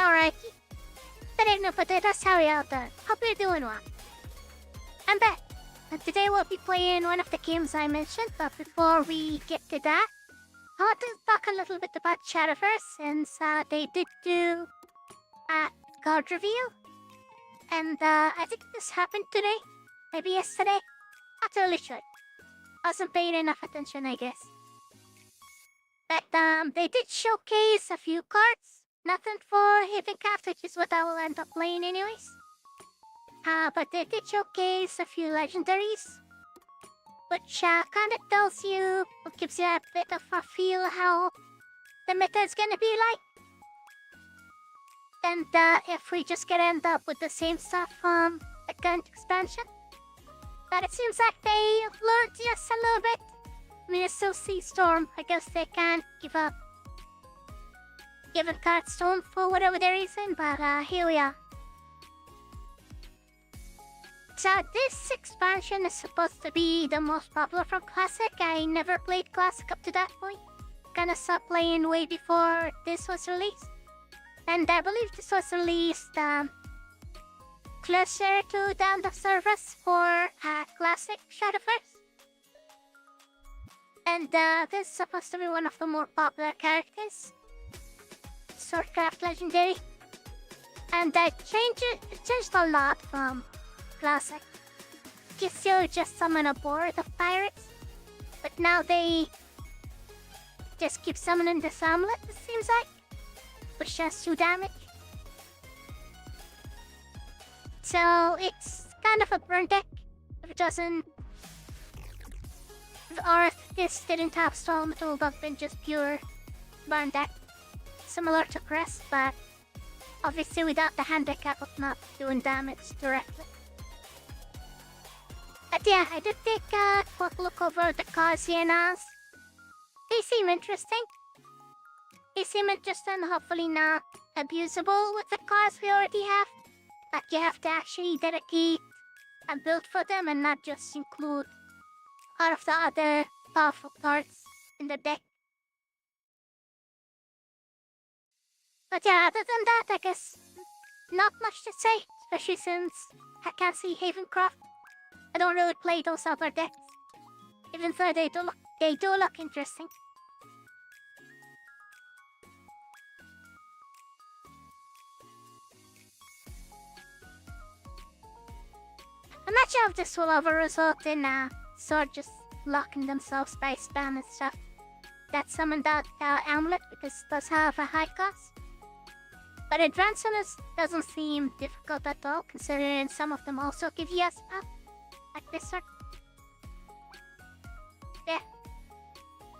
Alright. But potatoes, how are you out there? Hope you're doing well. I'm back. And today we'll be playing one of the games I mentioned, but before we get to that, I want to talk a little bit about Shadowverse, since they did do a card reveal. And I think this happened today, maybe yesterday. Not really sure. I wasn't paying enough attention, I guess. But they did showcase a few cards. Nothing for Craft, which is what I will end up playing anyways. But they did showcase a few legendaries, which kind of tells you, or gives you a bit of a feel how the meta is gonna be like. And if we just end up with the same stuff from the current expansion. But it seems like they learned just a little bit. I mean, it's still Sea Storm. I guess they can't give up giving cards to them for whatever the reason, but here we are. So this expansion is supposed to be the most popular from Classic. I never played Classic up to that point. Kinda stopped playing way before this was released. And I believe this was released closer to the end of service for Classic Shadowverse. And this is supposed to be one of the more popular characters. Swordcraft Legendary. And it changed a lot from Classic. Used to just summon a board of pirates, but now they just keep summoning the Samlet, it seems like, which does 2 damage. So it's kind of a burn deck if it doesn't, or if this didn't have Storm, it would have been just pure burn deck, similar to Crest, but obviously without the handicap of not doing damage directly. But yeah, I did take a quick look over the cards here now. They seem interesting. They seem interesting, hopefully not abusable with the cards we already have. Like you have to actually dedicate a build for them and not just include all of the other powerful cards in the deck. But yeah, other than that, I guess not much to say, especially since I can't see Havencroft. I don't really play those other decks, even though they do look interesting. I'm not sure if this will ever result in Sword just locking themselves by spam and stuff. That summoned that amulet, because it does have a high cost. But advancing doesn't seem difficult at all, considering some of them also give you a spam. Like this one. Yeah.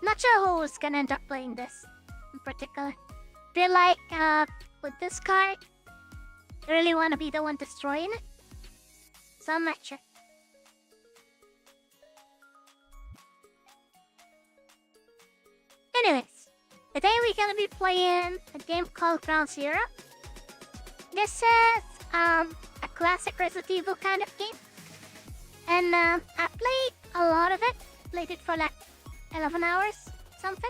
Not sure who's gonna end up playing this in particular. Feel like with this card, I really wanna be the one destroying it. So I'm not sure. Anyways, today we're gonna be playing a game called Ground Zero. This is a classic Resident Evil kind of game. And I played a lot of it. Played it for like 11 hours, something.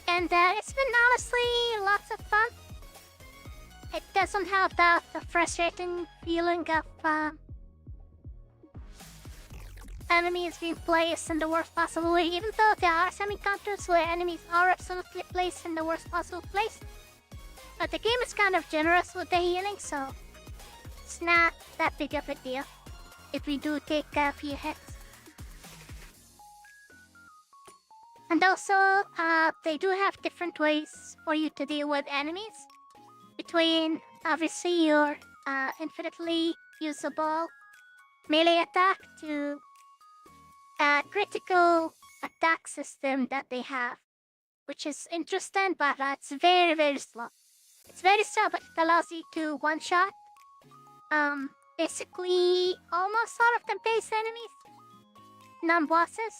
And it's been honestly lots of fun. It doesn't have the frustrating feeling of enemies being placed in the worst possible way, even though there are some encounters where enemies are absolutely placed in the worst possible place. But the game is kind of generous with the healing, so it's not that big of a deal if we do take a few hits. And also, they do have different ways for you to deal with enemies. Between, obviously, your infinitely usable melee attack to a critical attack system that they have. Which is interesting, but it's very, very slow. It's very slow, but it allows you to one-shot basically almost all of the base enemies, non-bosses.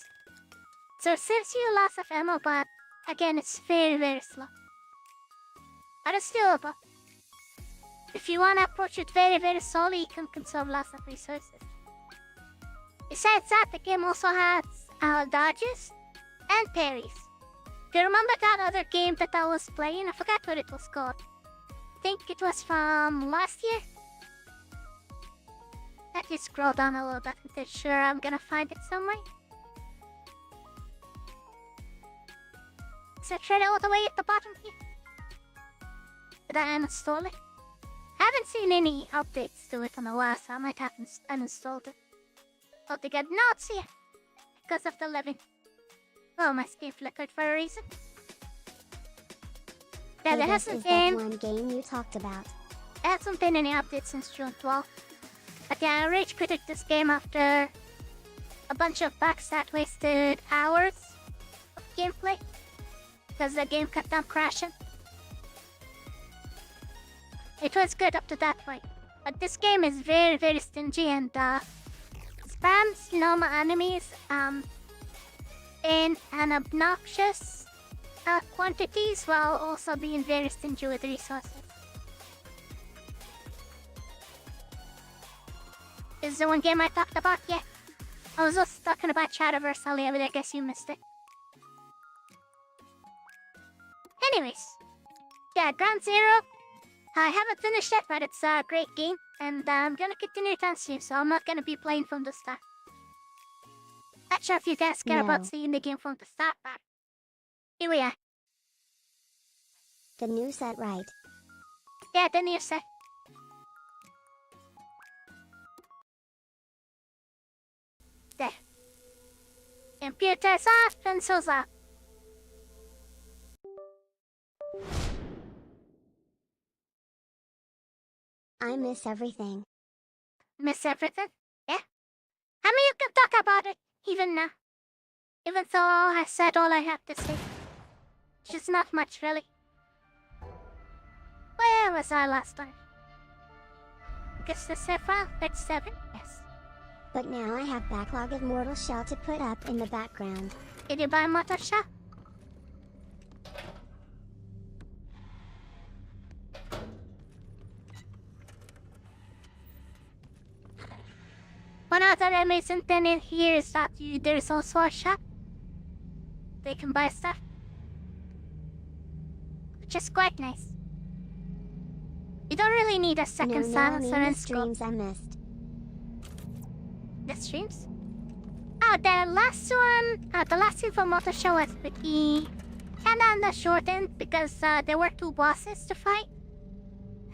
So it saves you lots of ammo, but again, it's very, very slow. But it's doable. If you want to approach it very, very slowly, you can conserve lots of resources. Besides that, the game also has dodges and parries. Do you remember that other game that I was playing? I forgot what it was called. think it was from last year. Let me scroll down a little bit to sure I'm gonna find it somewhere. Is it right all the way at the bottom here? Did I uninstall it? Haven't seen any updates to it in a while, so I might have uninstalled it. Altogether, no, it's here. Because of the living. Oh, my screen flickered for a reason. Yeah, there hasn't been... one game you talked about. There hasn't been any updates since June 12th. But yeah, I rage quitted this game after a bunch of bugs that wasted hours of gameplay. Because the game kept on crashing. It was good up to that point. But this game is very, very stingy and spams normal enemies in an obnoxious quantities while also being very stingy with resources. Is the one game I talked about? Yeah. I was also talking about Shadowverse earlier, but I guess you missed it. Anyways. Yeah, Ground Zero. I haven't finished it, but it's a great game. And I'm gonna continue it on stream, so I'm not gonna be playing from the start. Not sure if you guys care about seeing the game from the start, but here we are. The new set, right? Yeah, the new set. There. Computers off, pencils off. I miss everything. Miss everything? Yeah? I mean, you can talk about it, even now. Even though I said all I have to say. Just not much, really. Where was I last time? Guess the set file, that's 7? Yes. But now I have backlog of Mortal Shell to put up in the background. Did you buy Mortal Shell? One other amazing thing in here is that there's also a shop. They can buy stuff. Which is quite nice. You don't really need a second silencer and streams I missed. The streams? Oh, the last one for Mortal Shell was pretty kinda on the short end because there were 2 bosses to fight.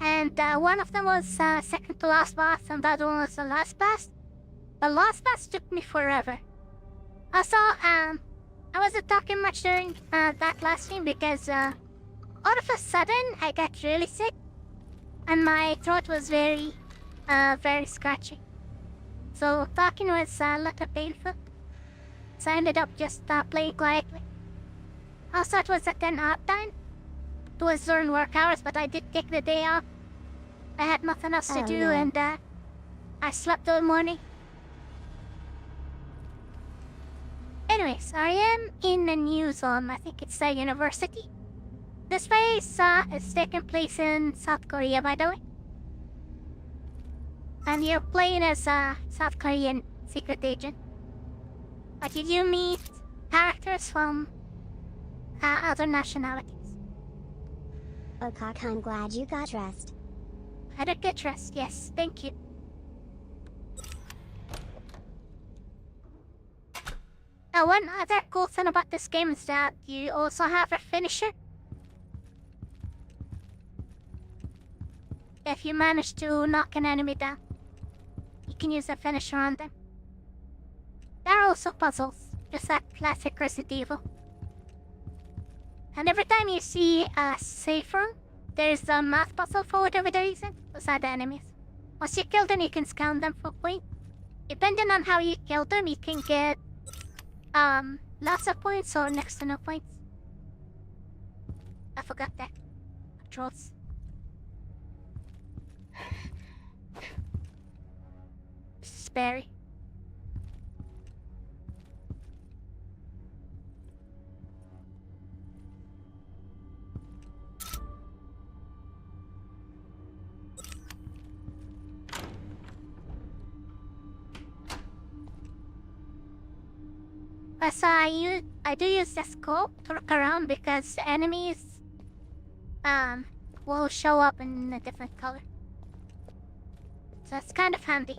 And one of them was second to last boss and the other one was the last boss. The last boss took me forever. Also, I wasn't talking much during that last stream because all of a sudden I got really sick and my throat was very scratchy. So talking was a little painful. So I ended up just playing quietly. Also, it was a 10-hour time. It was during work hours, but I did take the day off. I had nothing else to do and I slept all morning. Anyways, I am in a new zone. I think it's a university. This place is taking place in South Korea, by the way. And you're playing as a South Korean secret agent. But you do meet characters from other nationalities. Oh, Cock, I'm glad you got dressed. I did get dressed, yes, thank you. Now, one other cool thing about this game is that you also have a finisher. If you manage to knock an enemy down, you can use a finisher on them. There are also puzzles, just like classic Resident Evil. And every time you see a safe room, there's a math puzzle for whatever the reason, beside the enemies. Once you kill them, you can scan them for points. Depending on how you kill them, you can get lots of points or next to no points. I forgot that. Trolls. Sperry. So I do use the scope to look around because enemies will show up in a different color. So it's kind of handy.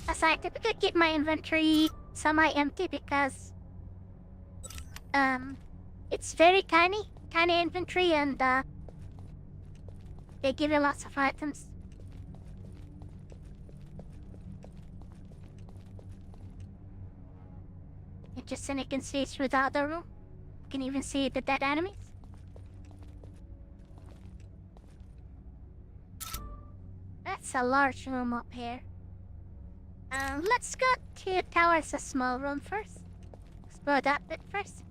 As I typically keep my inventory semi-empty because it's very tiny inventory, and they give you lots of items. And you can see through the other room. You can even see the dead enemies. That's a large room up here. Let's go to towards a small room first. Explore that bit first.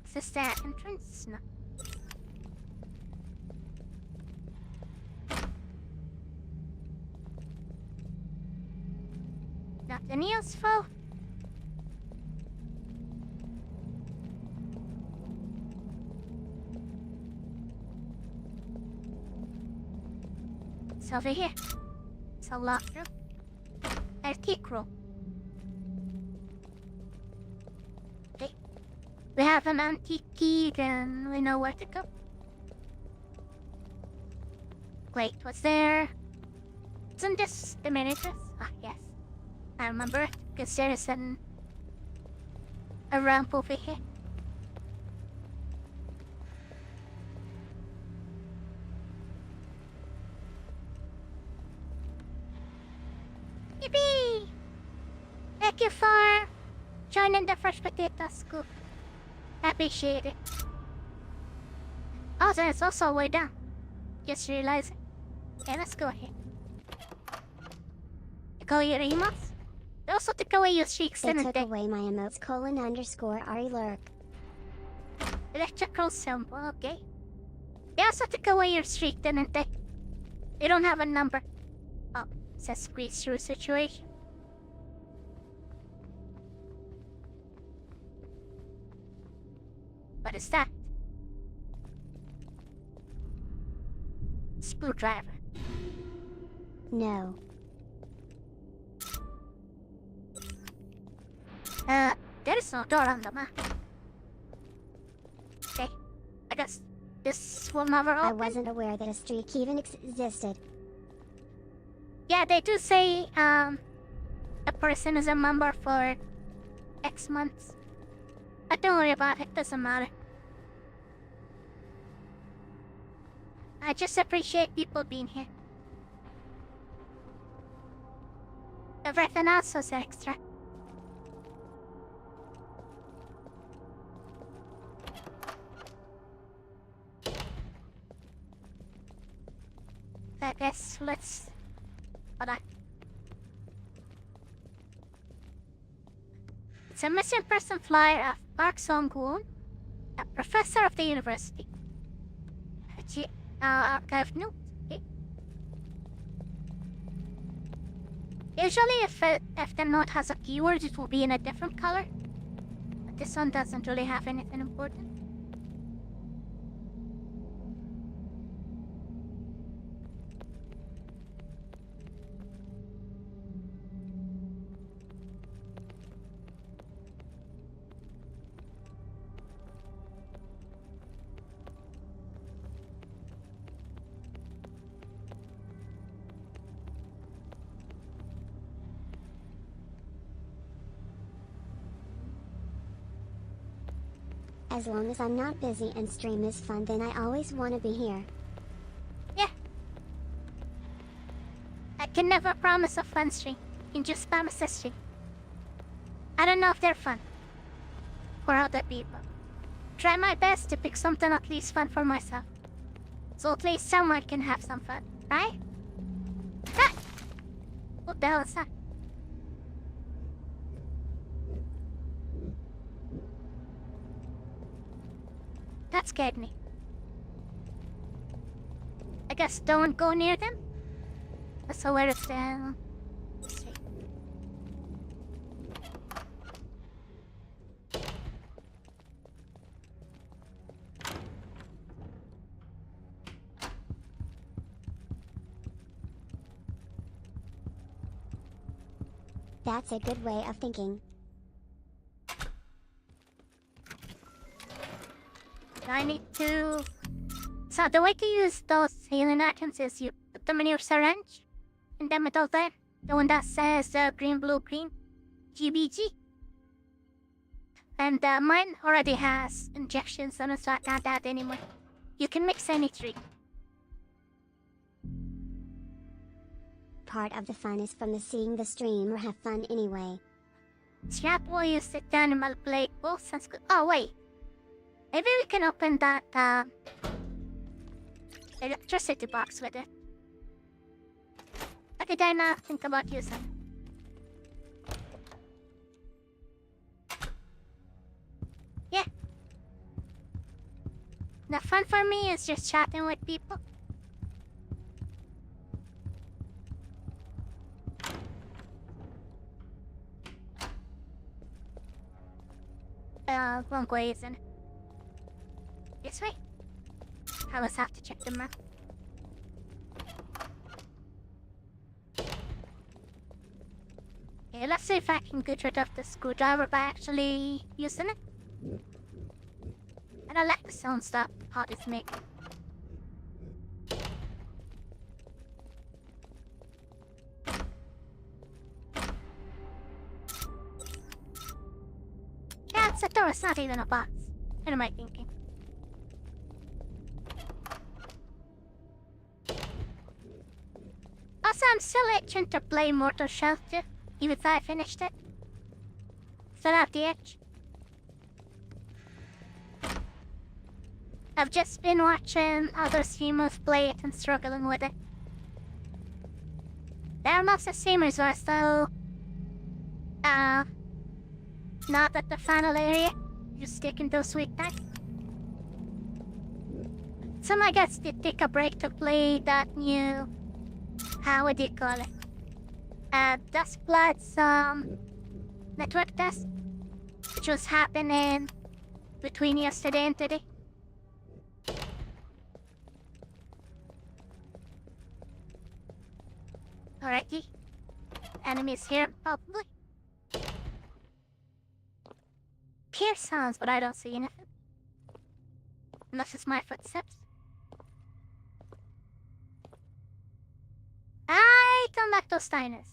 Is this the entrance? No. Nothing useful. It's over here. It's a locked room. Antique room. Okay. We have an antique key, then we know where to go. Wait, what's there? Isn't this the miniatures? Ah, yes. I remember it, because there is a ramp over here. Yippee! Thank you for joining the Fresh Potato School. I appreciate it. Oh, there's also a way down. Just realized it. Okay, let's go ahead. Take away your emotes. They also took away your streaks, They didn't took away my emotes _AriLurk. Electrical symbol, okay. They also took away your streak, didn't they? They don't have a number. Oh, it says squeeze through situation. What is that? Screwdriver. No. There is no door on the map. Okay, I guess this will never open. I wasn't aware that a streak even existed. Yeah, they do say, a person is a member for X months. But don't worry about it, doesn't matter. I just appreciate people being here. Everything else was extra. I guess let's... Hold on. It's a missing person flyer of Park Song-hoon, a professor of the university. Archive note. Okay. Usually if the note has a keyword, it will be in a different color. But this one doesn't really have anything important. As long as I'm not busy and stream is fun, then I always want to be here. Yeah. I can never promise a fun stream. I can just promise a stream. I don't know if they're fun for other people. Try my best to pick something at least fun for myself. So at least someone can have some fun, right? Ah! What the hell is that? That scared me. I guess don't go near them. So where is the... Let's see. That's a good way of thinking. I need to... So the way to use those healing items is you put them in your syringe, in the middle there, the one that says green, blue, green, GBG. And mine already has injections on it, so I can't add anymore. You can mix any three. Part of the fun is from the seeing the stream or have fun anyway. Chat while you sit down and I'll play. Oh, sounds good. Oh, wait. Maybe we can open that electricity box with it. What did I not think about using? Yeah. The fun for me is just chatting with people. Wrong way, isn't it? This way? I always have to check the map. Okay, let's see if I can get rid of the screwdriver by actually using it. And I like the sounds that part is making. Yeah, it's a door, it's not even a box. What am I thinking? Also, I'm still itching to play Mortal Shell too, even though I finished it. Still have the itch. I've just been watching other streamers play it and struggling with it. There are lots of streamers who are still, not at the final area, just taking those sweet times. Some I guess did take a break to play that new, what do you call it? Duskblood's, network test, which was happening between yesterday and today. Alrighty. Enemies here, probably. Hear sounds, but I don't see anything. Unless it's my footsteps. I don't like those diners.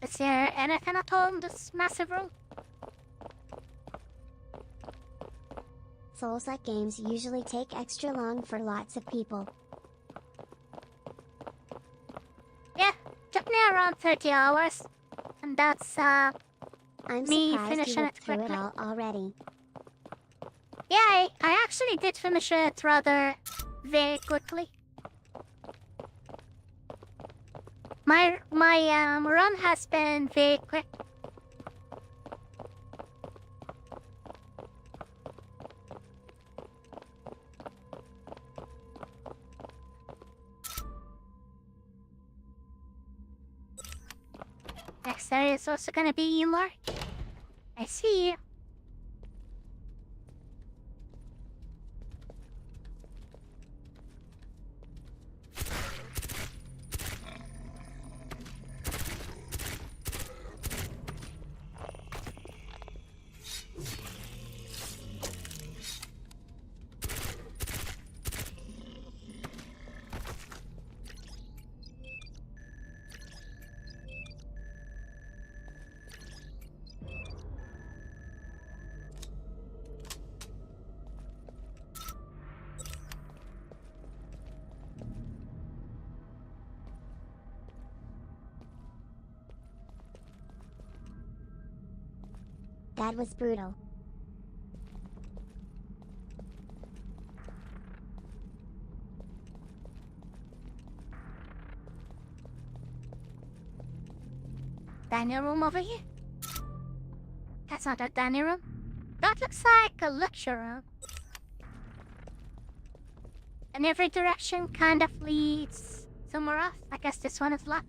Is there anything at all in this massive room? Souls-like games usually take extra long for lots of people. Yeah, took me around 30 hours. And that's, I'm me surprised finishing you it looked through it quickly. all already. Yeah, I actually did finish it rather very quickly. My run has been very quick. Next area is also gonna be humor. I see you. That was brutal. dining room over here? That's not a dining room. That looks like a lecture room. And every direction kind of leads somewhere else. I guess this one is locked.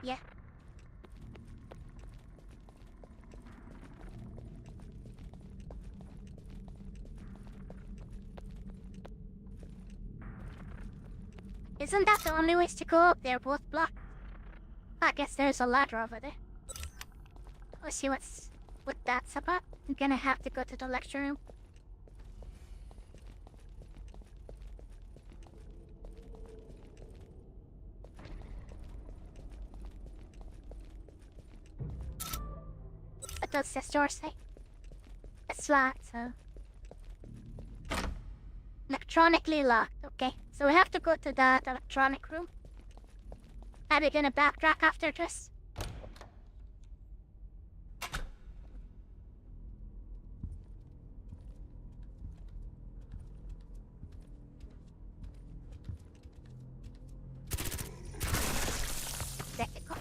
Yeah. Isn't that the only ways to go up? They're both blocked. I guess there's a ladder over there. Let's see what that's about. I'm gonna have to go to the lecture room. What does this door say? It's locked, so... Electronically locked, okay. So we have to go to that electronic room. Are we gonna backtrack after this? There we go.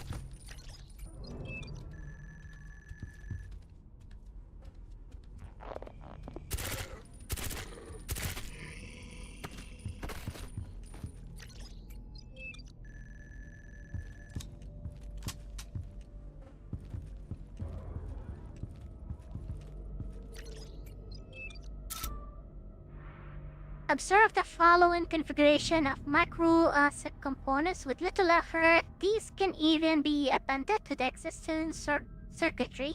Observe the following configuration of micro-ASIC components. With little effort, these can even be appended to the existing circuitry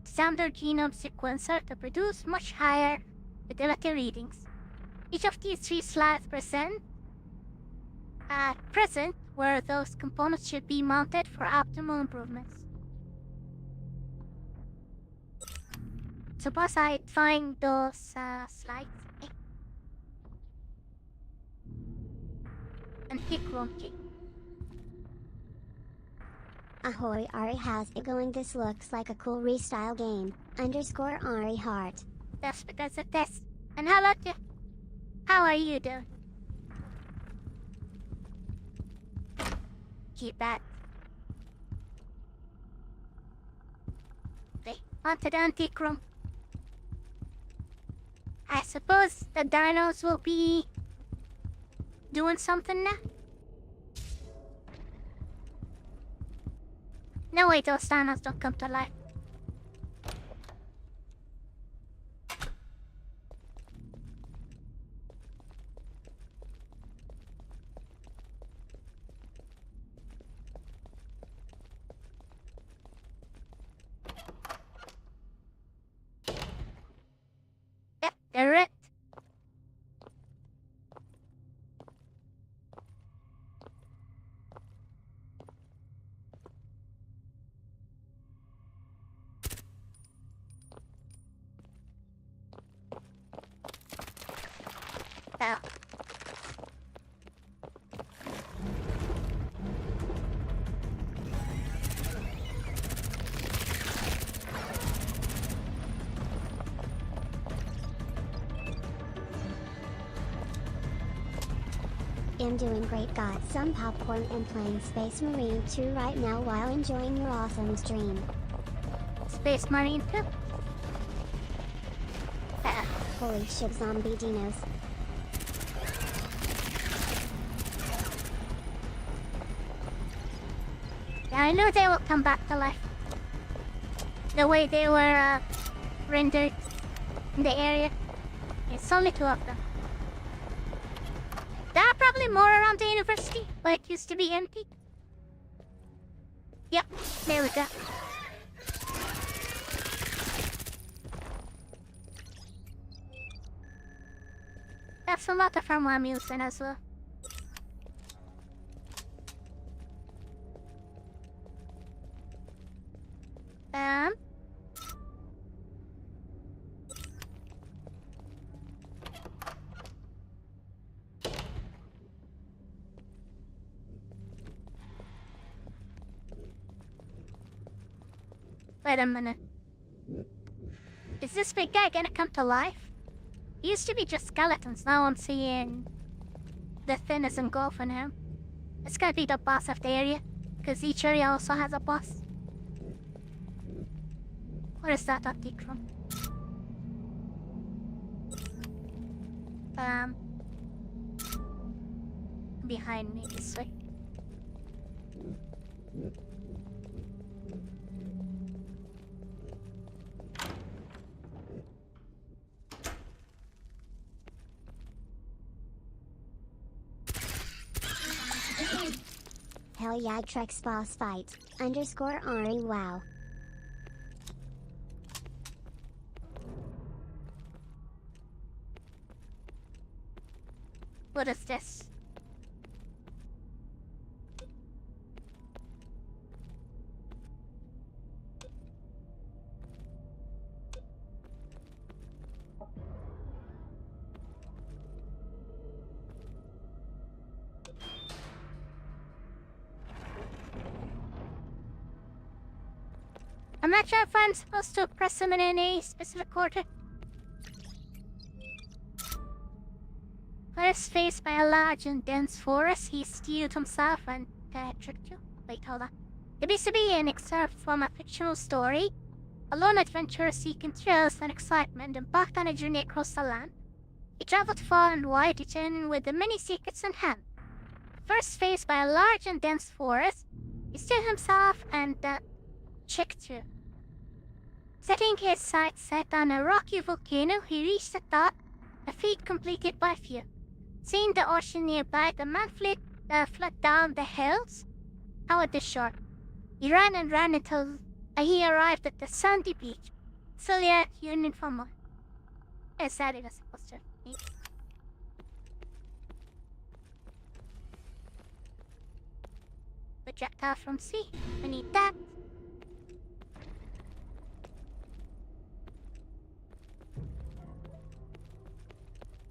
standard genome sequencer to produce much higher fidelity readings. Each of these three slides present where those components should be mounted for optimal improvements. Suppose I find those slides. And pick room key. Ahoy Ari, how's it going? This looks like a cool restyle game. _Ari Heart. That's because of this. And how about you? How are you doing? Keep that. Okay, on to the antique room. I suppose the dinos will be doing something now? No way those dinos don't come to life. Yep, they're it. Well. I'm doing great. Got some popcorn and playing Space Marine 2 right now while enjoying your awesome stream. Space Marine 2? Holy shit, zombie dinos. Yeah, I know they will come back to life. The way they were rendered in the area. It's only two of them. There are probably more around the university, but it used to be empty. Yep, there we go. That's a lot of them I'm using as well. Wait a minute. Is this big guy gonna come to life? He used to be just skeletons, now I'm seeing the thinness engulfing him. It's gonna be the boss of the area. Because each area also has a boss. What is that update from? Behind me this way. Hell yeah, Trex boss fight. _Ari wow. What is this? I'm not sure if I'm supposed to press him in any specific order. When he's faced by a large and dense forest, he steeled himself and tricked you. Wait, hold on. It used to be an excerpt from a fictional story. A lone adventurer seeking thrills and excitement embarked on a journey across the land. He traveled far and wide, returning with the many secrets in hand. First faced by a large and dense forest, he steeled himself and tricked you. Setting his sights set on a rocky volcano, he reached the top, a feat completed by few. Seeing the ocean nearby, the man fled down the hills toward the shore. He ran and ran until he arrived at the sandy beach, still yet yearning for more. Is that even supposed to be? Projectile from sea. We need that.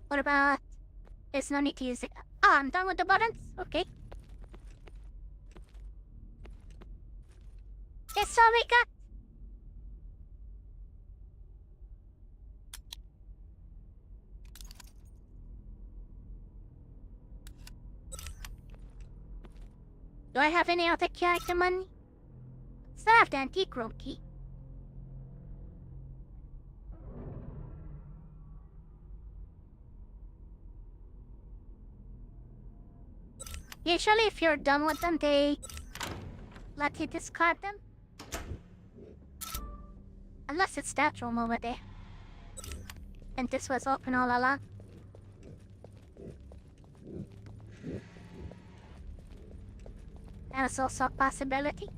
What about... There's no need to use it. Ah, I'm done with the buttons? Okay. That's all we got. Do I have any other character money? Still have the antique room key. Usually if you're done with them, they let you discard them. Unless it's that room over there. And this was open all along. That was also a possibility.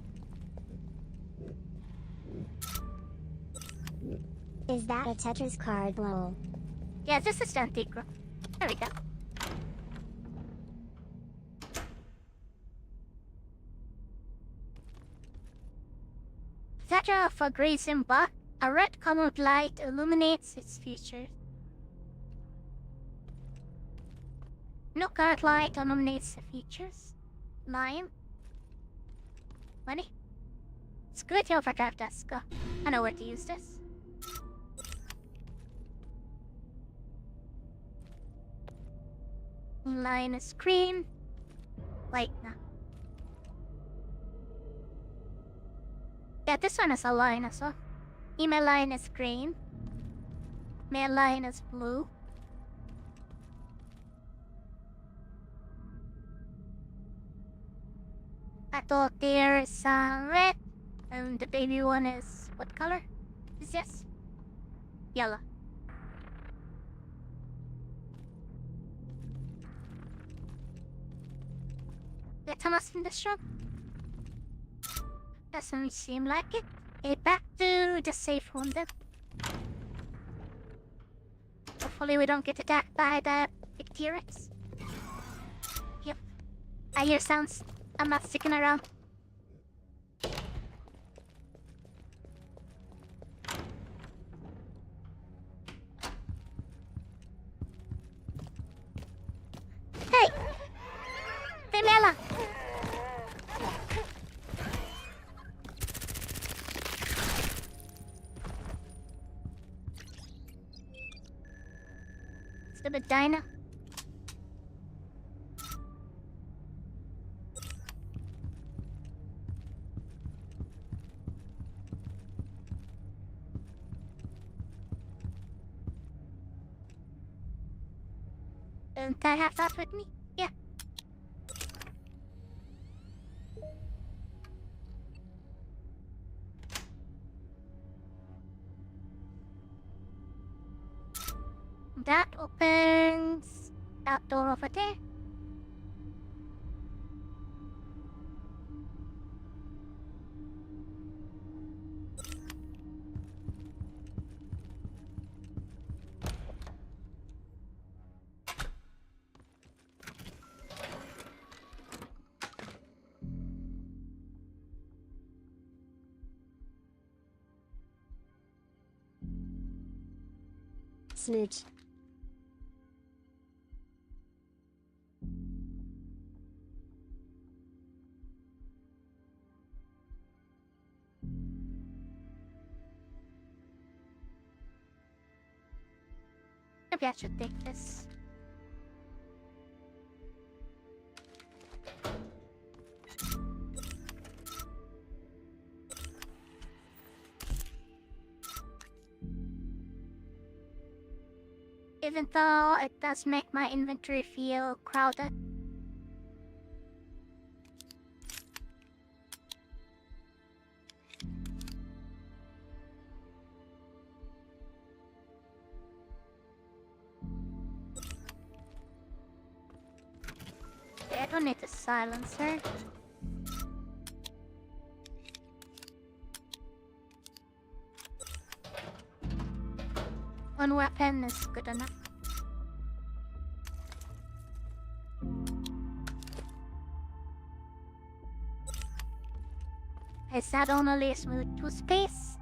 Is that a Tetris card, lol? Yeah, this is the antique room. There we go. Statue of a grazing buck, a red colored light illuminates its features. No colored light illuminates the features. Lion. Money. Security overdrive desk. Go. I know where to use this. Lion is green. Wait, no. Yeah, this one is a lion as well. Female lion is green. Male lion is blue. Adult there is red. And the baby one is what color is this? Yellow. Get Thomas in this room? Doesn't seem like it. Okay, back to the safe room then. Hopefully we don't get attacked by the big T-Rex. Yep. I hear sounds. I'm not sticking around. Hey! Femela! Stupid Dinah. Didn't I have that with me? Yeah. That opens that door over there. Smooch. Maybe I should take this. Even though it does make my inventory feel crowded. I don't need a silencer. One weapon is good enough. Is that only a smooth toothpaste?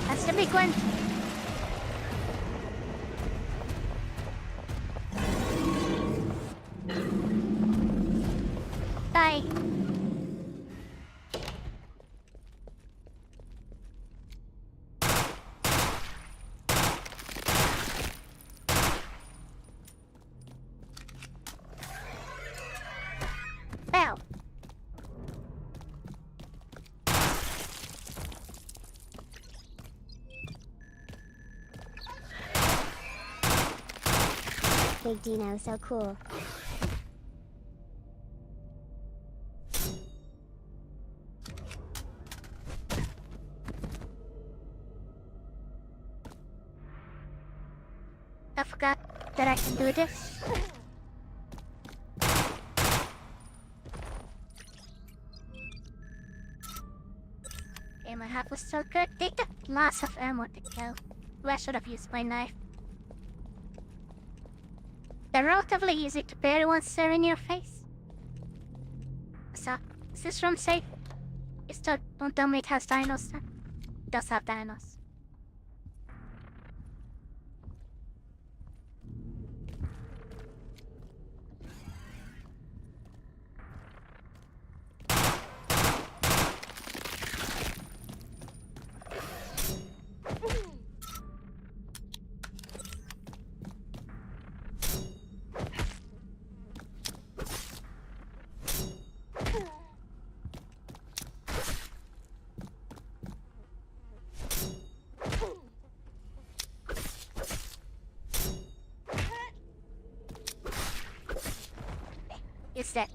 That's the big one. Die. Bell. Big Dino, so cool. I forgot that I can do this. Okay, my hat was still good. Take the lots of ammo to kill. I should have used my knife. They're relatively easy to parry once they're in your face. So, is this room safe? You still don't tell me it has dinos then. It does have dinos. It's that.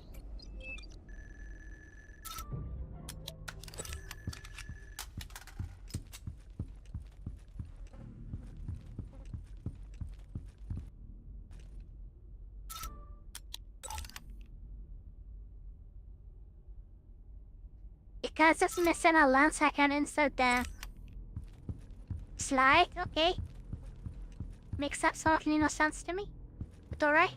Because it's missing a lens, I can insert the slide. Okay. Makes absolutely no sense to me. But alright.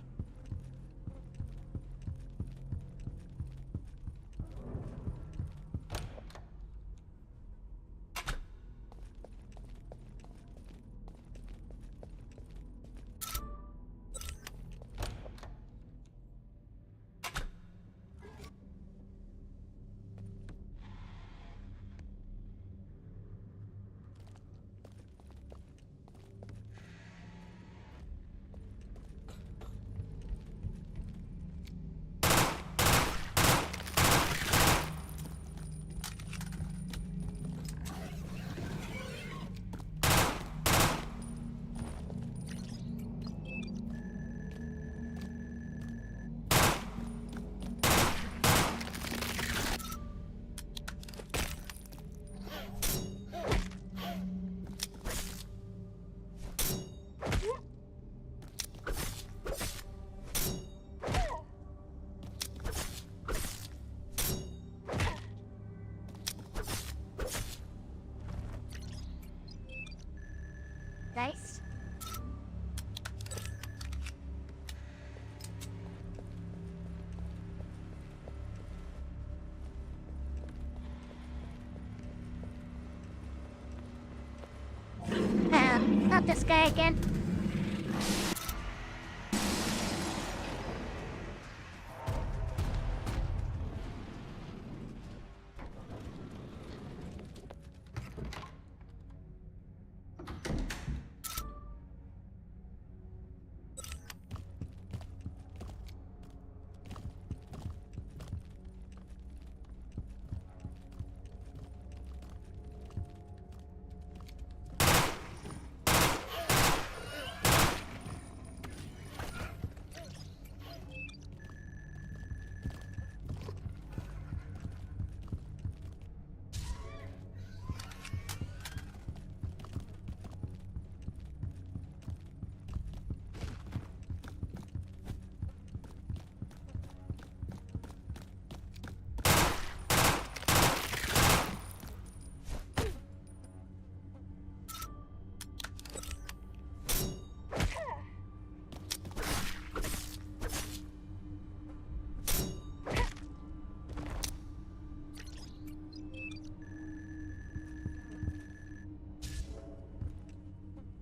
this guy again.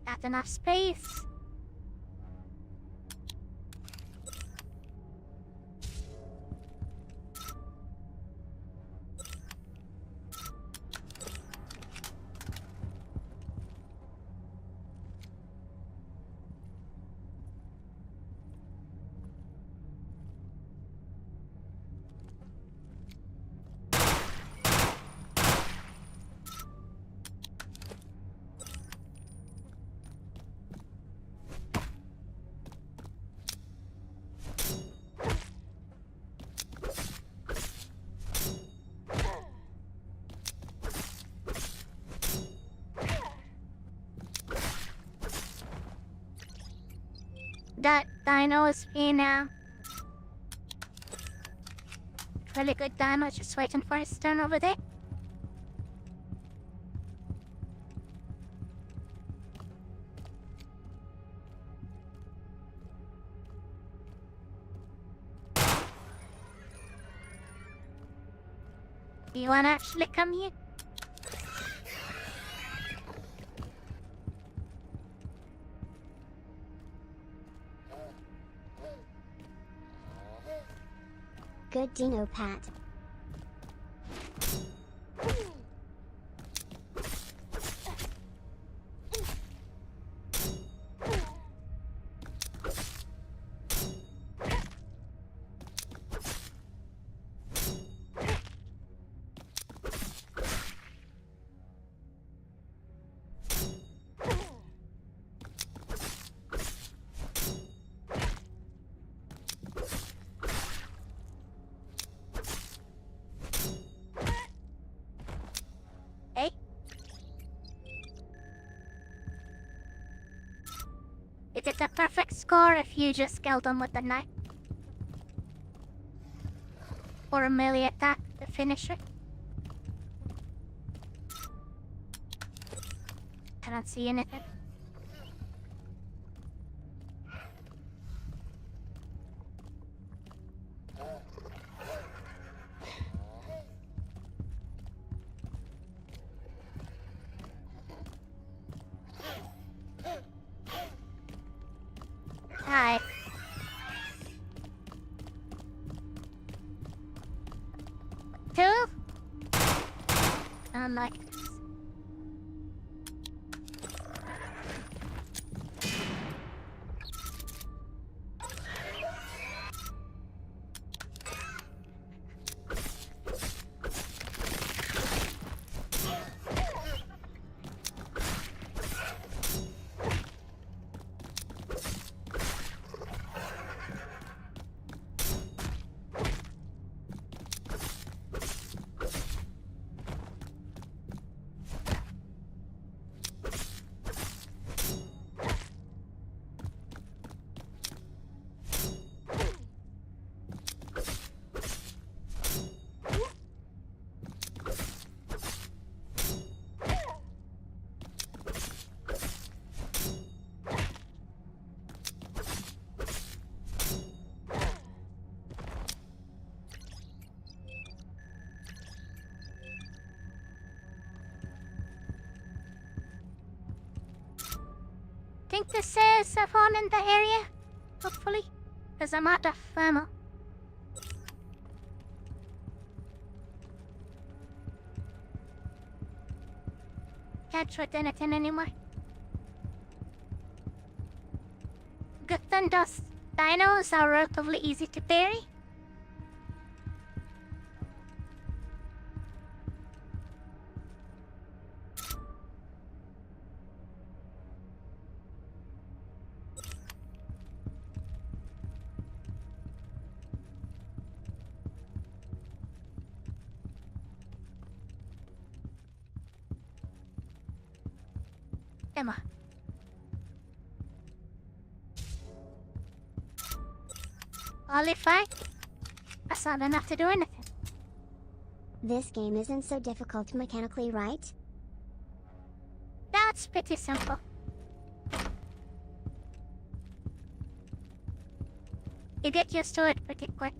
Got enough space. That dino is here now. Really good dino, just waiting for his turn over there. Do you wanna actually come here? Good Dino Pat. Is it a perfect score if you just killed him with a knife? Or a melee attack to finish it? Cannot see anything. Hi. Two? Like this. to say someone in the area, hopefully, because I'm out of ammo. Can't shoot anything anymore. Good thing those dinos are relatively easy to parry. Emma. Only fine. That's not enough to do anything. This game isn't so difficult mechanically, right? That's pretty simple. You get used to it pretty quick.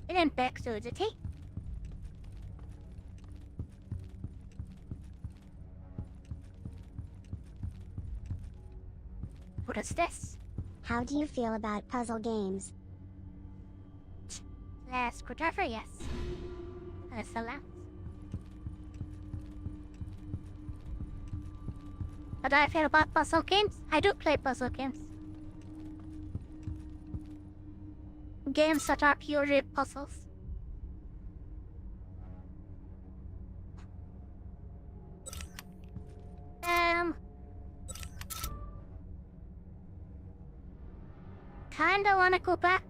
It didn't back to did he? What is this? How do you feel about puzzle games? Last screwdriver, yes. That's the last. How do I feel about puzzle games? I do play puzzle games. Games that are purely puzzles. Kinda wanna go back.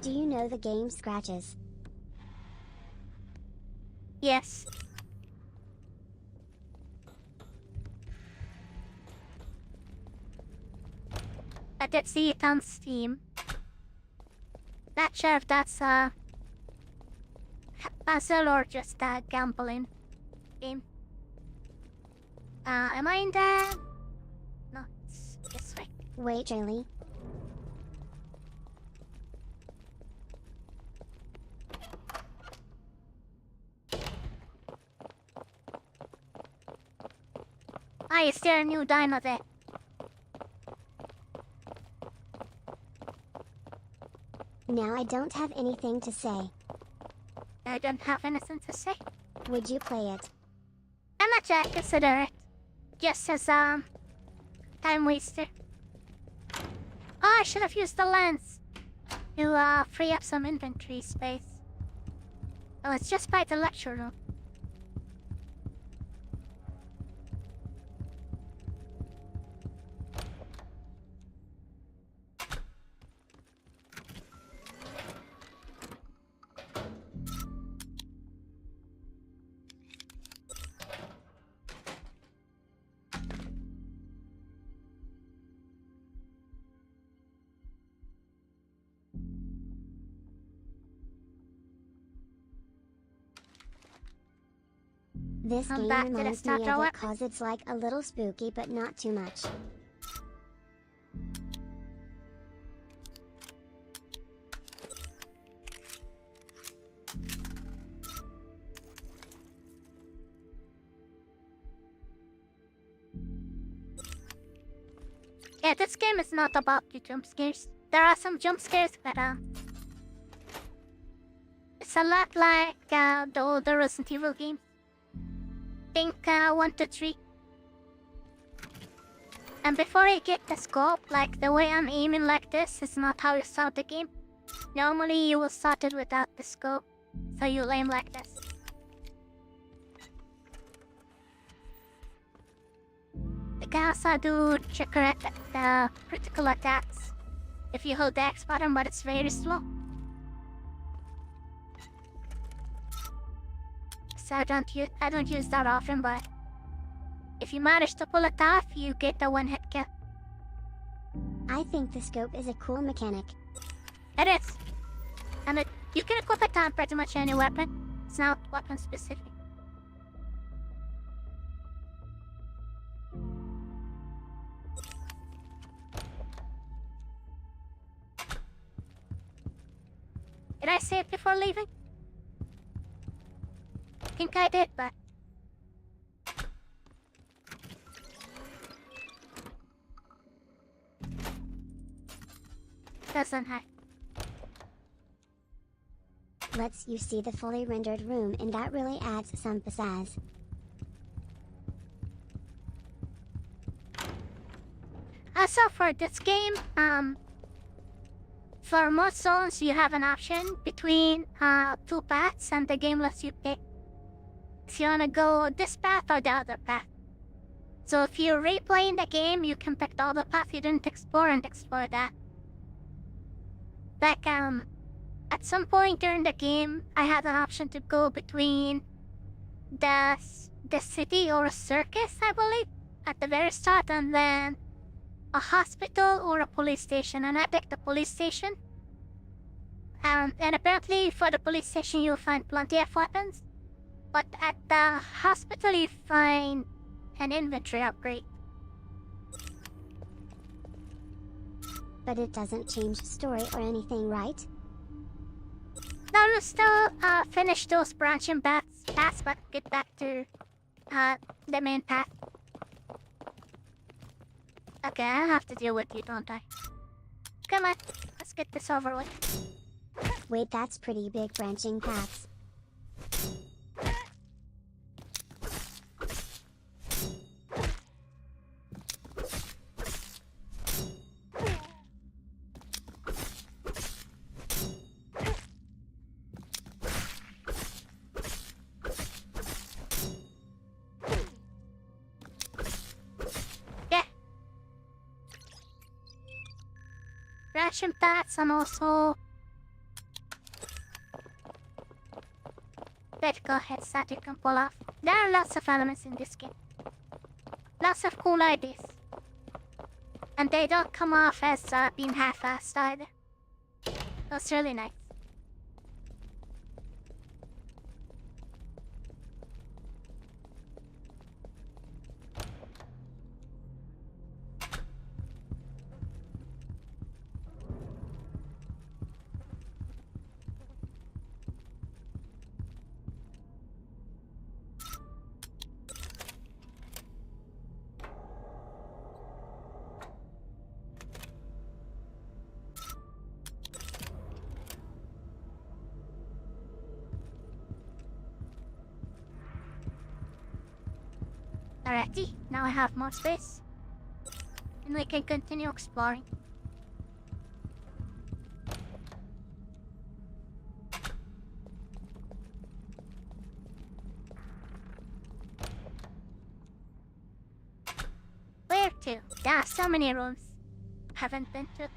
Do you know the game scratches? Yes. I did see it on Steam. Not sure if that's a puzzle or just a gambling game. Am I in there? No, it's this way. Wait, Jaylee. Ah, is there a new dino there? Now I don't have anything to say. I don't have anything to say. Would you play it? I'm not sure I consider it. Just as, time waster. Oh, I should have used the lens to, free up some inventory space. Oh, it's just by the lecture room. This I'm game back to the reminds me starter of it weapon. cause it's like a little spooky but not too much. Yeah, this game is not about the jump scares. There are some jump scares, but it's a lot like the older Resident Evil games. Think 1 to 3. And before you get the scope, like the way I'm aiming like this is not how you start the game. Normally you will start it without the scope, so you'll aim like this. You can also do trigger the critical attacks if you hold the X button, but it's very slow. So I don't use that often, but if you manage to pull it off, you get the one-hit kill. I think the scope is a cool mechanic. It is. And You can equip it on pretty much any weapon. It's not weapon specific. Did I say it before leaving? I think I did, but... doesn't hurt. Lets you see the fully rendered room, and that really adds some pizzazz. So for this game, for most zones you have an option between two paths, and the game lets you pick if you wanna go this path or the other path. So if you're replaying the game, you can pick the other path you didn't explore and explore that. Like, at some point during the game, I had an option to go between the city or a circus, I believe, at the very start, and then a hospital or a police station, and I picked the police station. And apparently for the police station you'll find plenty of weapons, but at the hospital you find an inventory upgrade. But it doesn't change story or anything, right? Now we'll still finish those branching paths, but get back to the main path. Okay, I have to deal with you, don't I? Come on, let's get this over with. Wait, that's pretty big branching paths. Branching paths and also vertical heads that you can pull off. There are lots of elements in this game. Lots of cool ideas. And they don't come off as being half-assed either. That's really nice. Alrighty, now I have more space. And we can continue exploring. Where to? There are so many rooms I haven't been to.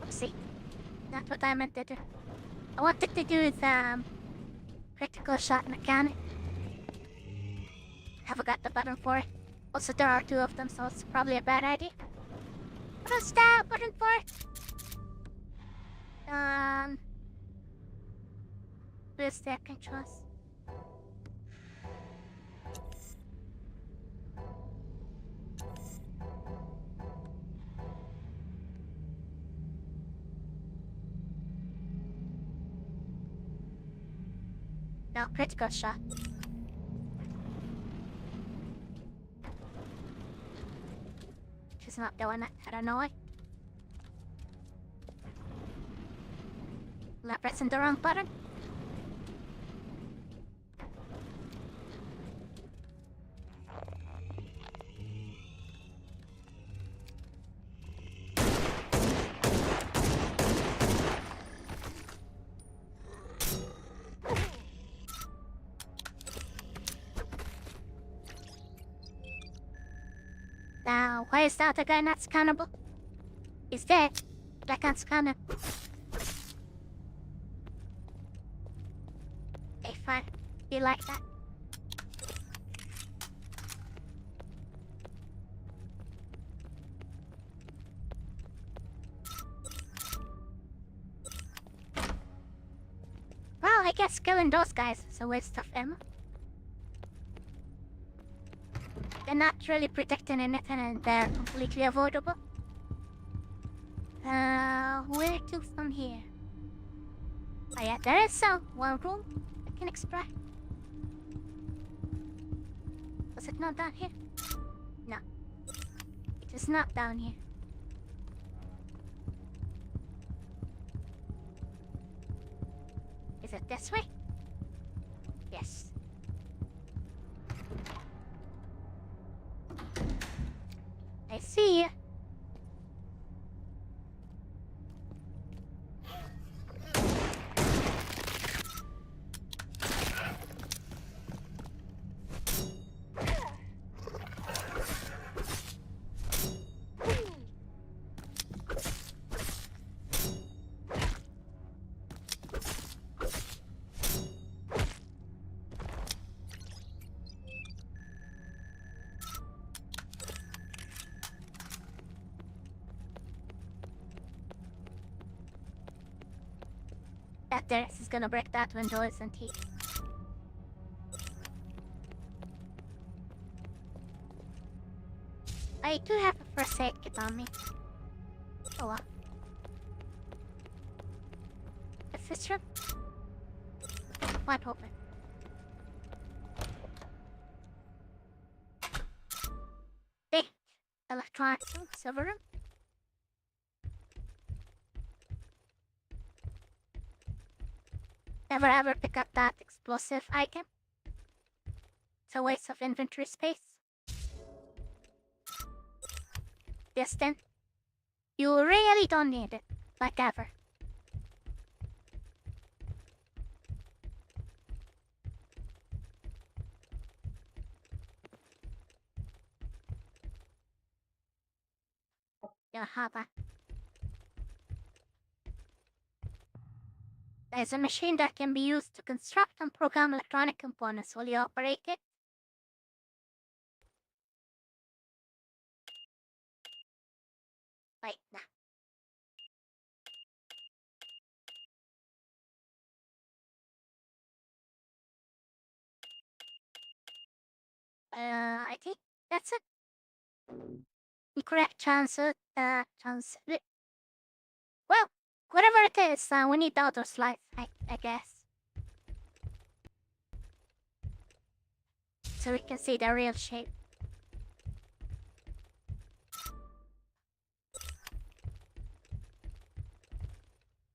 See, that's what I meant to do. I wanted to do the critical shot mechanic. I forgot the button for it. Also, there are two of them, so it's probably a bad idea. What's that button for it? Where's the controls? No, critical shot. She's not doing it. I don't know why. Am I pressing the wrong button? Now, why is that the guy not scannable? He's dead, but I can't scan him. like that. Well, I guess killing those guys is a waste of ammo. They're not really protecting anything and they're completely avoidable. Where to from here? Oh yeah, there is one room I can explore. Was it not down here? No. It is not down here. Is it this way? Yes. I see you. That Darius is gonna break that window, isn't he? I do have a first aid kit on me. Oh well. Is this room? Wide open. There. Electronics room, silver room. Never ever pick up that explosive item. It's a waste of inventory space. Yes then. You really don't need it. Like ever. Yeah, Hava. There's a machine that can be used to construct and program electronic components. Will you operate it? Wait, nah. I think that's it. Incorrect answer. Well, whatever it is, we need the other slice, I guess. So we can see the real shape.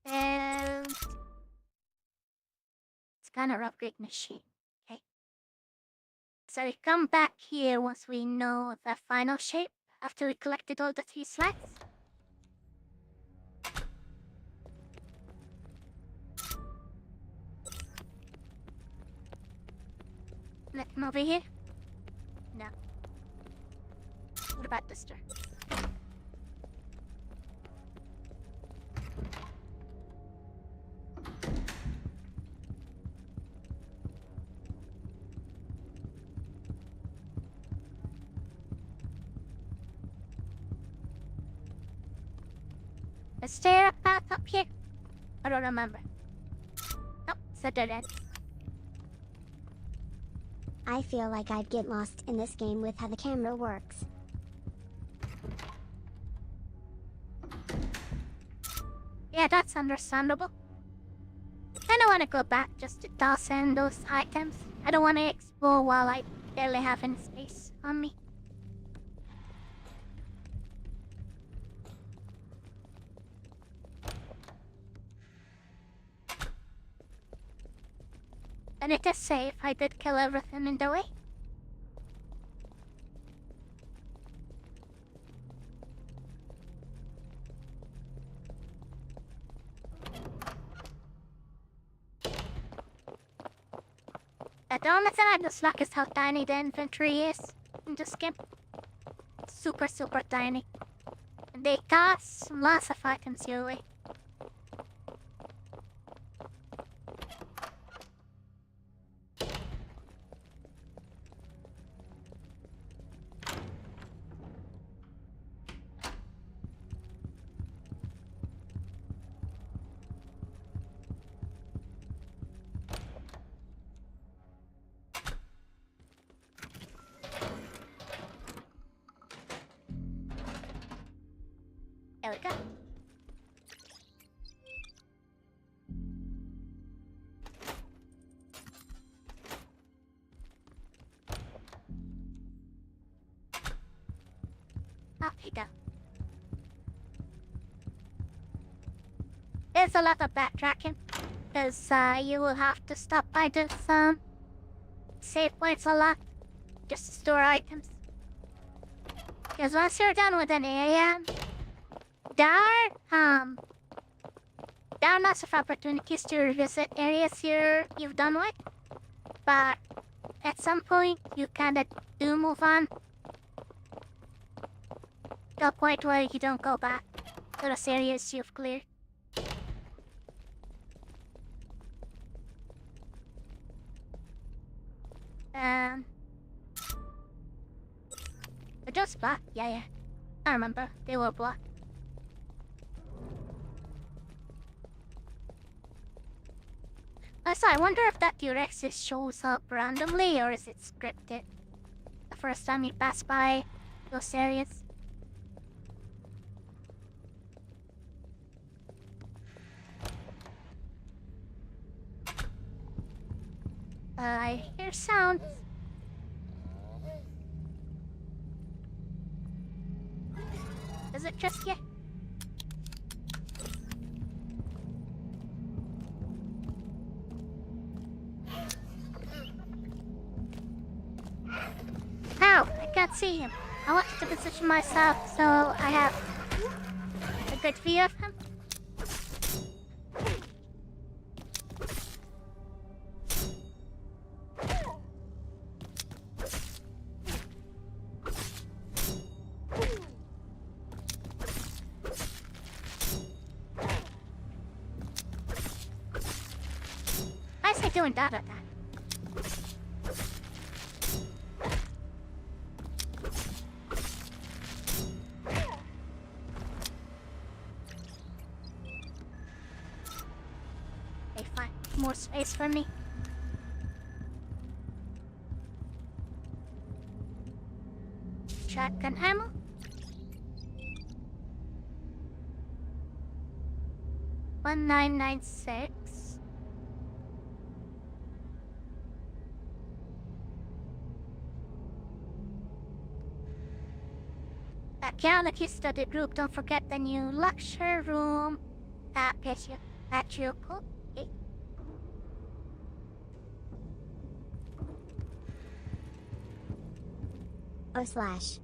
And it's kind of rough great machine. Okay. So we come back here once we know the final shape after we collected all the 3 slides. Nothing over here? No. What about this door? Is there a path up here? I don't remember. Nope, it's a dead end. I feel like I'd get lost in this game with how the camera works. Yeah, that's understandable. I don't want to go back just to toss in those items. I don't want to explore while I barely have any space on me. And it is safe. I did kill everything in the way. The only thing I dislike is how tiny the inventory is in this game. It's super, super tiny. And they cost lots of items your way. There we go. Okay, go. There's a lot of backtracking, because you will have to stop by this save points a lot, just to store items. Because once you're done with an area, there are lots of opportunities to revisit areas you've done with, but at some point you kinda do move on to a point where you don't go back to those areas you've cleared. They're just black, yeah. I remember, they were black. So I wonder if that T-Rex just shows up randomly or is it scripted? The first time you pass by those areas. I hear sounds. Is it just you? How? I can't see him. I want to position myself so I have a good view of him. Why is he doing that or that? Okay, fine. More space for me. Shotgun ammo. $1996. Archaeology study group, don't forget the new lecture room. At your cook. Okay. /.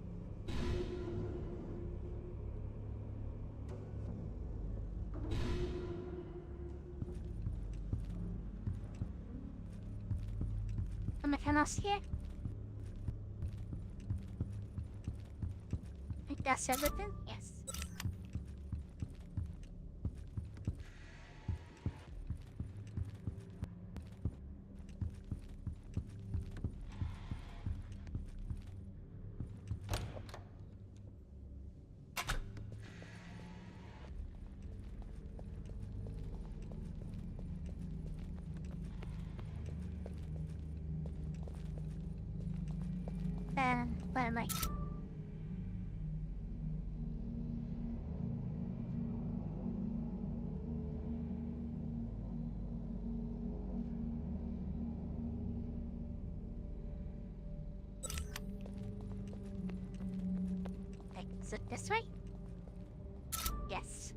Anything else here? I think that's everything? Yes. Then, where am I? Is it this way? Yes.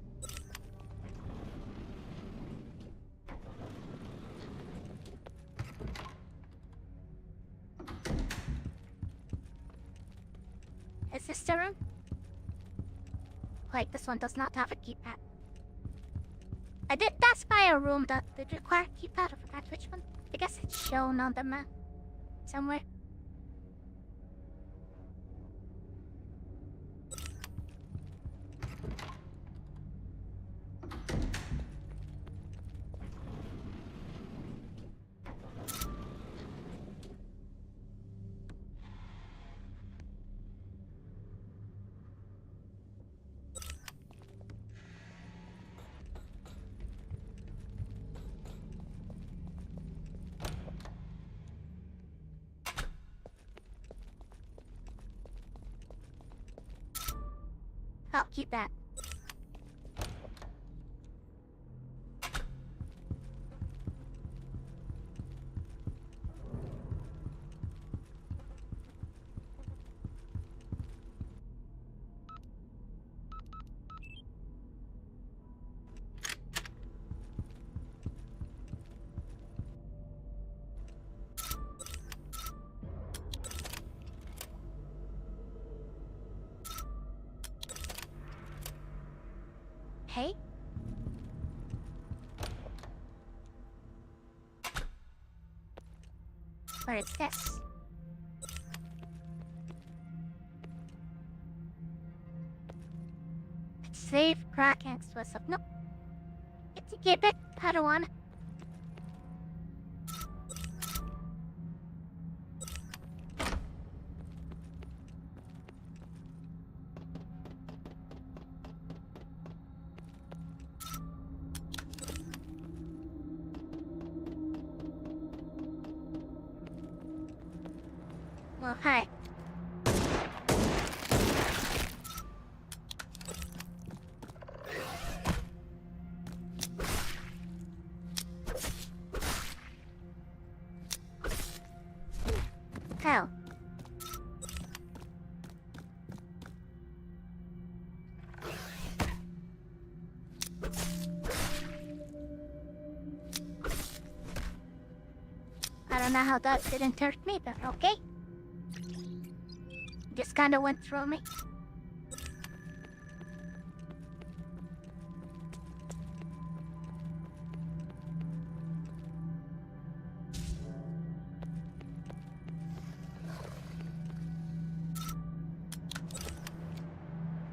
Is this the room? Wait, this one does not have a keypad. I did pass by a room that did require a keypad. I forgot which one. I guess it's shown on the map somewhere. I'll keep that. Okay. Where is this? Save cracking was up. No. It's a keep it. I don't want. Well, hi. Hell. I don't know how that didn't hurt me, but okay. Just kinda went through me.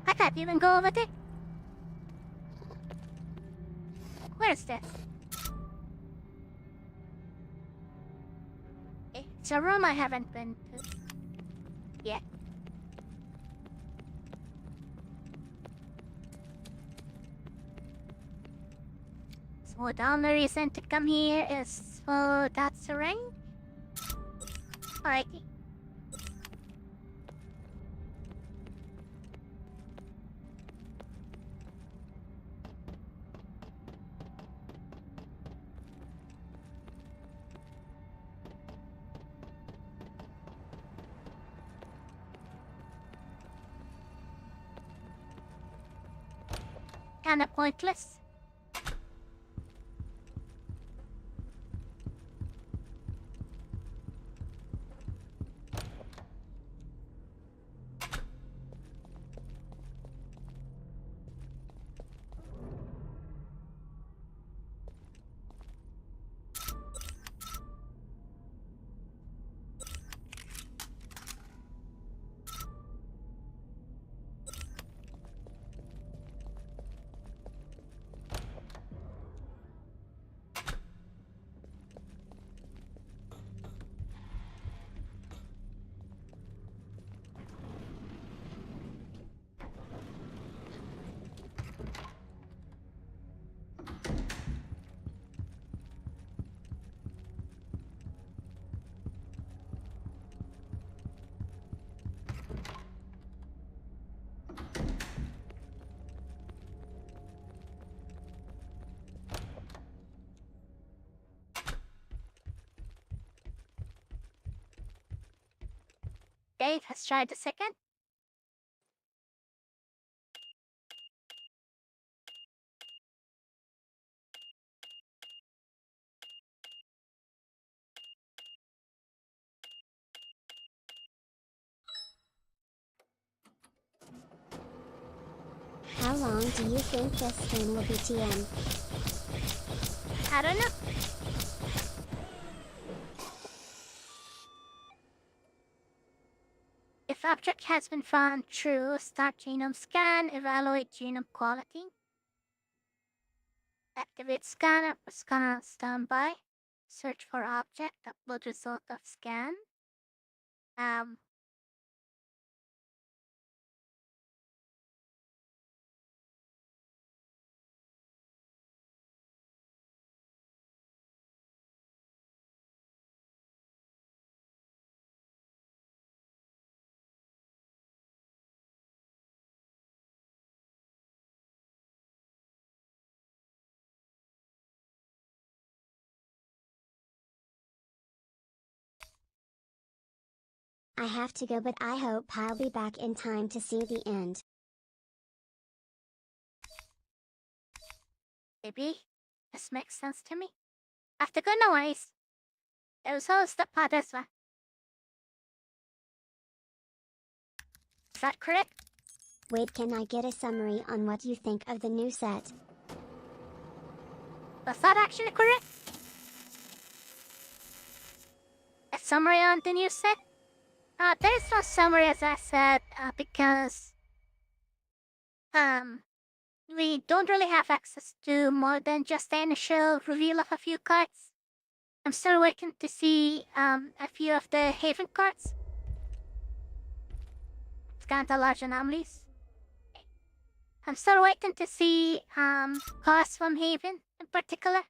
I can't even go over there. Where's this? It's a room I haven't been to yet. So the only reason to come here is for that ring? Alrighty. Kinda pointless. Dave has tried the second. How long do you think this thing will be TM? I don't know. If object has been found, true, start genome scan, evaluate genome quality. Activate scanner, scanner on standby. Search for object, upload result of scan. I have to go, but I hope I'll be back in time to see the end. Maybe. This makes sense to me. After good noise. It was host the Padesva. Is that correct? Wait, can I get a summary on what you think of the new set? Was that actually correct? A summary on the new set? There's no summary as I said, because we don't really have access to more than just the initial reveal of a few cards. I'm still waiting to see a few of the Haven cards. It's kind of large anomalies. I'm still waiting to see cards from Haven in particular.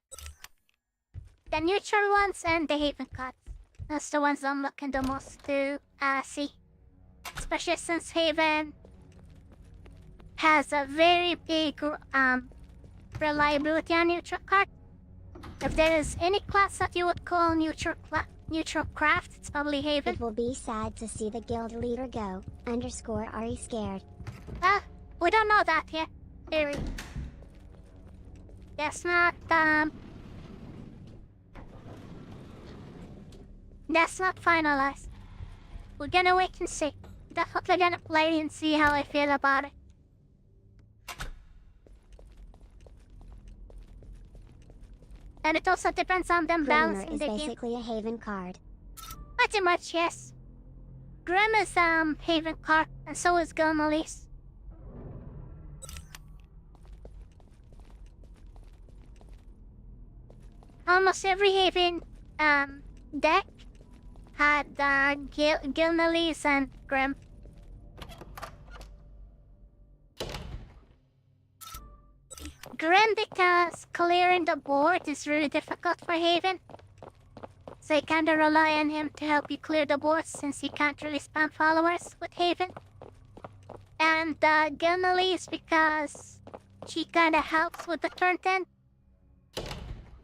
The neutral ones and the Haven cards. That's the ones I'm looking the most to see. Especially since Haven has a very big reliability on neutral card. If there is any class that you would call neutral craft, it's probably Haven. It will be sad to see the guild leader go, _Ari scared. We don't know that yet, Theory. That's not finalized. We're gonna wait and see. Definitely gonna play and see how I feel about it. And it also depends on them balancing is the game. basically a Haven card. Pretty much, yes. Grim is Haven card, and so is Gilmalise. Almost every Haven deck had Gilmalise and Grim. Grim because clearing the board is really difficult for Haven. So you kinda rely on him to help you clear the board since you can't really spam followers with Haven. And Gilmalise because she kinda helps with the turn 10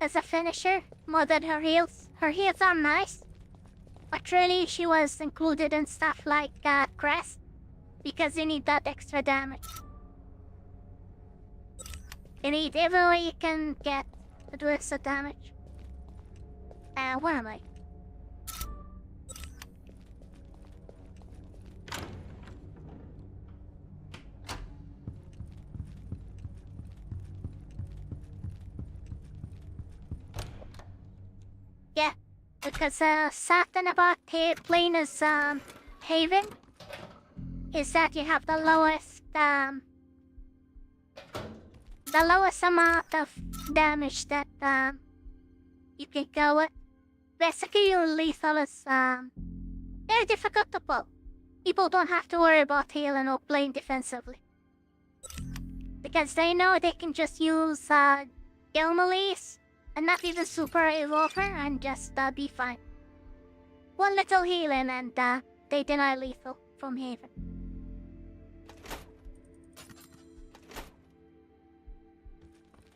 as a finisher more than her heals. Her heals are nice, but really she was included in stuff like Crest because you need that extra damage. You need every way you can get to do extra damage. Where am I? Yeah, because something about playing as Haven is that you have the lowest amount of damage that you can go with. Basically, your lethal is very difficult to pull. People don't have to worry about healing or playing defensively because they know they can just use Gilmalise and not even Super Evolver and just be fine. One little healing and they deny lethal from Haven.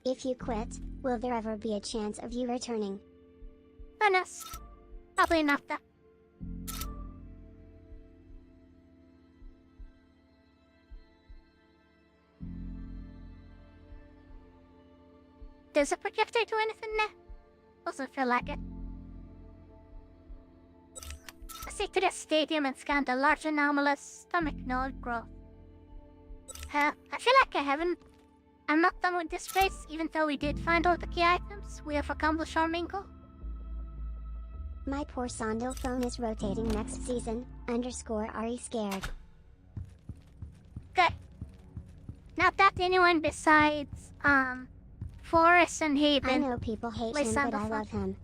If you quit, will there ever be a chance of you returning? Goodness, probably not that. Does a projector do anything there? Doesn't feel like it. I see to the stadium and scan the large anomalous stomach node growth. I feel like I'm not done with this race, even though we did find all the key items. We have accomplished our main goal. My poor Sandal phone is rotating next season, _Ari scared. Good. Not that anyone besides, Forest and Haven. I know people hate him, but I love him.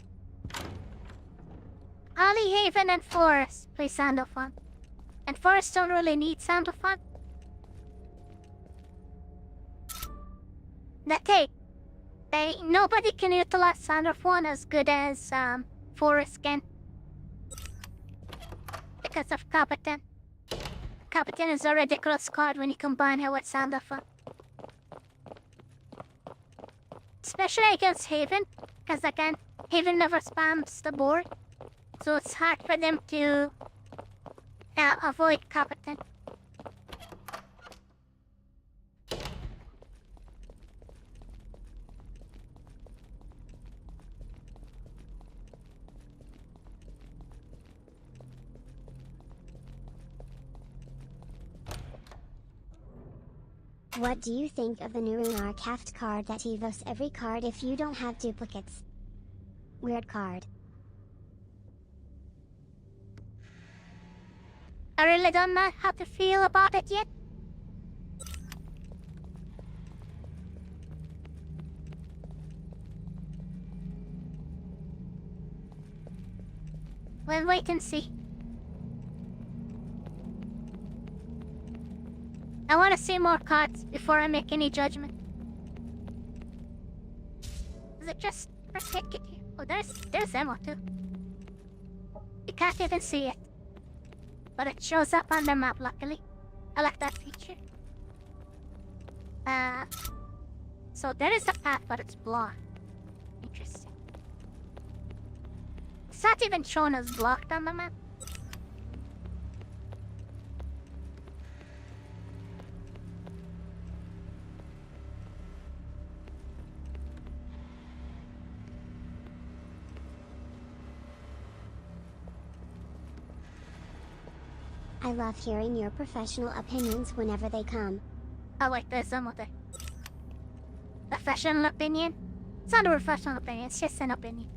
Only Haven and Forest play Sandalphon. And Forest don't really need Sandalphon. Nobody can utilize Sandalphon as good as, Forest can. Because of Capitan. Capitan is a ridiculous card when you combine her with Sandalphon. Especially against Haven, because again, Haven never spams the board. So it's hard for them to avoid Capitan. What do you think of the new Runar Craft card that evos every card if you don't have duplicates? Weird card. I really don't know how to feel about it yet. We'll wait and see. I want to see more cards before I make any judgment. Is it just protect it here? Oh, there's ammo too. You can't even see it. But it shows up on the map, luckily. I like that feature. So there is a path, but it's blocked. Interesting. It's not even shown as blocked on the map. I love hearing your professional opinions whenever they come. Oh wait, there's some other. Professional opinion? It's not a professional opinion, it's just an opinion.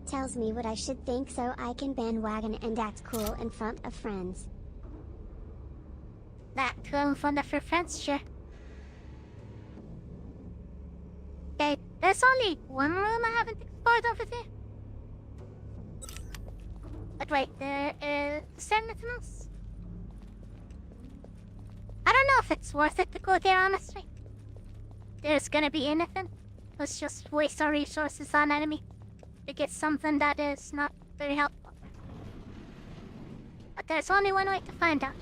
Tells me what I should think so I can bandwagon and act cool in front of friends. That cool in front of your friends, sure. Okay, there's only one room I haven't explored over there. But wait, there is anything else? I don't know if it's worth it to go there, honestly. There's gonna be anything. Let's just waste our resources on enemy to get something that is not very helpful. But there's only one way to find out.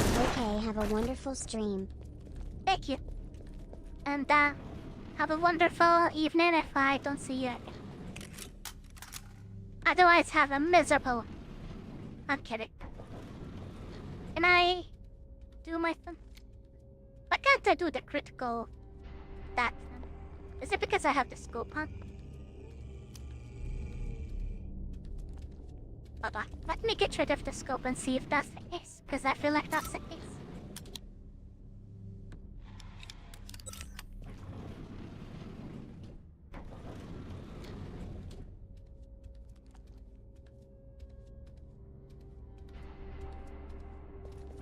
Okay, have a wonderful stream. Thank you. And have a wonderful evening if I don't see you again. Otherwise, have a miserable one. I'm kidding. Can I do my thing? Why can't I do the critical that thing? Is it because I have the scope on? Hold on. Let me get rid of the scope and see if that's the case, because I feel like that's the case.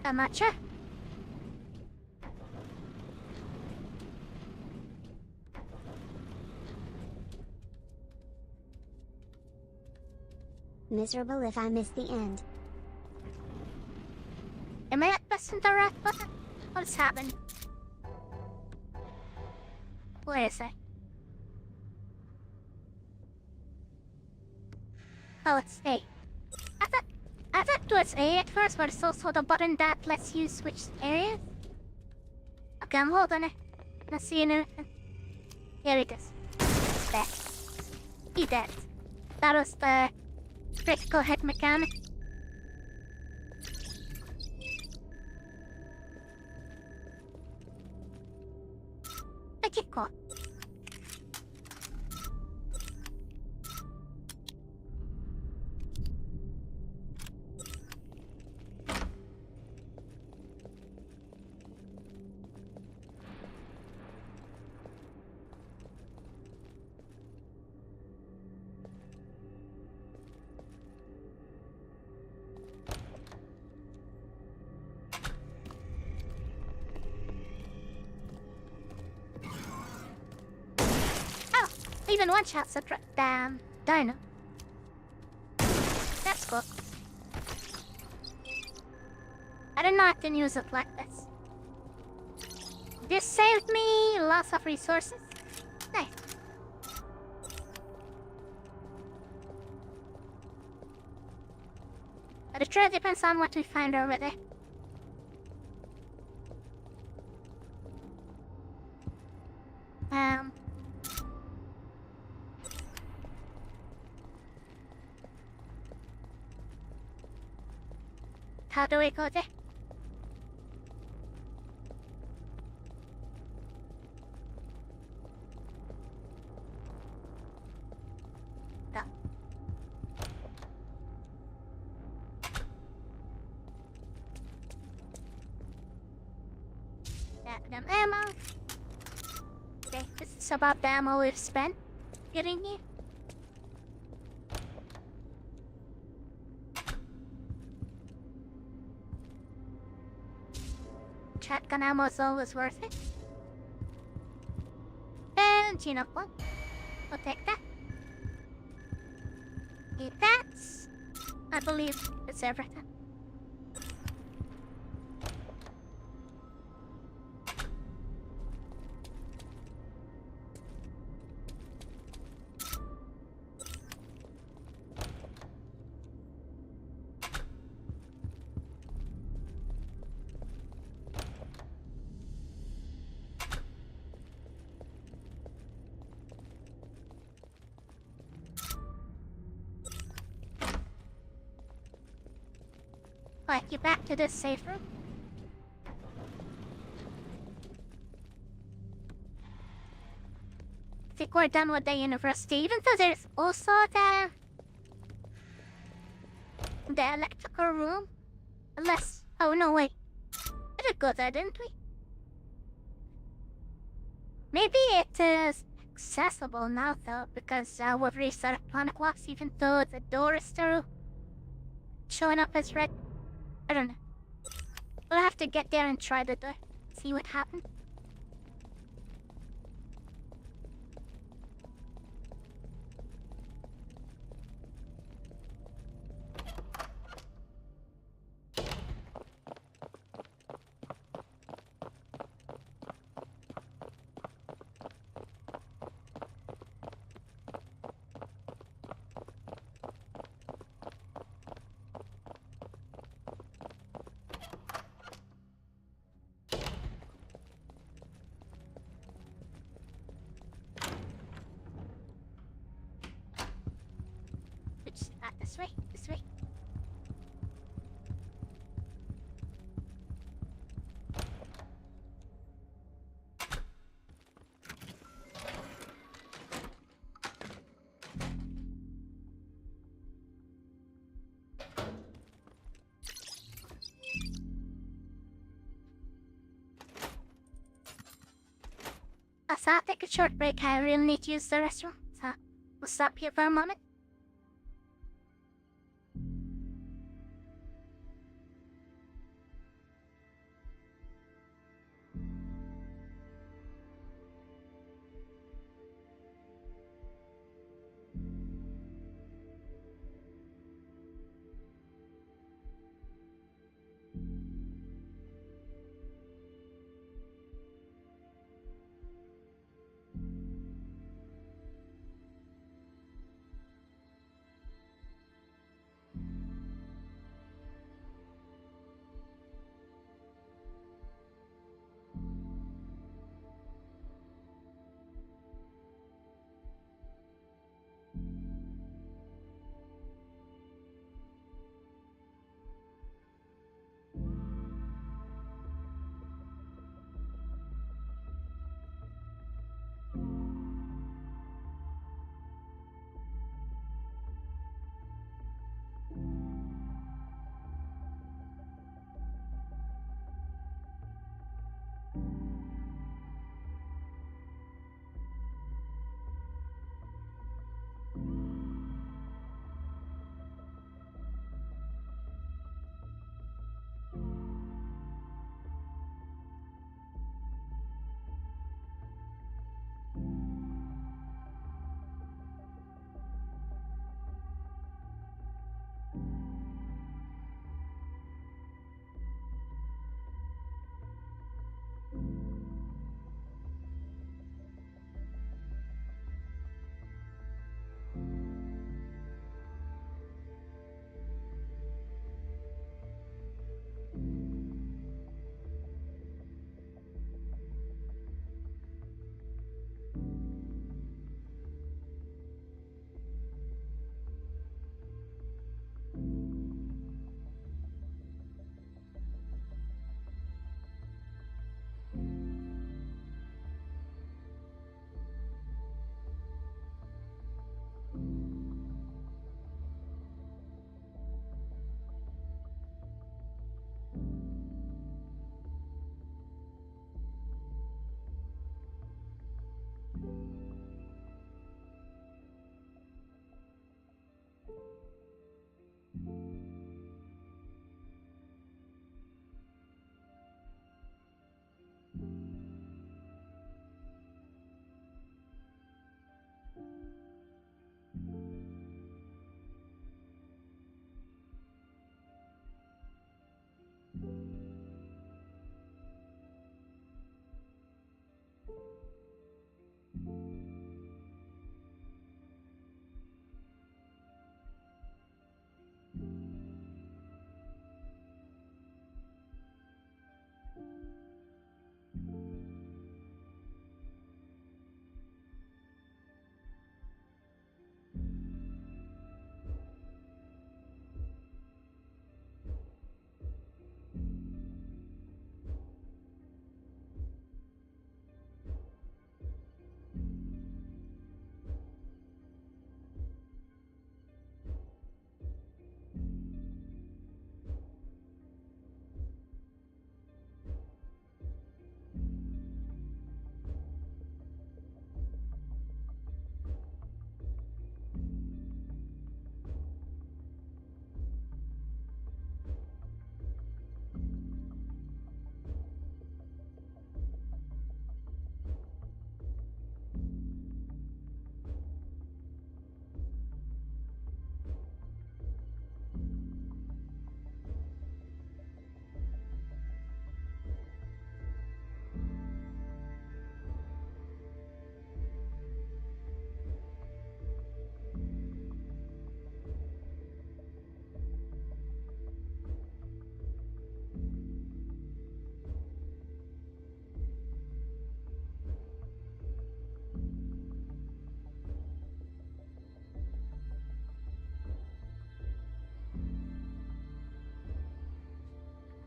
I'm not sure. Miserable if I miss the end. Am I pressing the right button? What's happening? Where is it? Oh, it's A. I thought it was A at first, but it's also the button that lets you switch areas. Okay, I'm holding it. Not seeing anything. Here it is. There. He dead. That was the critical hit mechanic. Okay, cool. Even one shot's a damn dino. That's cool. I didn't know I can use it like this. This saved me lots of resources. Nice. But it really depends on what we find over there. How do we go there? No. Them ammo. Okay, this is about the ammo we've spent getting here. Shotgun ammo is always worth it. And you know what? We'll take that. Okay, that's... I believe it's everything. Alright, get back to this safe room. I think we're done with the university, even though there's also the electrical room. Unless, oh no, wait. We did go there, didn't we? Maybe it is accessible now though, because we've reset planet clocks even though the door is still showing up as red. I don't know. We'll have to get there and try the door. See what happens. This way, this way. So I'll take a short break. I really need to use the restroom. So we'll stop here for a moment.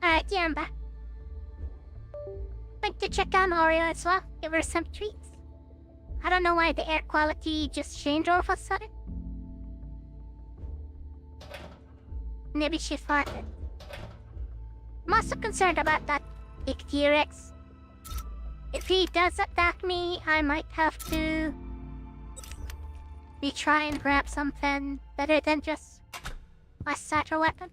Alright, yeah, I'm back. Went to check on Aria as well, give her some treats. I don't know why the air quality just changed all of a sudden. Maybe she farted. I'm also concerned about that big T-Rex. If he does attack me, I might have to retry and grab something better than just my starter weapon.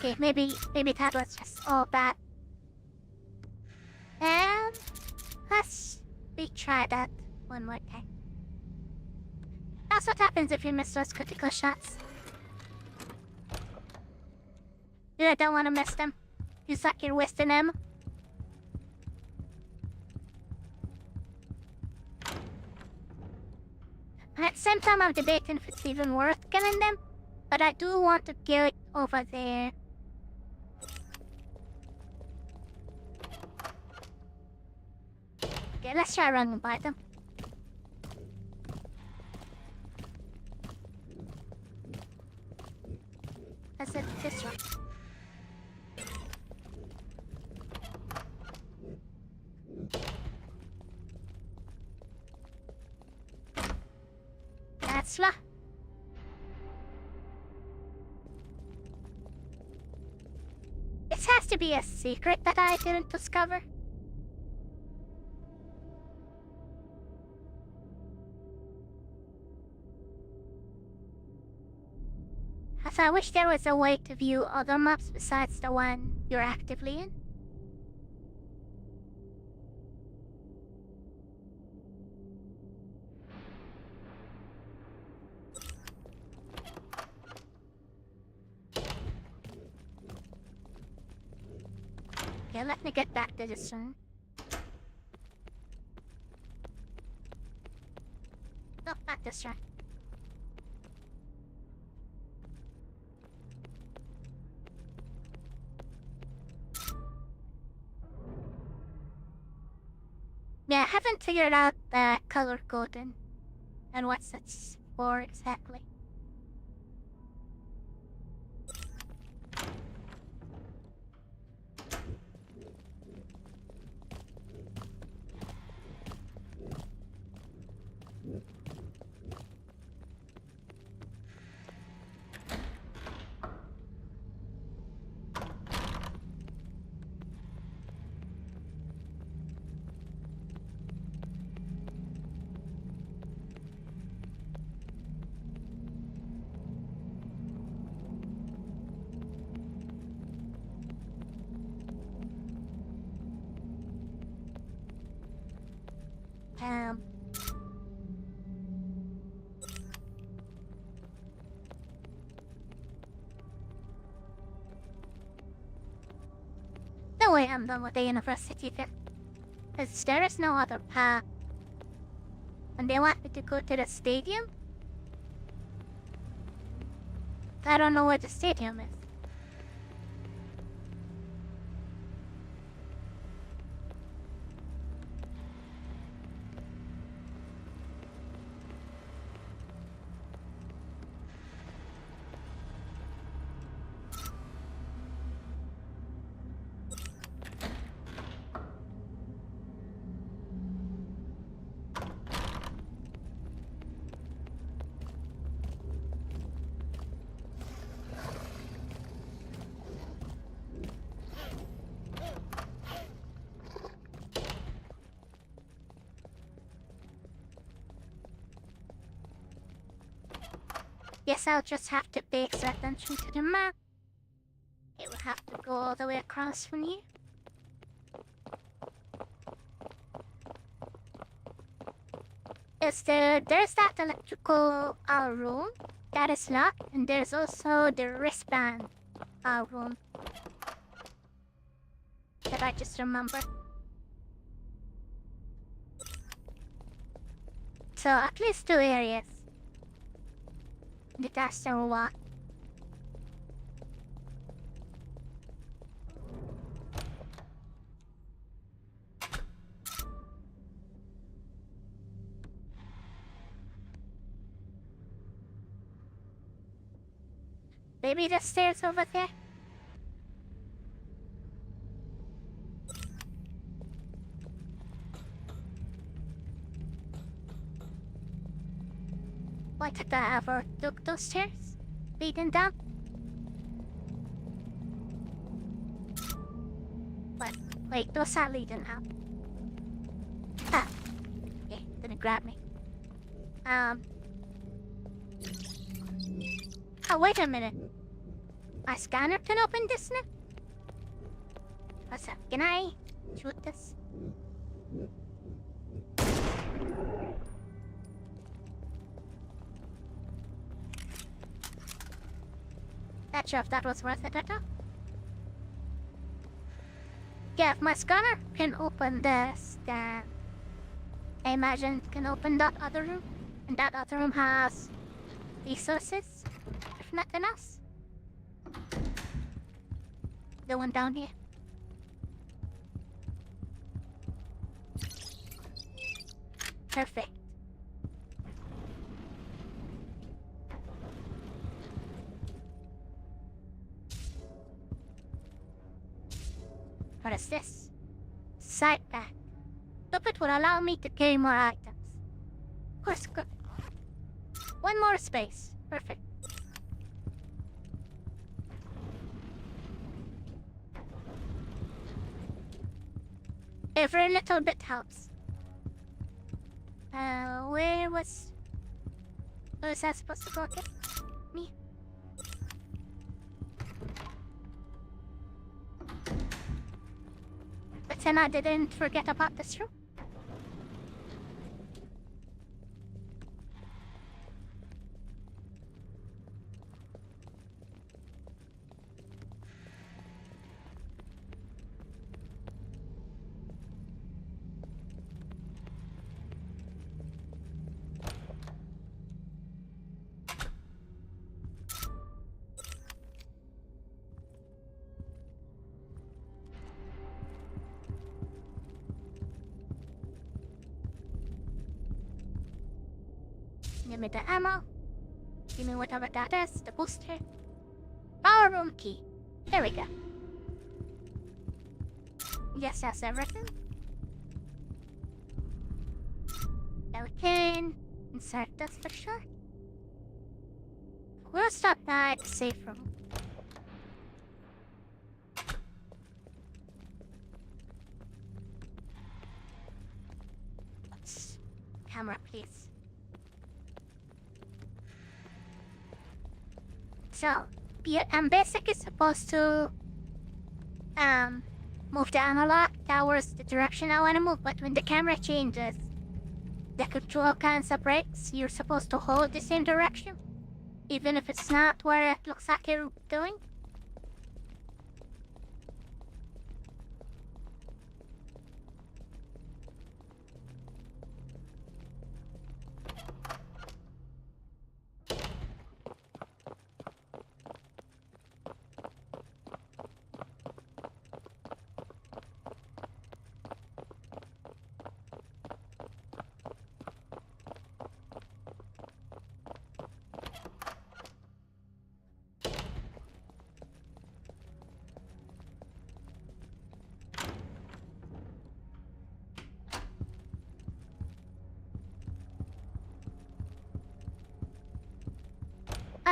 Okay, maybe that was just all bad. And let's retry that one more time. That's what happens if you miss those critical shots. You don't want to miss them. You suck your wasting them. At the same time, I'm debating if it's even worth killing them, but I do want to kill it over there. Okay, let's try running by them. That's it, this one. That's la. This has to be a secret that I didn't discover. As I wish there was a way to view other maps besides the one you're actively in. Okay, let me get back to this one. No, not this one. haven't figured out the color coding and what it's for exactly. No way I'm done with the university bit. Because there is no other path. And they want me to go to the stadium? I don't know where the stadium is. Guess I'll just have to pay extra attention to the map. It will have to go all the way across from here. There's that electrical room that is locked, and there's also the wristband room that I just remember. So at least 2 areas. That's the one. Maybe the stairs over there? Why did I ever took those stairs? Leading down? But wait, those are leading out. Ah. Okay, didn't grab me. Oh, wait a minute. My scanner can open this now? What's up? Can I shoot this? Not sure if that was worth it at all. Yeah, if my scanner can open this, then I imagine it can open that other room. And that other room has resources, if nothing else. The one down here. Perfect. What is this? Side pack. Hope it will allow me to carry more items. Of course, good. One more space. Perfect. Every little bit helps. Where was that supposed to go again? Me? But then I didn't forget about this room. Give me the ammo. Give me whatever that is, the booster. Power room key. There we go. Yes, that's everything. Now we can insert this for sure. We'll stop now at the safe room. Camera, please. So, I'm basically supposed to move the analog towards the direction I want to move, but when the camera changes, the control kind of breaks. You're supposed to hold the same direction, even if it's not where it looks like you're doing.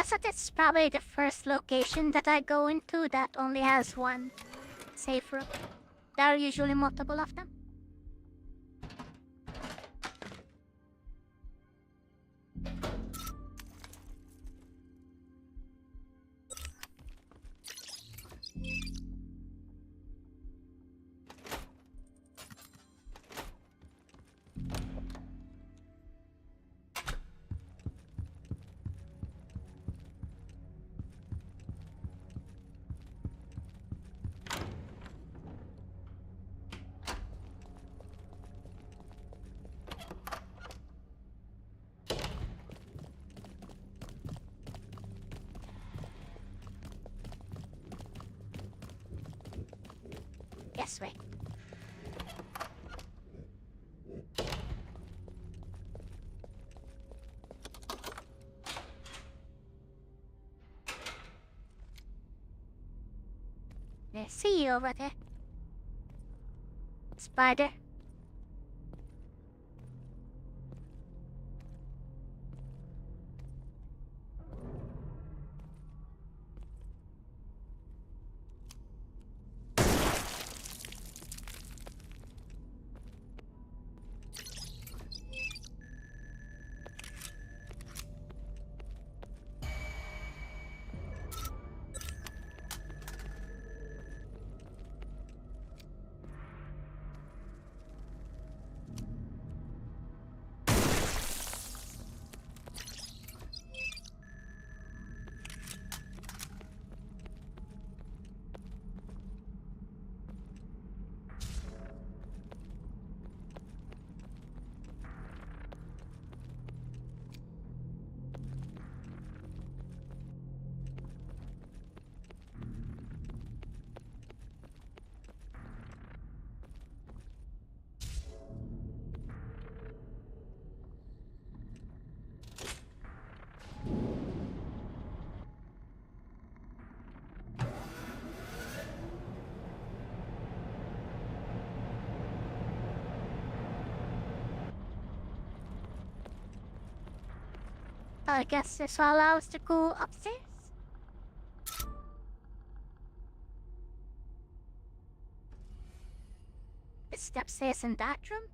So that's probably the first location that I go into that only has one safe room. There are usually multiple of them. Yes, wait. I see you over there. Spider. I guess this will allow us to go upstairs. Is the upstairs in that room?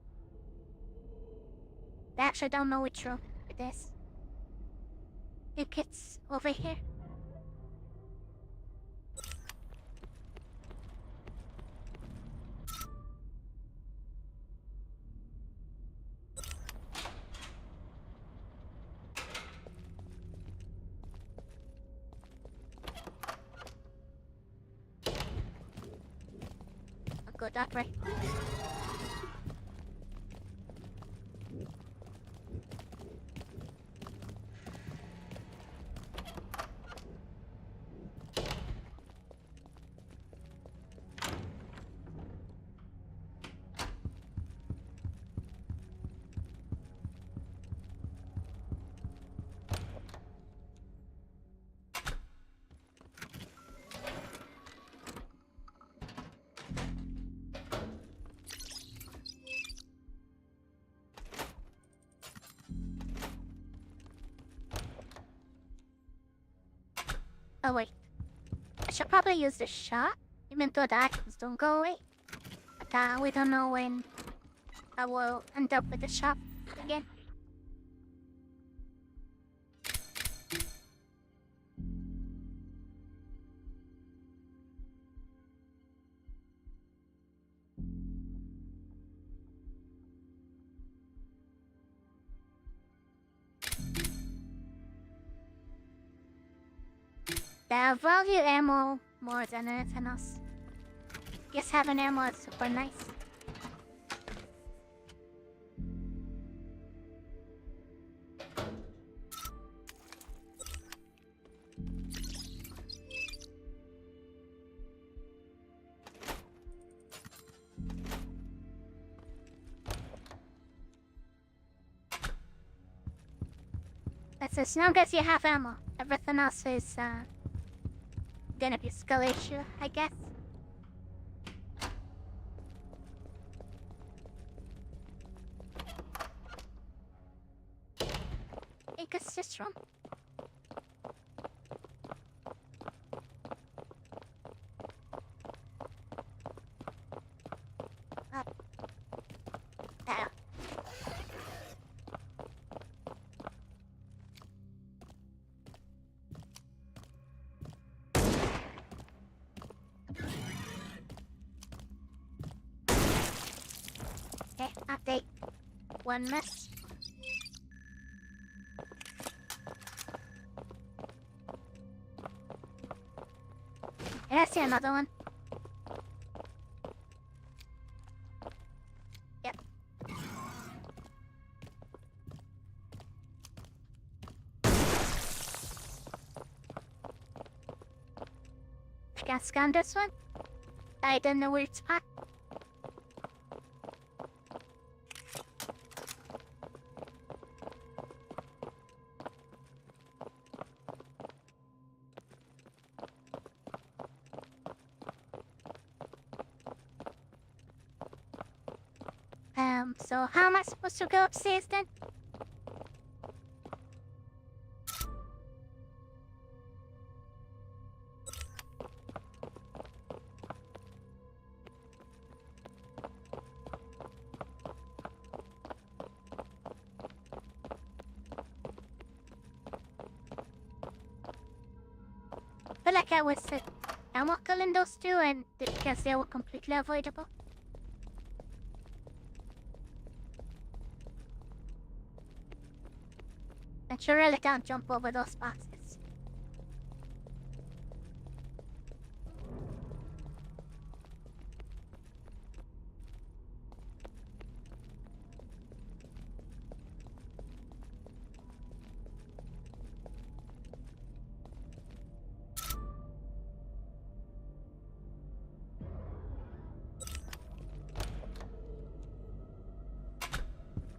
I actually don't know which room it is. If it's over here. I'll go that way. Oh wait. I should probably use the shot, even though the items don't go away. But we don't know when I will end up with the shop again. They value ammo more than anything else. Guess having ammo is super nice. That's as long as you have ammo. Everything else is gonna be a skill issue, I guess. I guess this room. Up. There. Okay, update. One miss. And I see another one. Yep. I can scan this one. I don't know where it's at. So how am I supposed to go upstairs then? I feel like I was ammo killing those two and because they were completely avoidable. And you really can't jump over those boxes.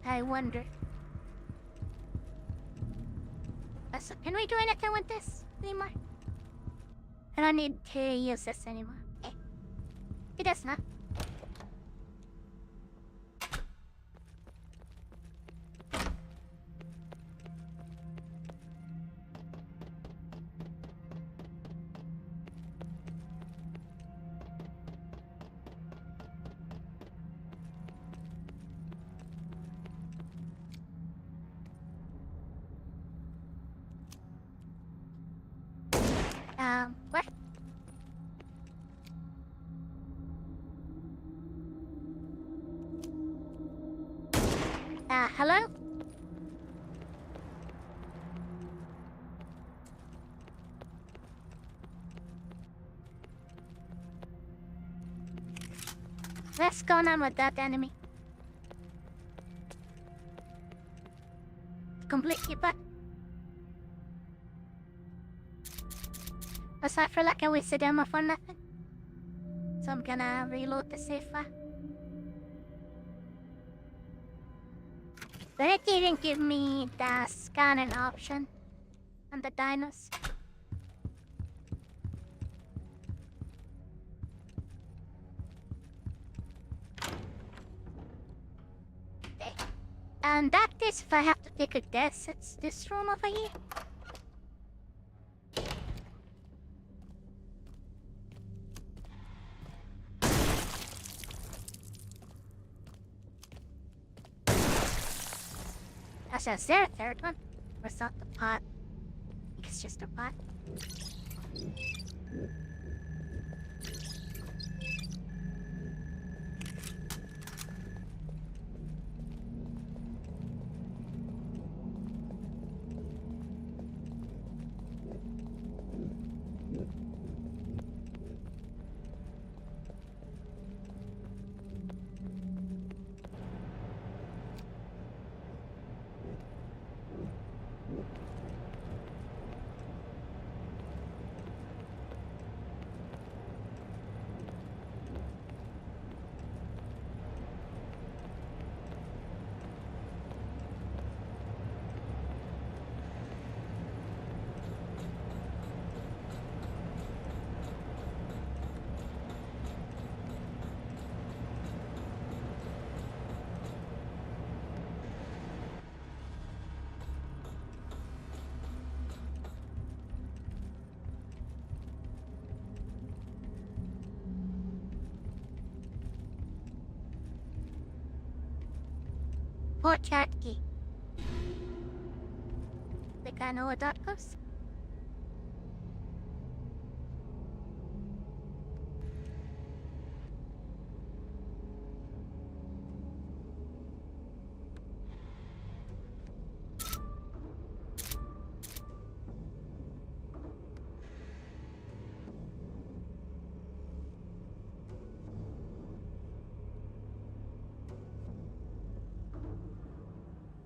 I wonder. So can we do anything with this anymore? I don't need to use this anymore. Okay. It does not. What? Hello? What's going on with that enemy? Completely back. I feel like I wasted ammo for nothing. So I'm gonna reload the safe file. But it didn't give me the scanning option on the dinos. Okay. And that is if I have to take a guess, it's this room over here. Actually, is there a third one? Or is that the pot? I think it's just a pot. Courtyard key. Think I know where that goes?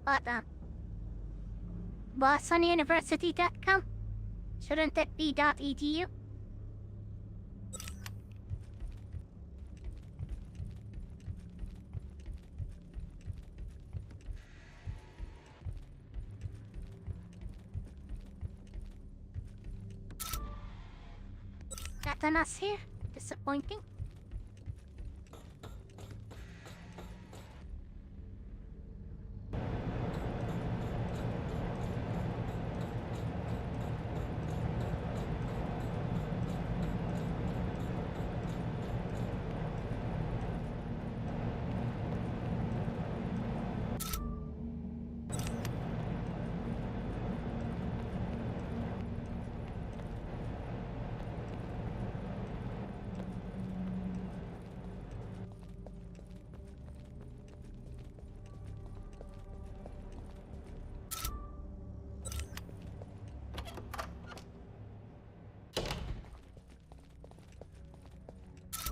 But, BostonUniversity.com? Shouldn't it be .edu? Nothing else here? Disappointing.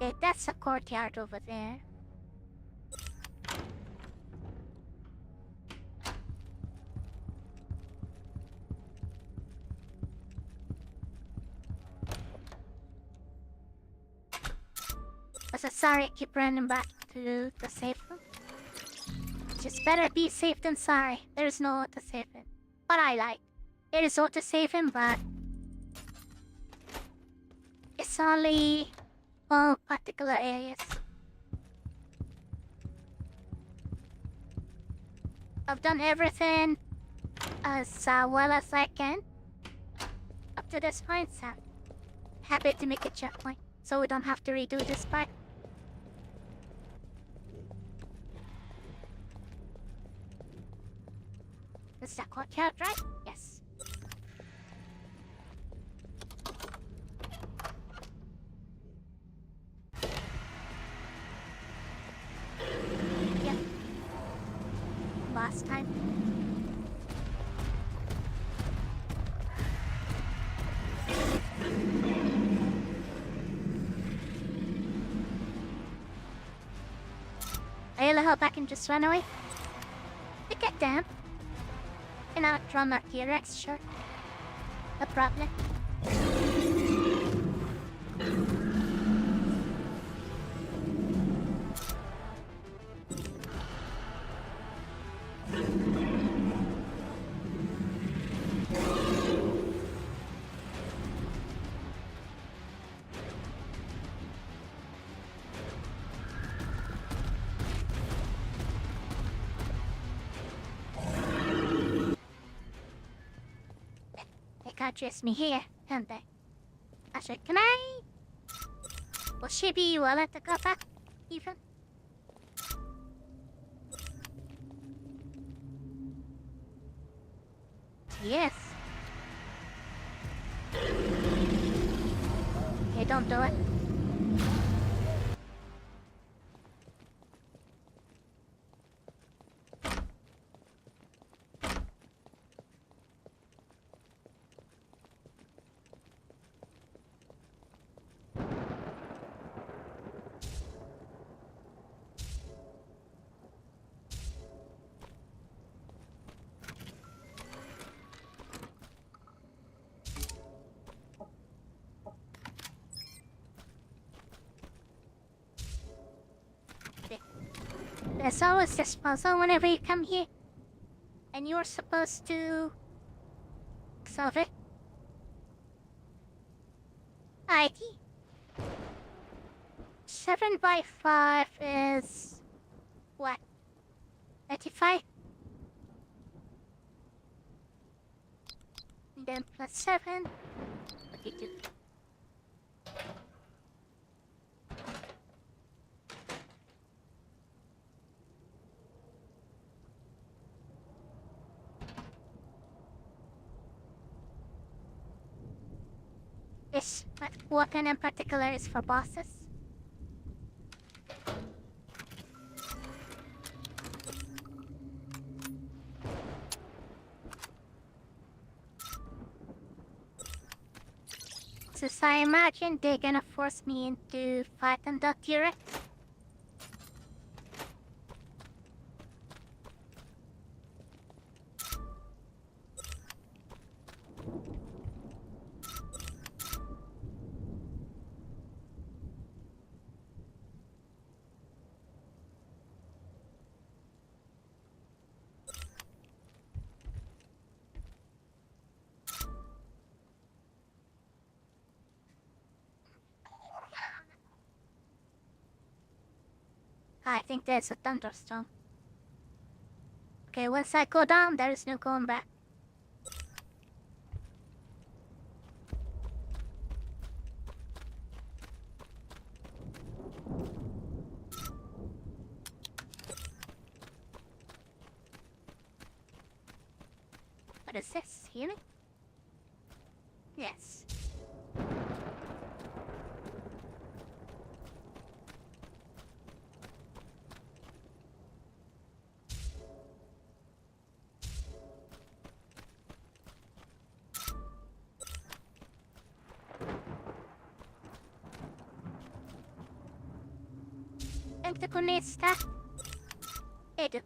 Okay, that's a courtyard over there. So sorry, I keep running back to the safe room. Just better be safe than sorry. There's no one to save him. But I like. It is all to save him, but it's only one particular areas. I've done everything as well as I can up to this point, so happy to make a checkpoint so we don't have to redo this part. Is that courtyard, right? Yes. Yep. Last time. I really hope I can just run away. To get them. And outrun our T-Rex, sure. No problem. They can't chase me here, can they? Actually, can I? Will she be willing to go back, even? Yes. Okay, don't do it. There's always this puzzle whenever you come here. And you're supposed to solve it. ID. 7 by 5 is what? 35? And then plus 7. 42. This weapon in particular is for bosses. So I imagine they're gonna force me into fighting the T-Rex. I think there's a thunderstorm. Okay, once I go down, there is no going back. What is this? Healing? Yes. Antagonista. Edu.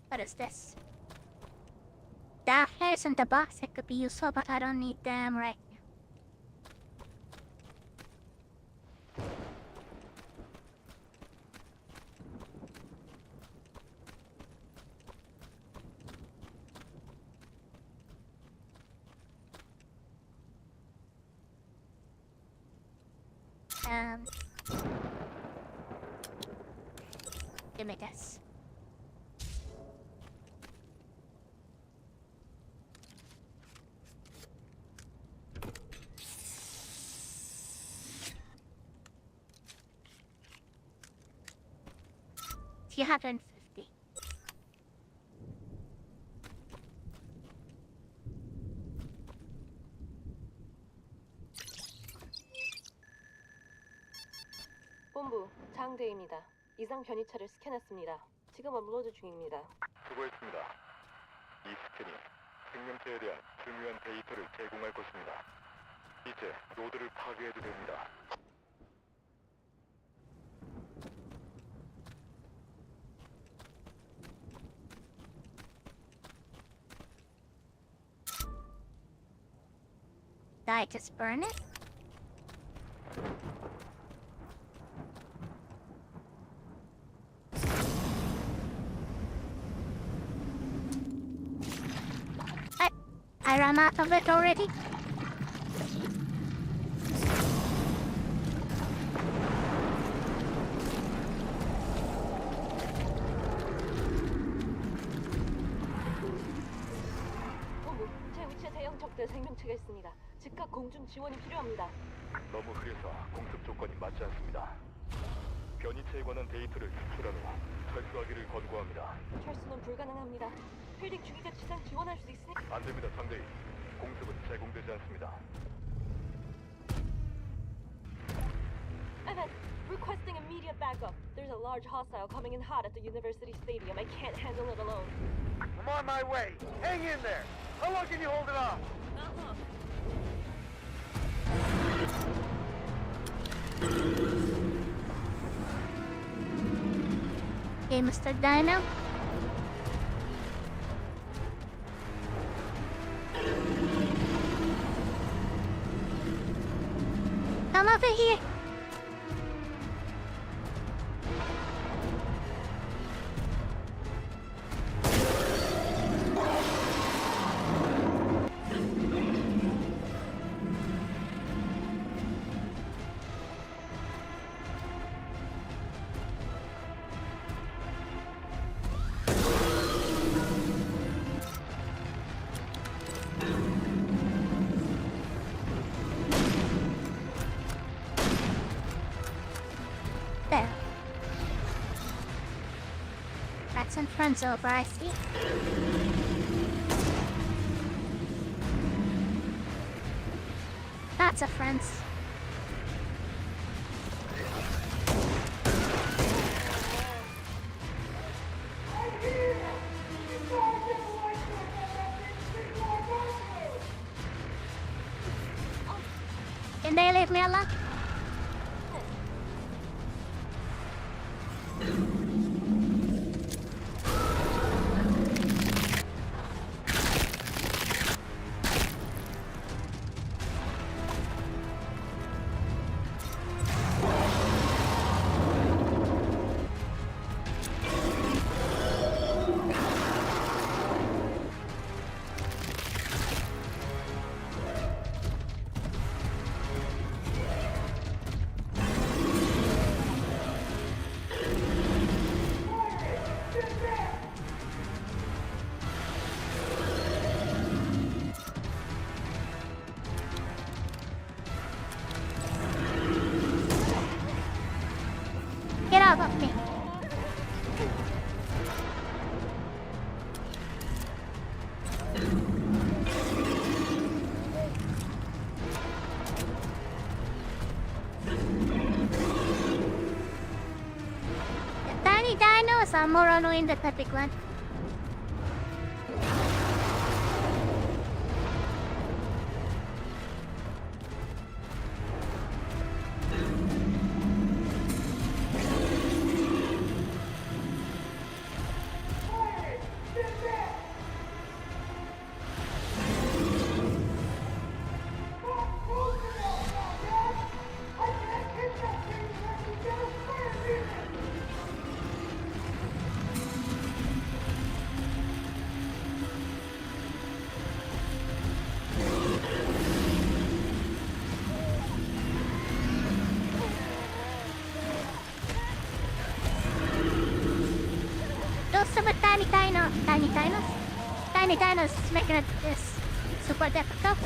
What is this? The hairs in the box, it could be useful, but I don't need them right now. Give me this. $250. 본부, 장대입니다. 이상 변이차를 스캔했습니다. 지금 업로드 중입니다. 수고했습니다. 이 스캔이 생명체에 대한 중요한 데이터를 제공할 것입니다. 이제 노드를 파괴해도 됩니다. Did I just burn it? I ran out of it already. 본부, 제 위치에 대형 적대 생명체가 있습니다. 즉각 공중 지원이 필요합니다. 너무 흐려서 공습 조건이 맞지 않습니다. 변이체에 관한 데이터를 수출한 후 철수하기를 권고합니다. 철수는 불가능합니다. 필딩 주기자 지상 지원할 수 있으니까. 안 됩니다, 상대인. 공습은 제공되지 않습니다. Evan, requesting immediate backup. There's a large hostile coming in hot at the university stadium. I can't handle it alone. I'm on my way. Hang in there. How long can you hold it off? Not long. Okay, Mr. Dino. Come over here. There. That's in front over, I see. That's a friends. Can they leave me alone? Get off of me. The tiny dinos are more annoying than the big one. Those are the tiny dinos. Tiny dinos making it this super difficult.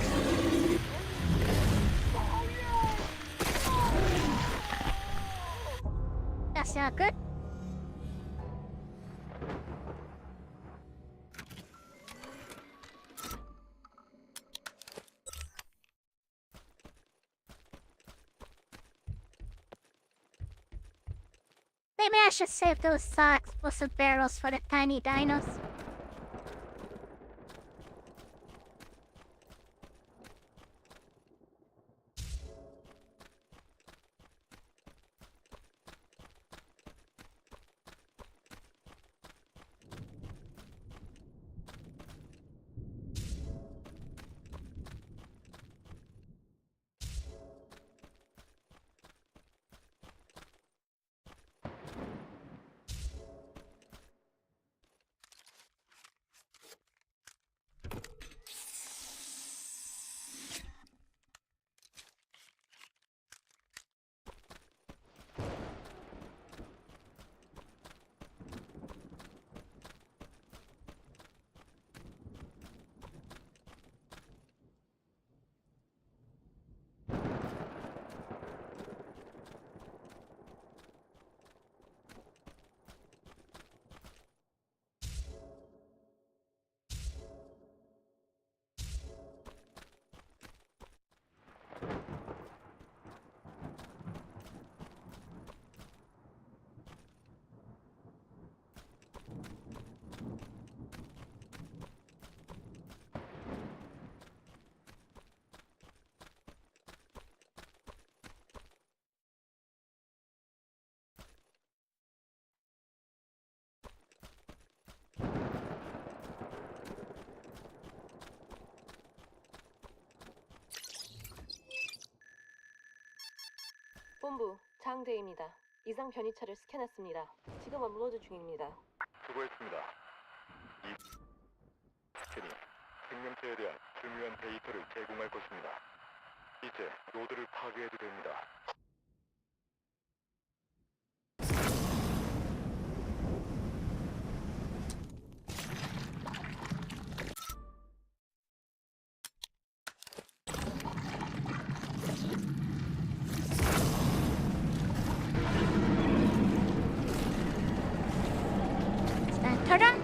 That's not good. Maybe I should save those explosive barrels for the tiny dinos. 본부 장대입니다. 이상 변이차를 스캔했습니다. 지금 업로드 중입니다. 수고했습니다. 이 스캔이 생명체에 대한 중요한 데이터를 제공할 것입니다. 이제 노드를 파괴해도 됩니다. 센터라?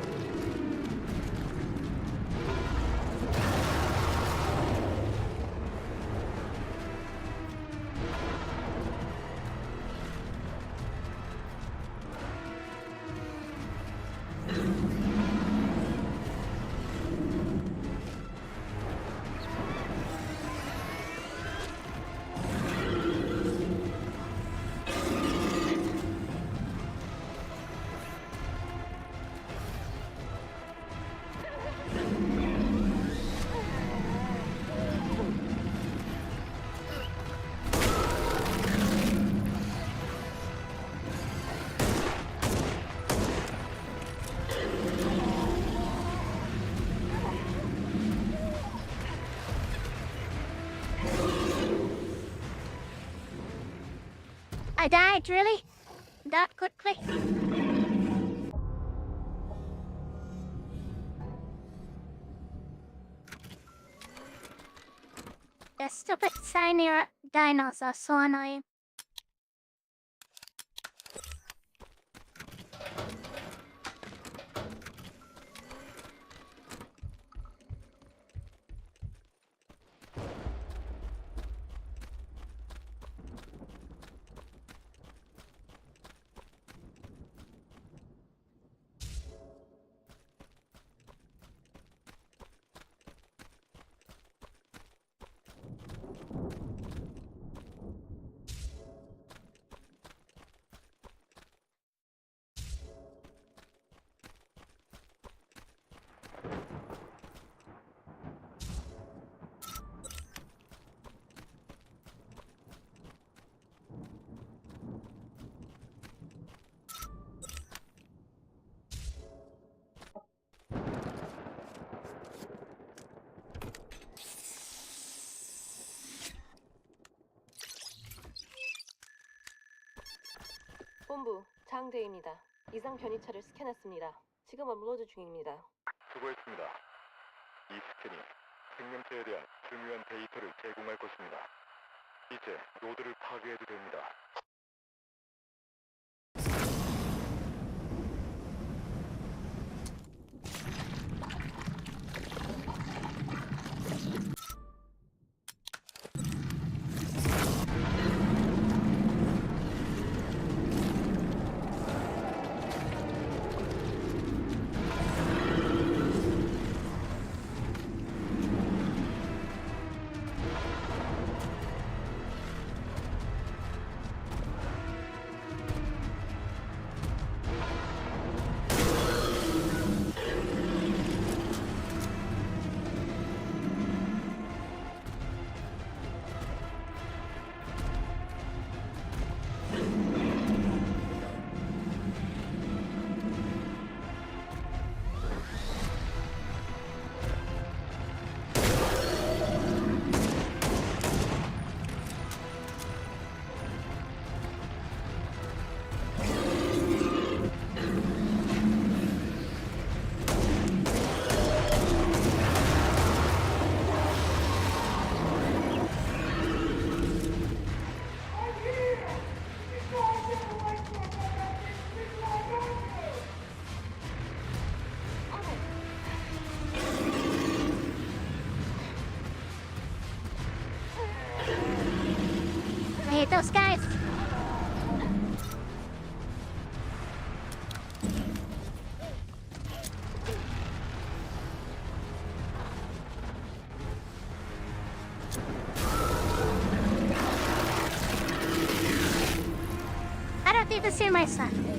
I died, really? That quickly? The stupid senior dinos are so annoying. 본부 장대입니다. 이상 변이차를 스캔했습니다. 지금 업로드 중입니다. 수고했습니다. 이 스캔이 생명체에 대한 중요한 데이터를 제공할 것입니다. 이제 노드를 파괴해도 됩니다. I hate those guys. I don't even see my son.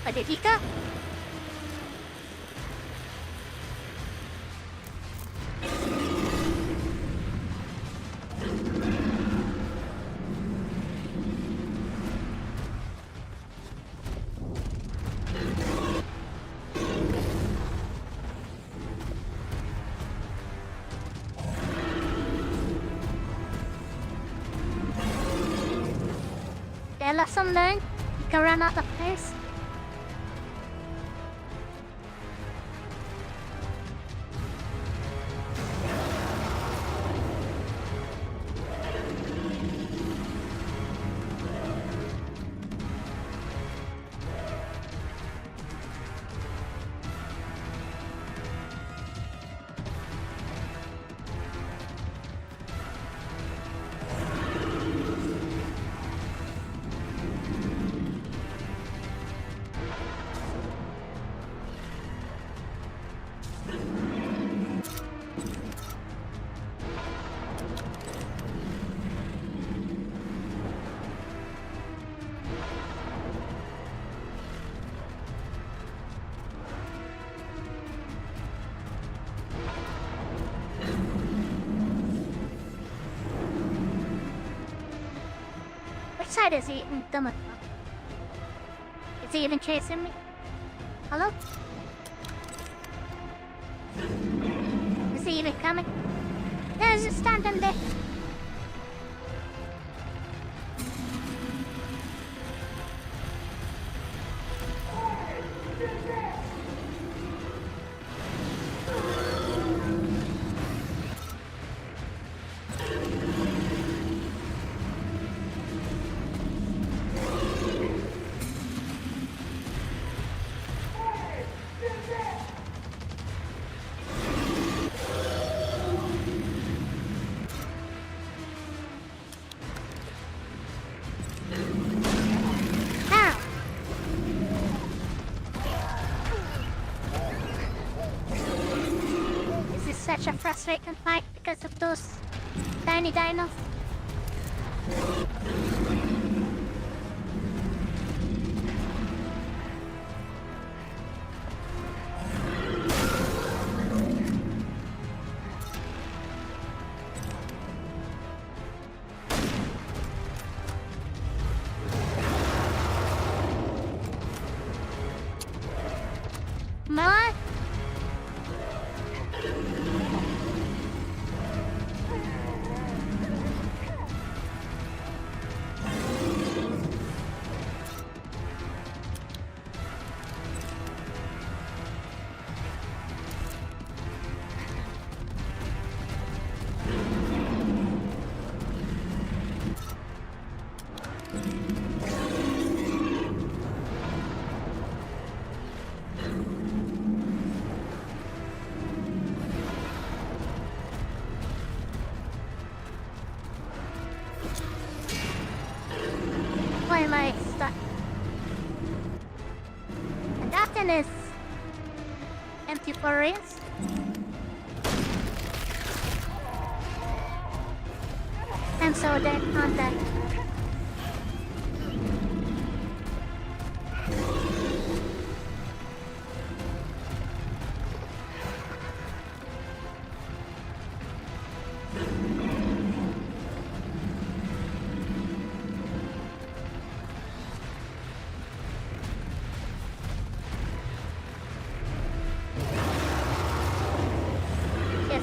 Where did he go? Their lesson learned, you can run out of place. Which side is he coming from? Is he even chasing me? Hello? Is he even coming? There's a standing there. Such a frustrating fight because of those tiny dinos. What? Why am I stuck? And that then is empty for reals. I'm so dead, aren't I?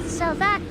So that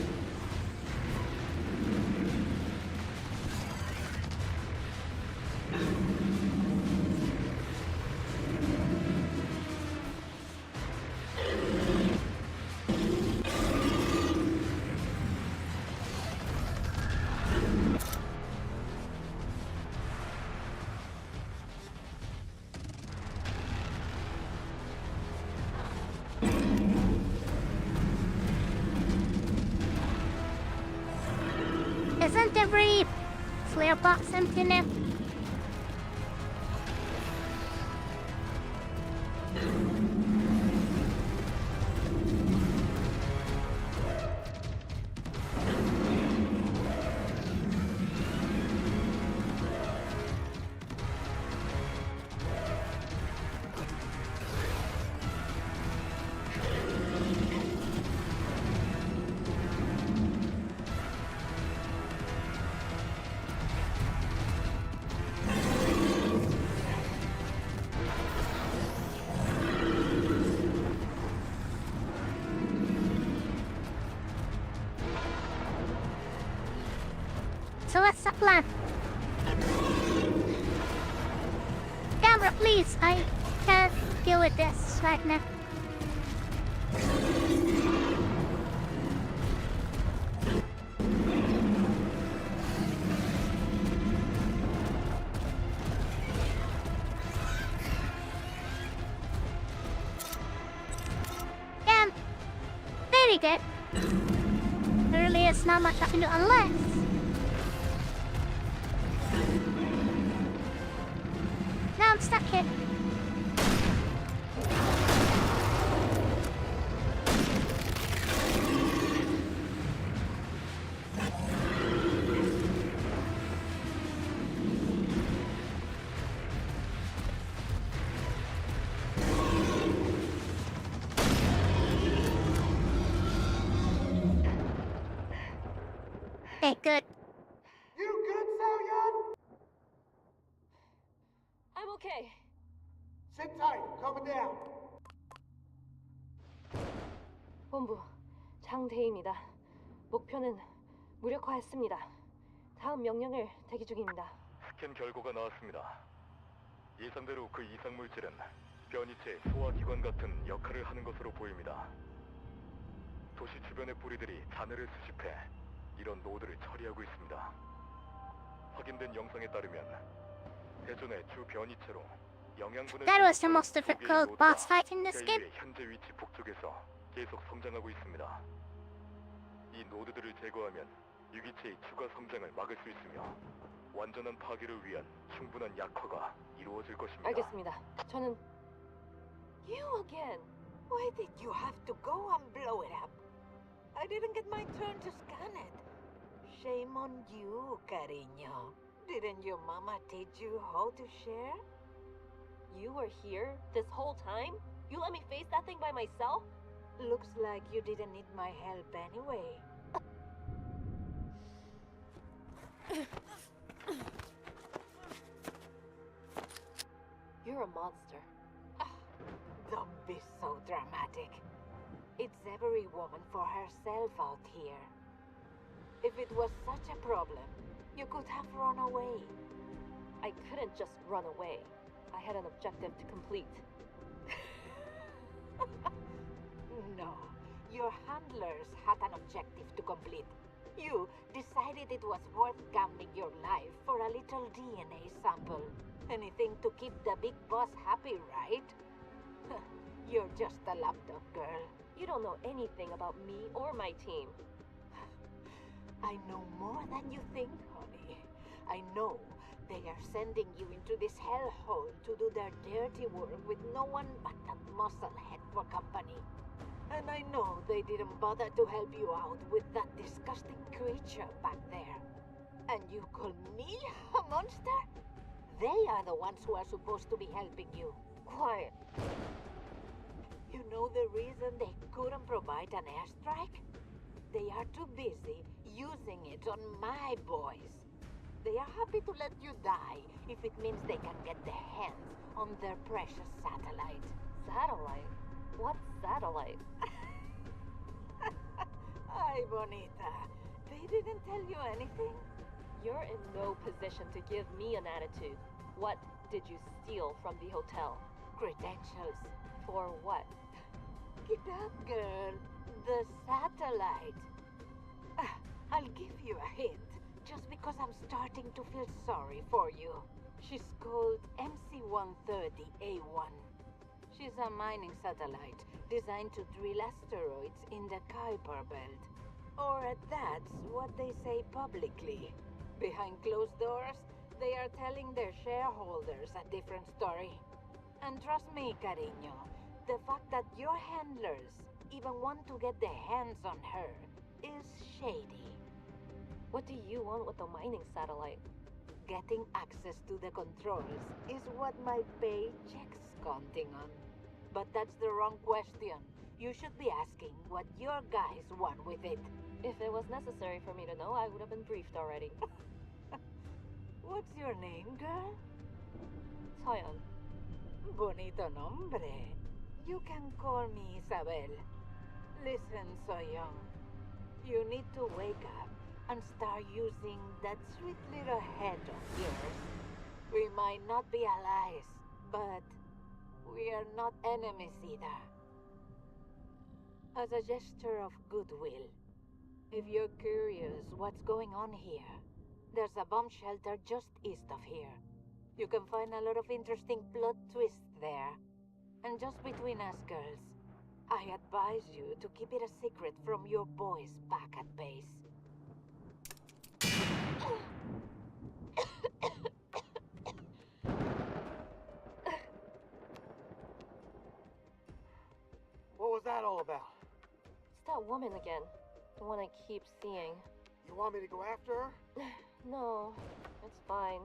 isn't every flare box empty now? So what's the plan? Camera, please. I can't deal with this right now. Damn. Very good. Really, it's not much I can do unless. Now I'm stuck here. Okay, good. You good, Salyan? I'm okay. Sit tight. Coming down. 본부, 장대희입니다. 목표는 무력화했습니다. 다음 명령을 대기 중입니다. 스캔 결과가 나왔습니다. 예상대로 그 이상 물질은 변이체 소화기관 같은 역할을 하는 것으로 보입니다. 도시 주변의 뿌리들이 잔해를 수집해 이런 노드를 처리하고 있습니다. 확인된 영상에 따르면 대전의 주 변이체로 영양분을 That was the most 공급하는 difficult 소비의 boss 노드가 fight in this game. 제2의 현재 위치 북쪽에서 계속 성장하고 있습니다. 이 노드들을 제거하면 유기체의 추가 성장을 막을 수 있으며 완전한 파괴를 위한 충분한 약화가 이루어질 것입니다. 알겠습니다. 저는 You again. Why did you have to go and blow it up? I didn't get my turn to scan it. Shame on you, cariño. Didn't your mama teach you how to share? You were here this whole time? You let me face that thing by myself? Looks like you didn't need my help anyway. You're a monster. Don't be so dramatic. It's every woman for herself out here. If it was such a problem, you could have run away. I couldn't just run away. I had an objective to complete. No, your handlers had an objective to complete. You decided it was worth gambling your life for a little DNA sample. Anything to keep the big boss happy, right? You're just a lapdog girl. You don't know anything about me or my team. I know more than you think, honey. I know they are sending you into this hellhole to do their dirty work with no one but that musclehead for company. And I know they didn't bother to help you out with that disgusting creature back there. And you call me a monster? They are the ones who are supposed to be helping you. Quiet. You know the reason they couldn't provide an airstrike? They are too busy using it on my boys. They are happy to let you die if it means they can get their hands on their precious satellite. Satellite? What satellite? Ay, bonita. They didn't tell you anything? You're in no position to give me an attitude. What did you steal from the hotel? Credentials. For what? Get up, girl. The satellite. I'll give you a hint, just because I'm starting to feel sorry for you. She's called MC-130A1. She's a mining satellite designed to drill asteroids in the Kuiper Belt. Or that's what they say publicly. Behind closed doors, they are telling their shareholders a different story. And trust me, cariño, the fact that your handlers even want to get their hands on her is shady. What do you want with the mining satellite? Getting access to the controls is what my paycheck's counting on. But that's the wrong question. You should be asking what your guys want with it. If it was necessary for me to know, I would have been briefed already. What's your name, girl? Soyeon. Bonito nombre. You can call me Isabel. Listen, Soyeon. You need to wake up and start using that sweet little head of yours. We might not be allies, but we are not enemies either. As a gesture of goodwill, if you're curious what's going on here, there's a bomb shelter just east of here. You can find a lot of interesting plot twists there. And just between us, girls, I advise you to keep it a secret from your boys back at base. What was that all about? It's that woman again. The one I keep seeing. You want me to go after her? No, it's fine.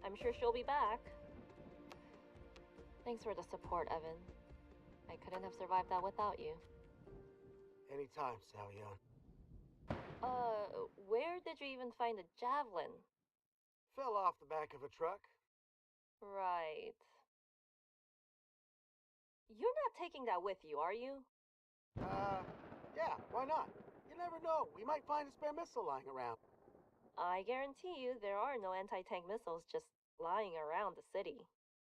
I'm sure she'll be back. Thanks for the support, Evan. I couldn't have survived that without you. Anytime, Salyon. Where did you even find the javelin? Fell off the back of a truck. Right. You're not taking that with you, are you? Yeah, why not? You never know. We might find a spare missile lying around. I guarantee you there are no anti-tank missiles just lying around the city.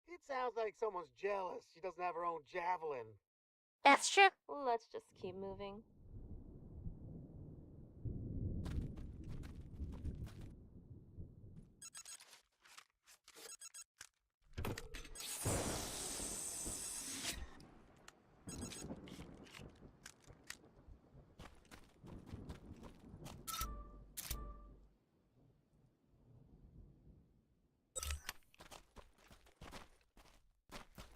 It sounds like someone's jealous she doesn't have her own javelin. That's true. Let's just keep moving.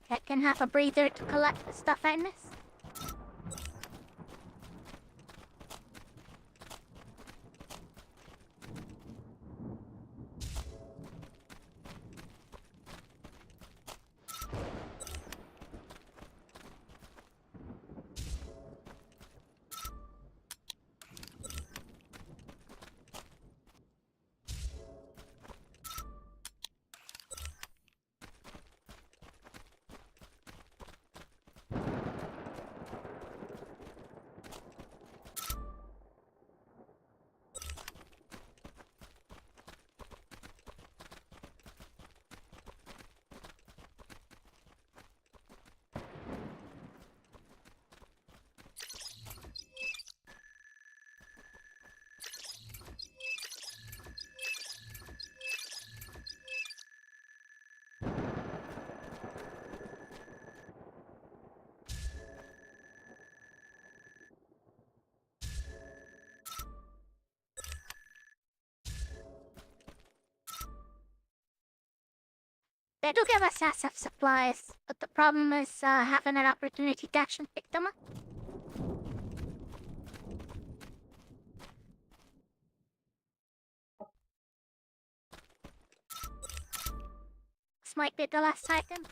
I can have a breather to collect the stuff I missed. They do give us lots of supplies, but the problem is having an opportunity to actually pick them up. This might be the last item.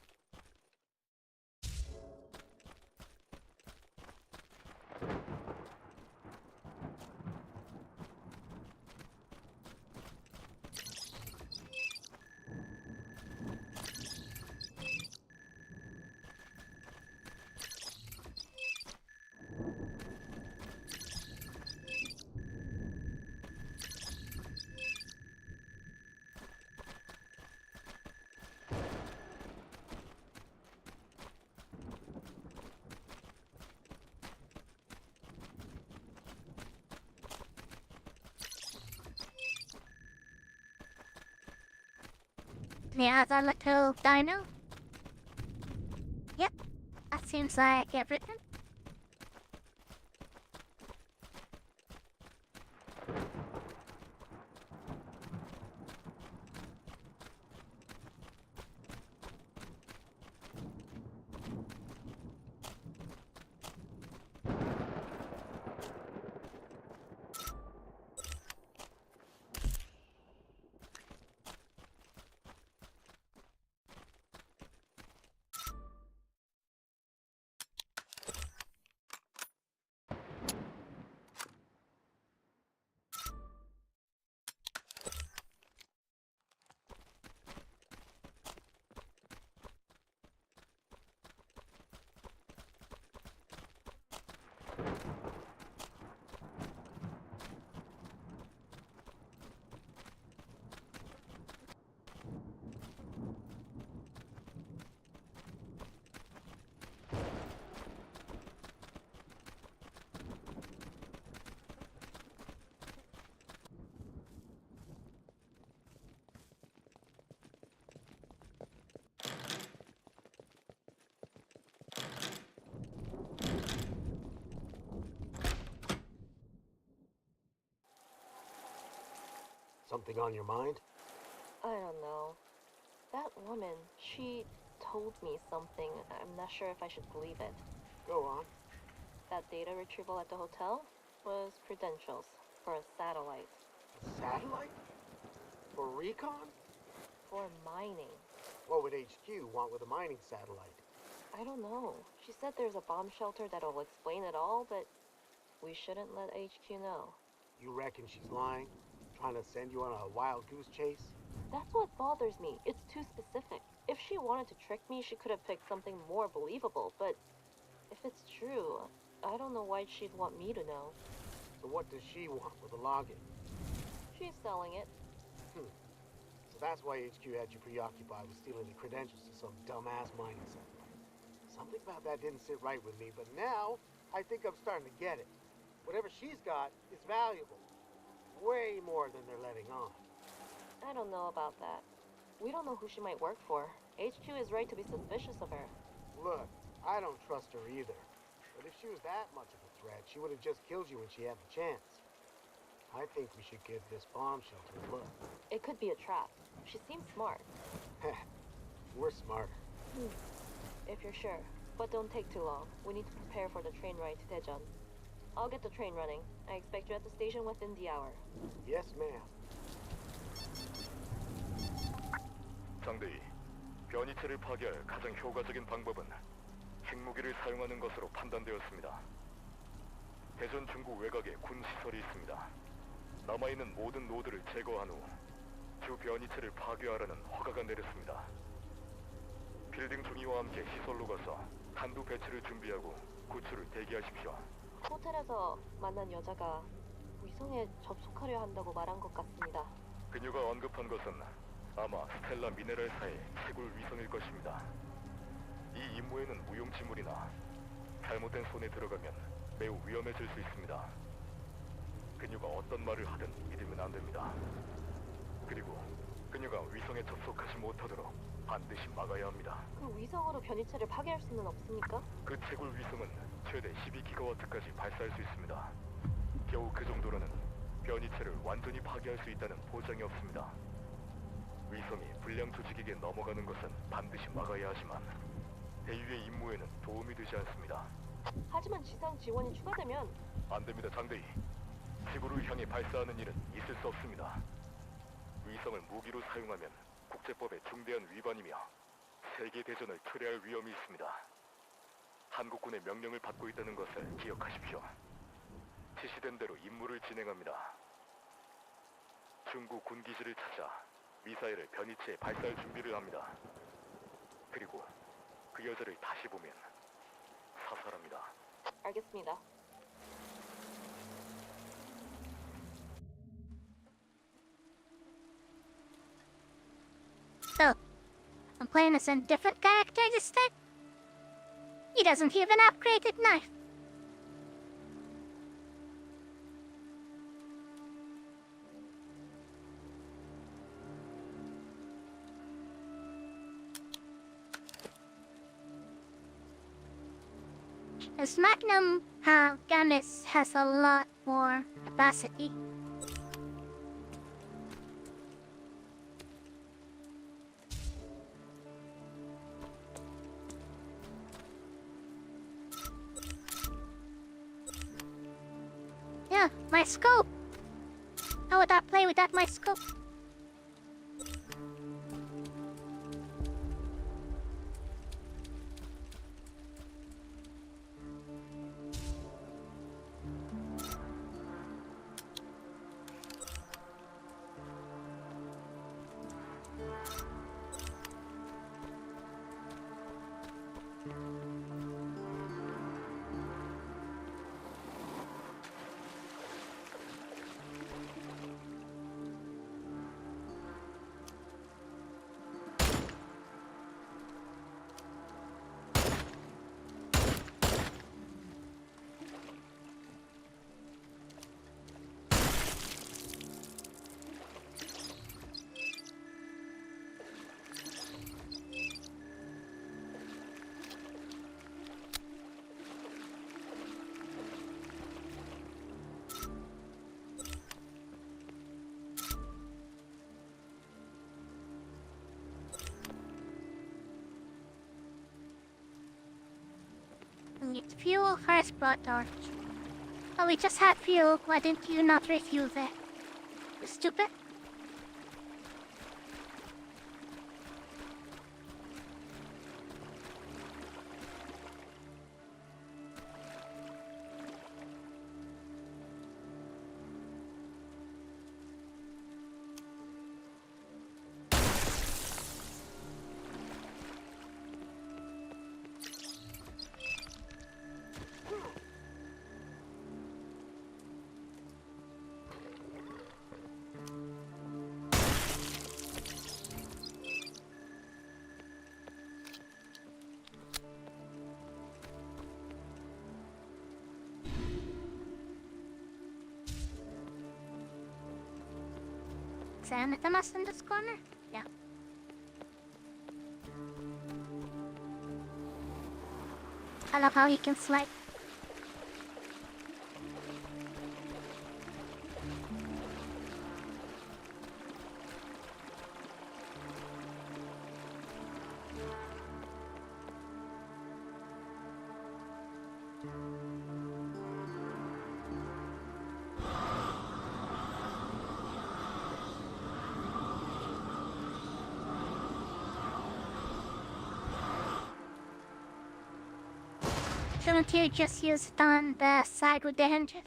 The other little dino? Yep, that seems like everything. Something on your mind? I don't know. That woman, she told me something. I'm not sure if I should believe it. Go on. That data retrieval at the hotel was credentials for a satellite. A satellite? For recon? For mining. What would HQ want with a mining satellite? I don't know. She said there's a bomb shelter that'll explain it all, but we shouldn't let HQ know. You reckon she's lying? Trying to send you on a wild goose chase? That's what bothers me. It's too specific. If she wanted to trick me, she could have picked something more believable, but if it's true, I don't know why she'd want me to know. So what does she want with the login? She's selling it. So that's why HQ had you preoccupied with stealing the credentials to some dumbass mining satellite. Something about that didn't sit right with me, but now I think I'm starting to get it. Whatever she's got is valuable. Way more than they're letting on. I don't know about that. We don't know who she might work for. HQ is right to be suspicious of her. Look, I don't trust her either. But if she was that much of a threat, she would have just killed you when she had the chance. I think we should give this bomb shelter a look. It could be a trap. She seems smart. We're smarter. If you're sure. But don't take too long. We need to prepare for the train ride to Daejeon. I'll get the train running. I expect you at the station within the hour. Yes, ma'am. 장대위, 변이체를 파괴할 가장 효과적인 방법은 핵무기를 사용하는 것으로 판단되었습니다. 대전 중구 외곽에 군 시설이 있습니다. 남아있는 모든 노드를 제거한 후 주 변이체를 파괴하라는 허가가 내렸습니다. 빌딩 중위와 함께 시설로 가서 탄두 배치를 준비하고 구출을 대기하십시오. 호텔에서 만난 여자가 위성에 접속하려 한다고 말한 것 같습니다. 그녀가 언급한 것은 아마 스텔라 미네랄사의 채굴 위성일 것입니다. 이 임무에는 무용지물이나 잘못된 손에 들어가면 매우 위험해질 수 있습니다. 그녀가 어떤 말을 하든 믿으면 안 됩니다. 그리고 그녀가 위성에 접속하지 못하도록 반드시 막아야 합니다. 그 위성으로 변이체를 파괴할 수는 없습니까? 그 채굴 위성은 최대 12기가와트까지 발사할 수 있습니다. 겨우 그 정도로는 변이체를 완전히 파괴할 수 있다는 보장이 없습니다. 위성이 불량 조직에게 넘어가는 것은 반드시 막아야 하지만 대유의 임무에는 도움이 되지 않습니다. 하지만 지상 지원이 추가되면 안 됩니다, 장대위. 지구를 향해 발사하는 일은 있을 수 없습니다. 위성을 무기로 사용하면 국제법의 중대한 위반이며 세계 대전을 초래할 위험이 있습니다. 한국군의 명령을 받고 있다는 것을 기억하십시오. 지시된 대로 임무를 진행합니다. 중구 군기지를 찾아 미사일을 변이체에 발사할 준비를 합니다. 그리고 그 여자를 다시 보면 사살합니다. 알겠습니다. So, I'm playing as a different character this time? He doesn't even upgrade a knife. His Magnum gun has a lot more capacity. Yeah, my scope. How would I play without my scope? It's fuel first, Blooddart. Oh, we just had fuel. Why didn't you not refuel it? You stupid. Is there anything else in this corner? Yeah. I love how he can slide. Shouldn't you just use it on the side with the hinges?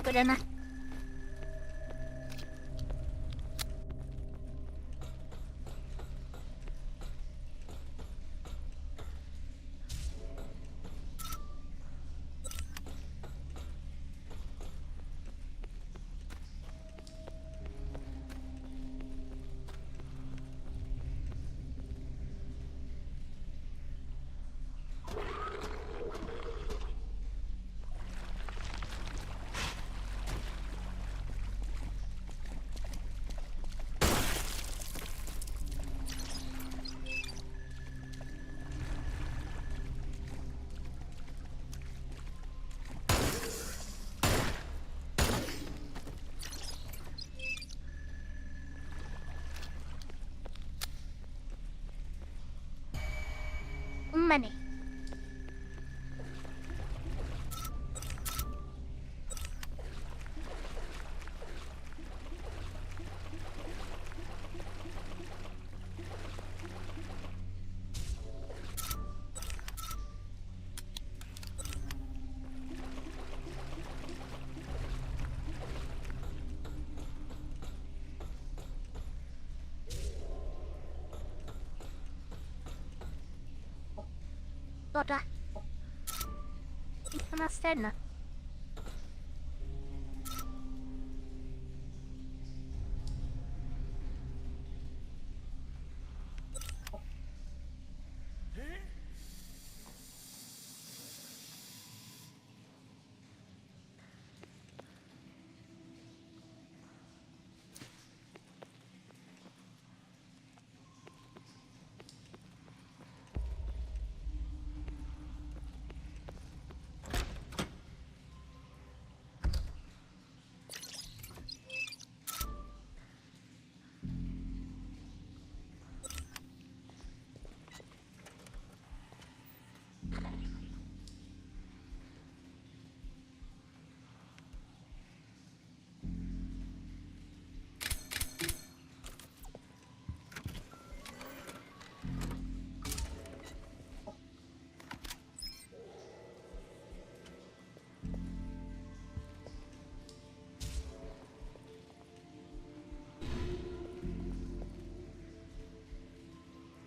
Good enough. Money. Dobra. To następna.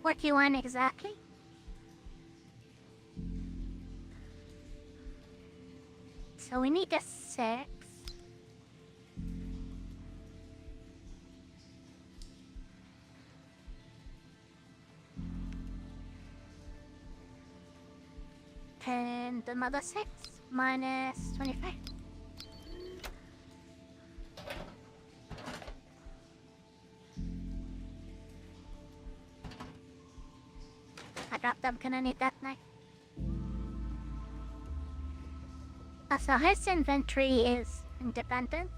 What do you want exactly? So we need a 6. and another 6 minus 25. I dropped them, gonna need that knife. So his inventory is independent.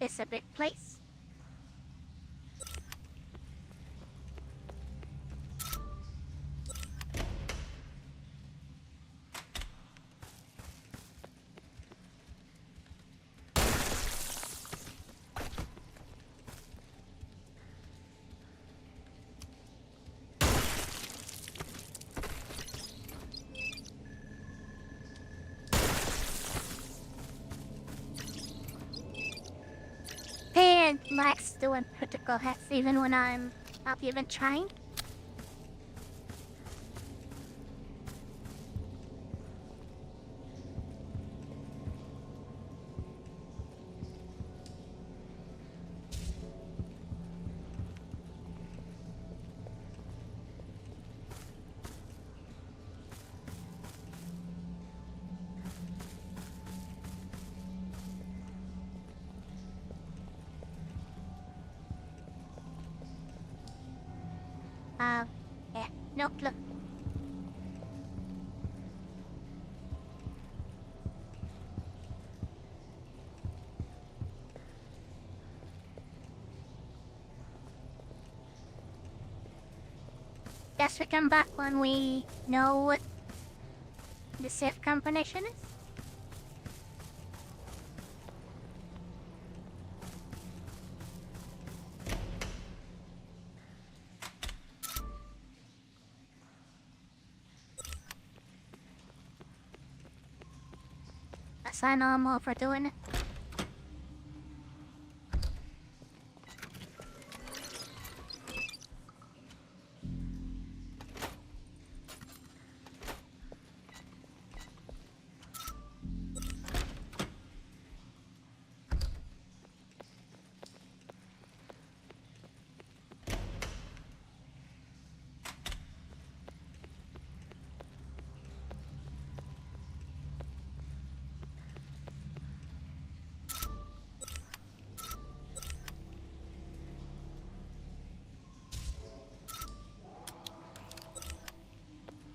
It's a big place. And likes doing critical hits even when I'm not even trying. Yeah, no clue. Guess we come back when we know what the safe combination is. I know I'm overdoing it.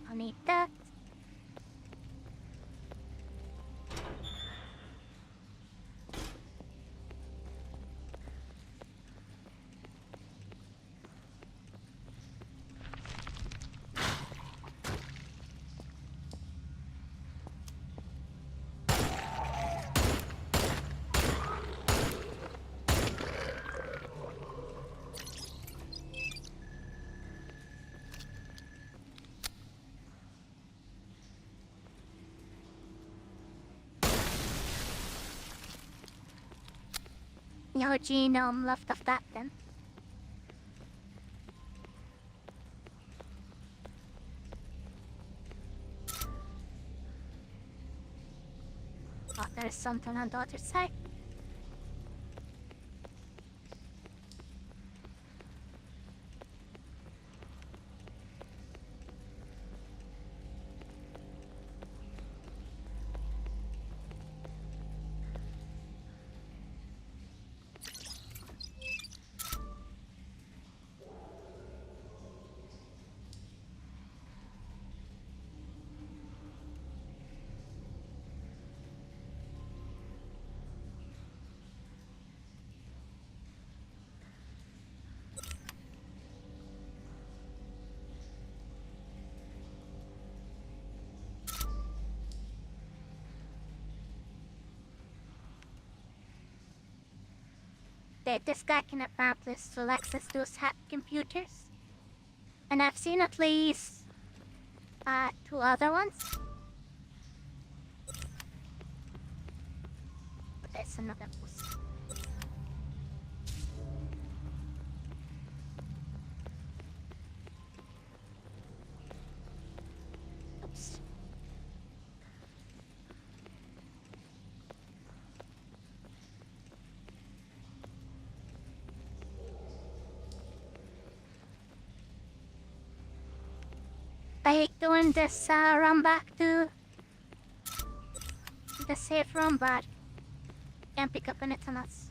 I'll need that. No genome left of that then. Oh, there's something on the other side. that this guy can apparently still access those hacked computers. And I've seen at least 2 other ones. But that's another post. Oops. I hate doing this run back to the safe room, but can't pick up anything else.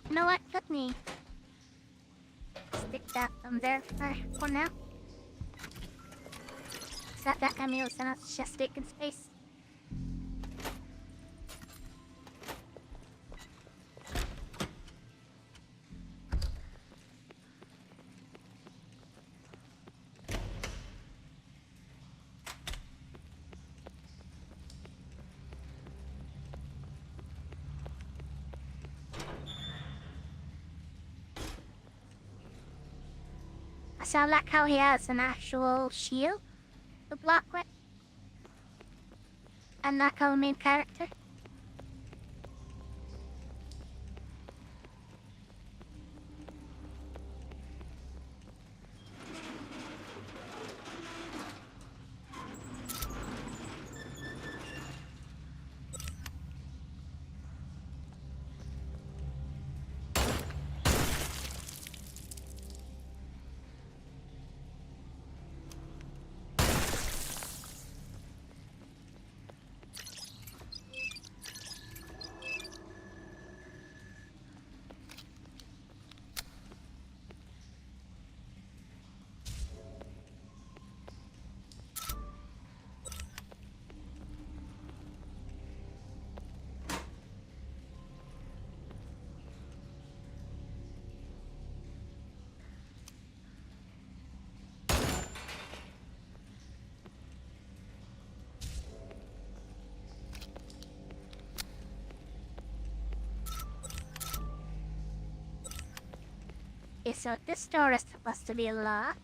You know what? Let me stick that there for now. That cameo is not just taking space. So I like how he has an actual shield to block with. And like our main character. Okay, so this door is supposed to be locked.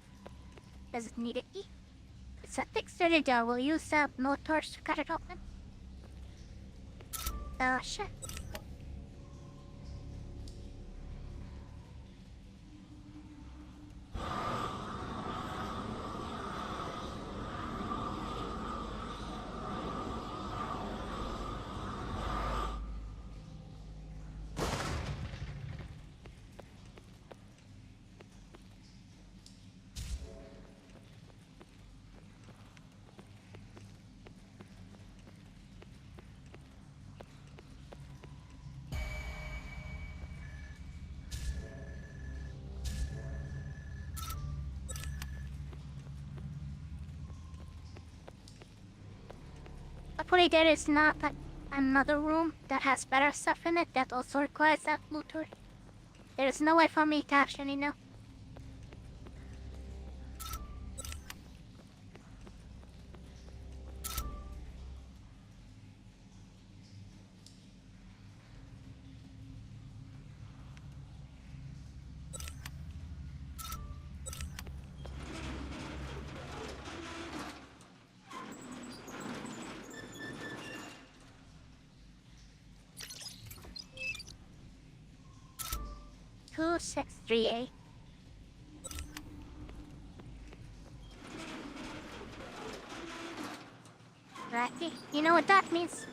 Does it need a key? It's a thick sturdy door. We'll use no torch to cut it open. Sure. Hopefully there is not like another room that has better stuff in it that also requires that looter. There is no way for me to actually know. Two, 6, 3, 8. Righty, you know what that means?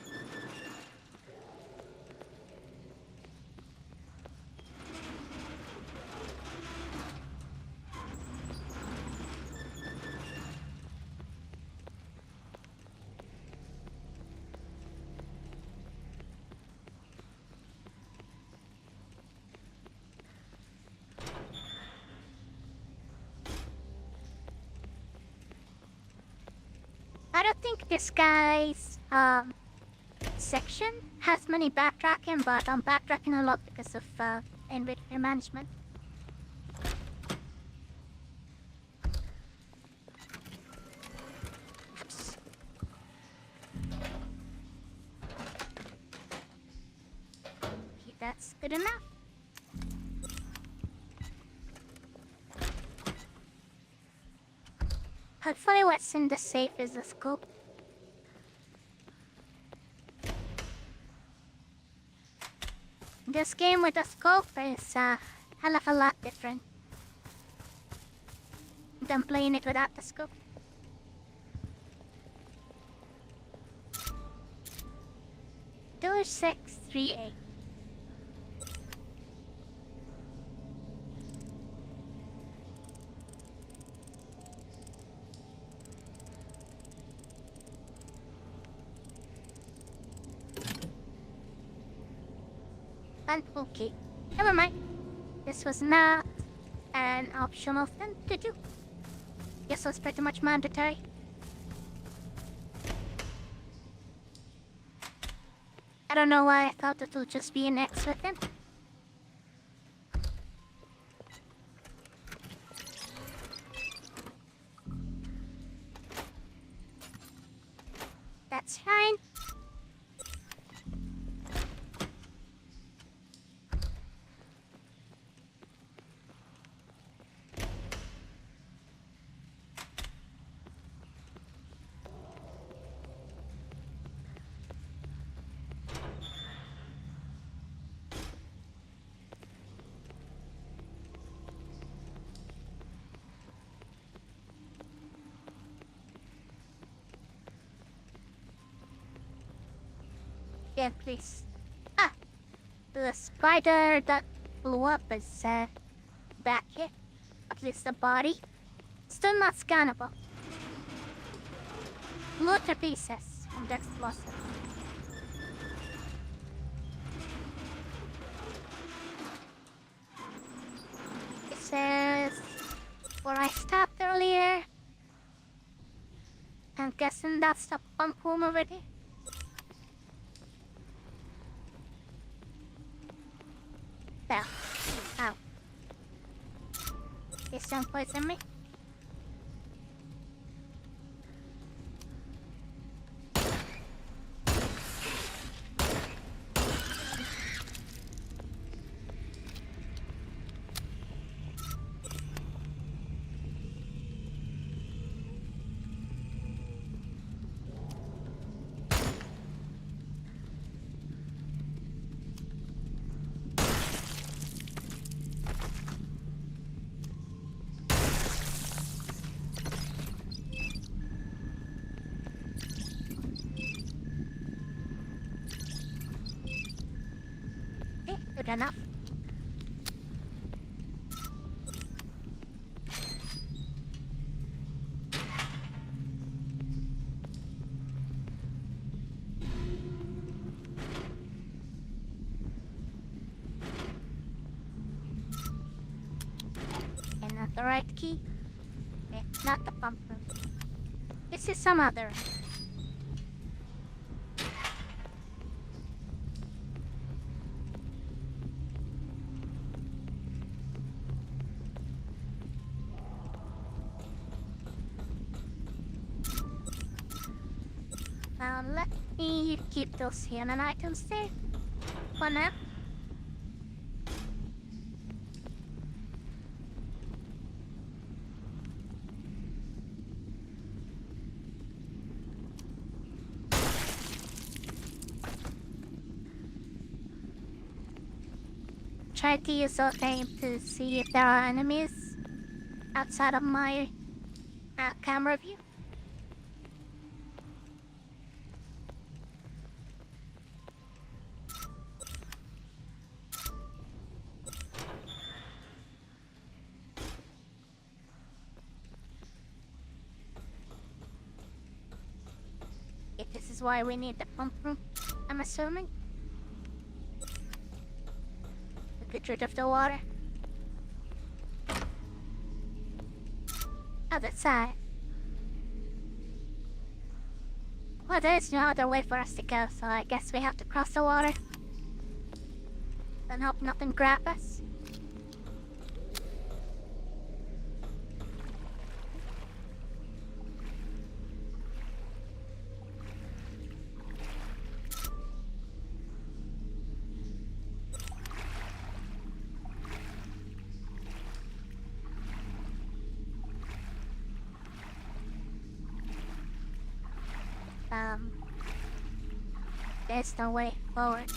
I don't think this guy's section has many backtracking, but I'm backtracking a lot because of inventory management. Oops. Okay, that's good enough. Hopefully what's in the safe is a scope. This game with a scope is a hell of a lot different than playing it without the scope. Door 638. And okay, never mind. This was not an optional thing to do. Guess it was pretty much mandatory. I don't know why I thought it would just be an extra thing. That's fine. Yeah, please. Ah! The spider that blew up is, back here. At least the body. Still not scannable. Loot the pieces from the explosive. It says where I stopped earlier. I'm guessing that's the pump room already. Well, ow. Please don't poison me. Good enough. And not the right key. Okay, not the pump room. This is some other. Now let me keep those hidden items there for now. Try to use our aim to see if there are enemies outside of my camera view. If this is why we need the pump room, I'm assuming. Get rid of the water. Other side. Well, there's no other way for us to go, so I guess we have to cross the water. And hope nothing grab us. There's no way forward.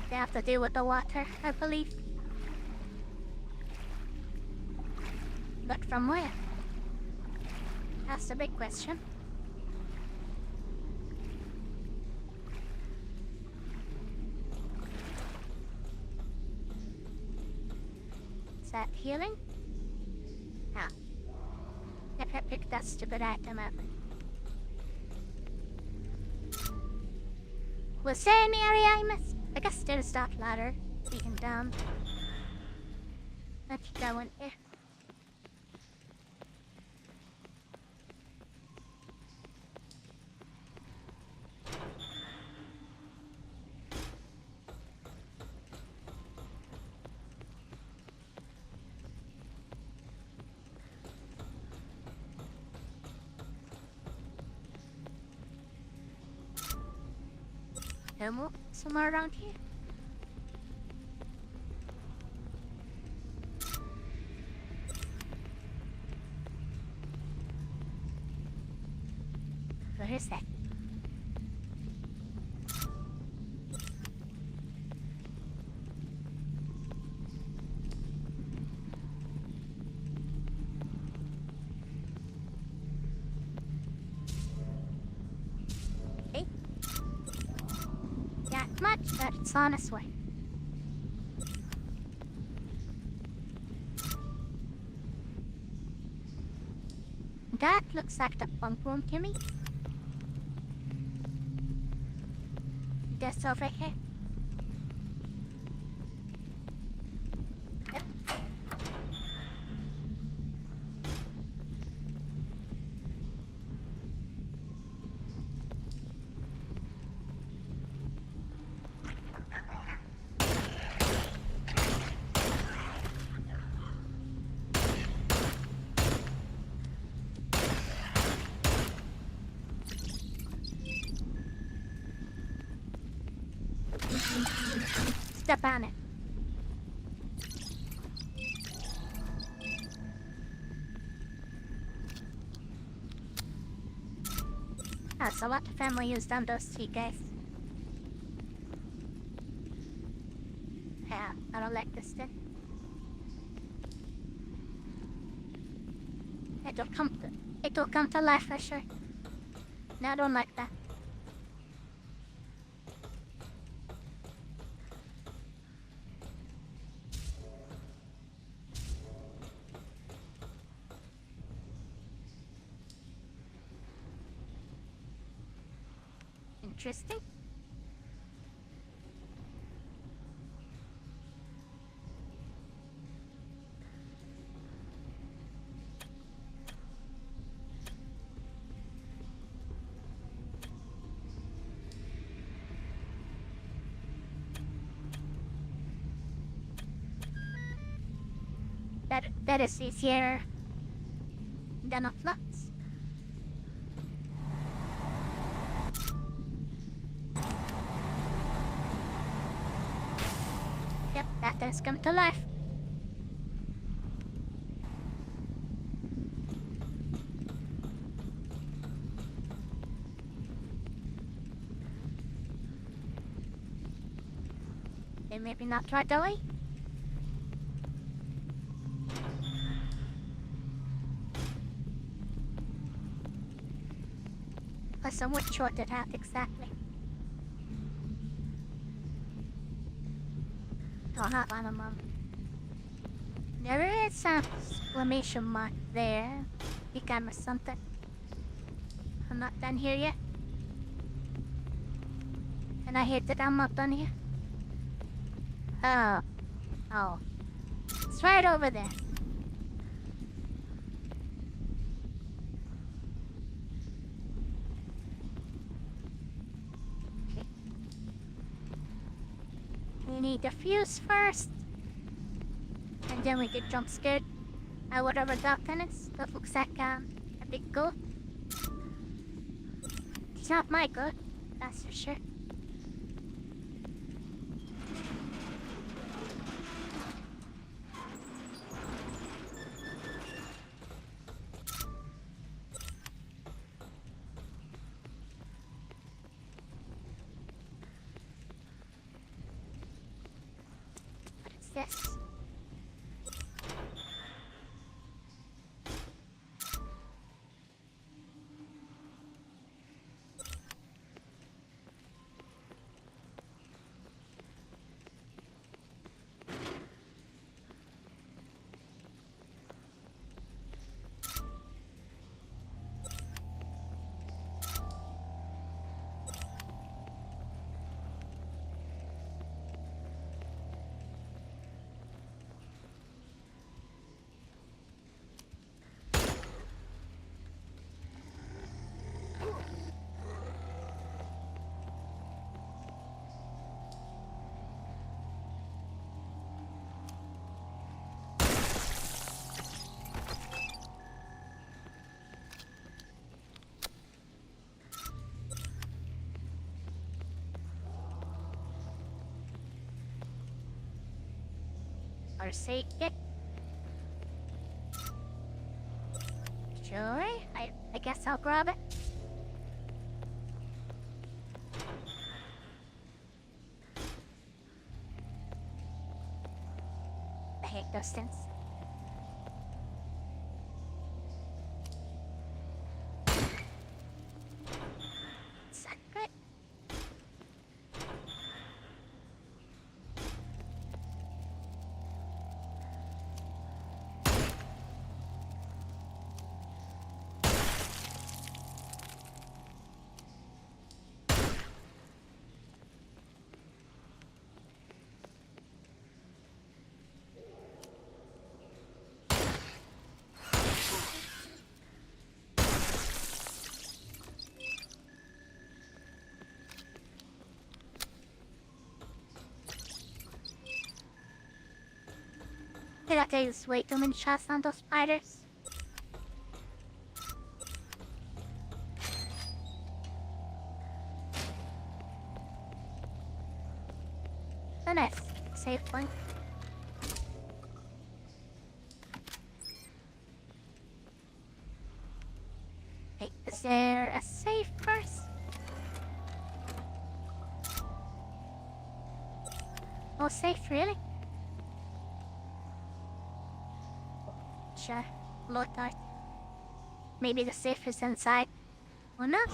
They have to deal with the water, I believe. But from where? That's the big question. Is that healing? No. Never picked that stupid item up. Was there any area I missed? I guess there's that ladder leading down. Let's go in here. Somewhere around here. Where is that? Much, but it's on its way. That looks like the bunk room to me. That's over here. Yep. Step on it. That's a lot of family used on those two guys. Yeah, I don't like this thing. It'll come to life for sure. No, I don't like that. Interesting. That is easier than a flux. Yep, that does come to life. They maybe not right away. Plus, I'm what shorted out exactly. Don't have one of them. There is an exclamation mark there. Become something. I'm not done here yet. And I hate that I'm not done here. Oh. It's right over there. need the fuse first. And then we get jump scared. Whatever that thing is, that looks like a big goat. It's not my goat, that's for sure. What is this? Or say it. Sure, I guess I'll grab it. I hate those things. Secret. Did I take way too many shots on those spiders? A nice safe point. Hey, is there a safe first? No safe, really? Sure, load out. Maybe the safe is inside. Who knows?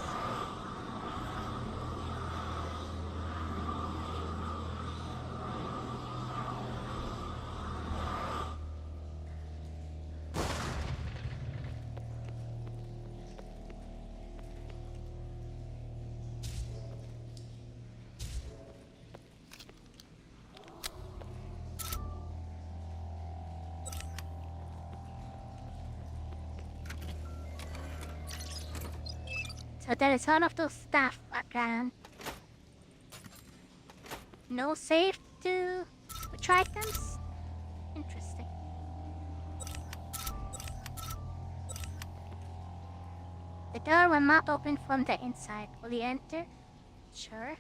So there is one of those staff around. No safe to try items? Interesting. The door will not open from the inside. Will you enter? Sure.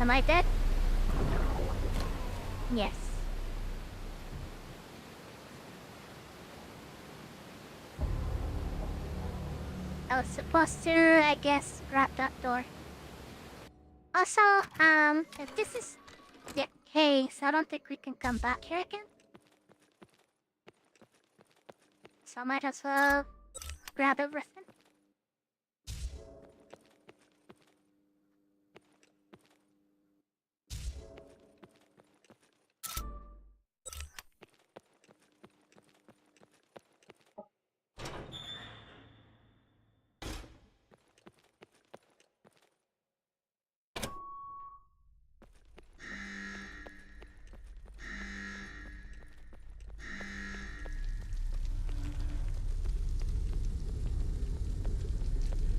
Am I dead? Yes. I was supposed to, I guess, grab that door. Also, if this is the Okay, so I don't think we can come back here again. So I might as well grab everything.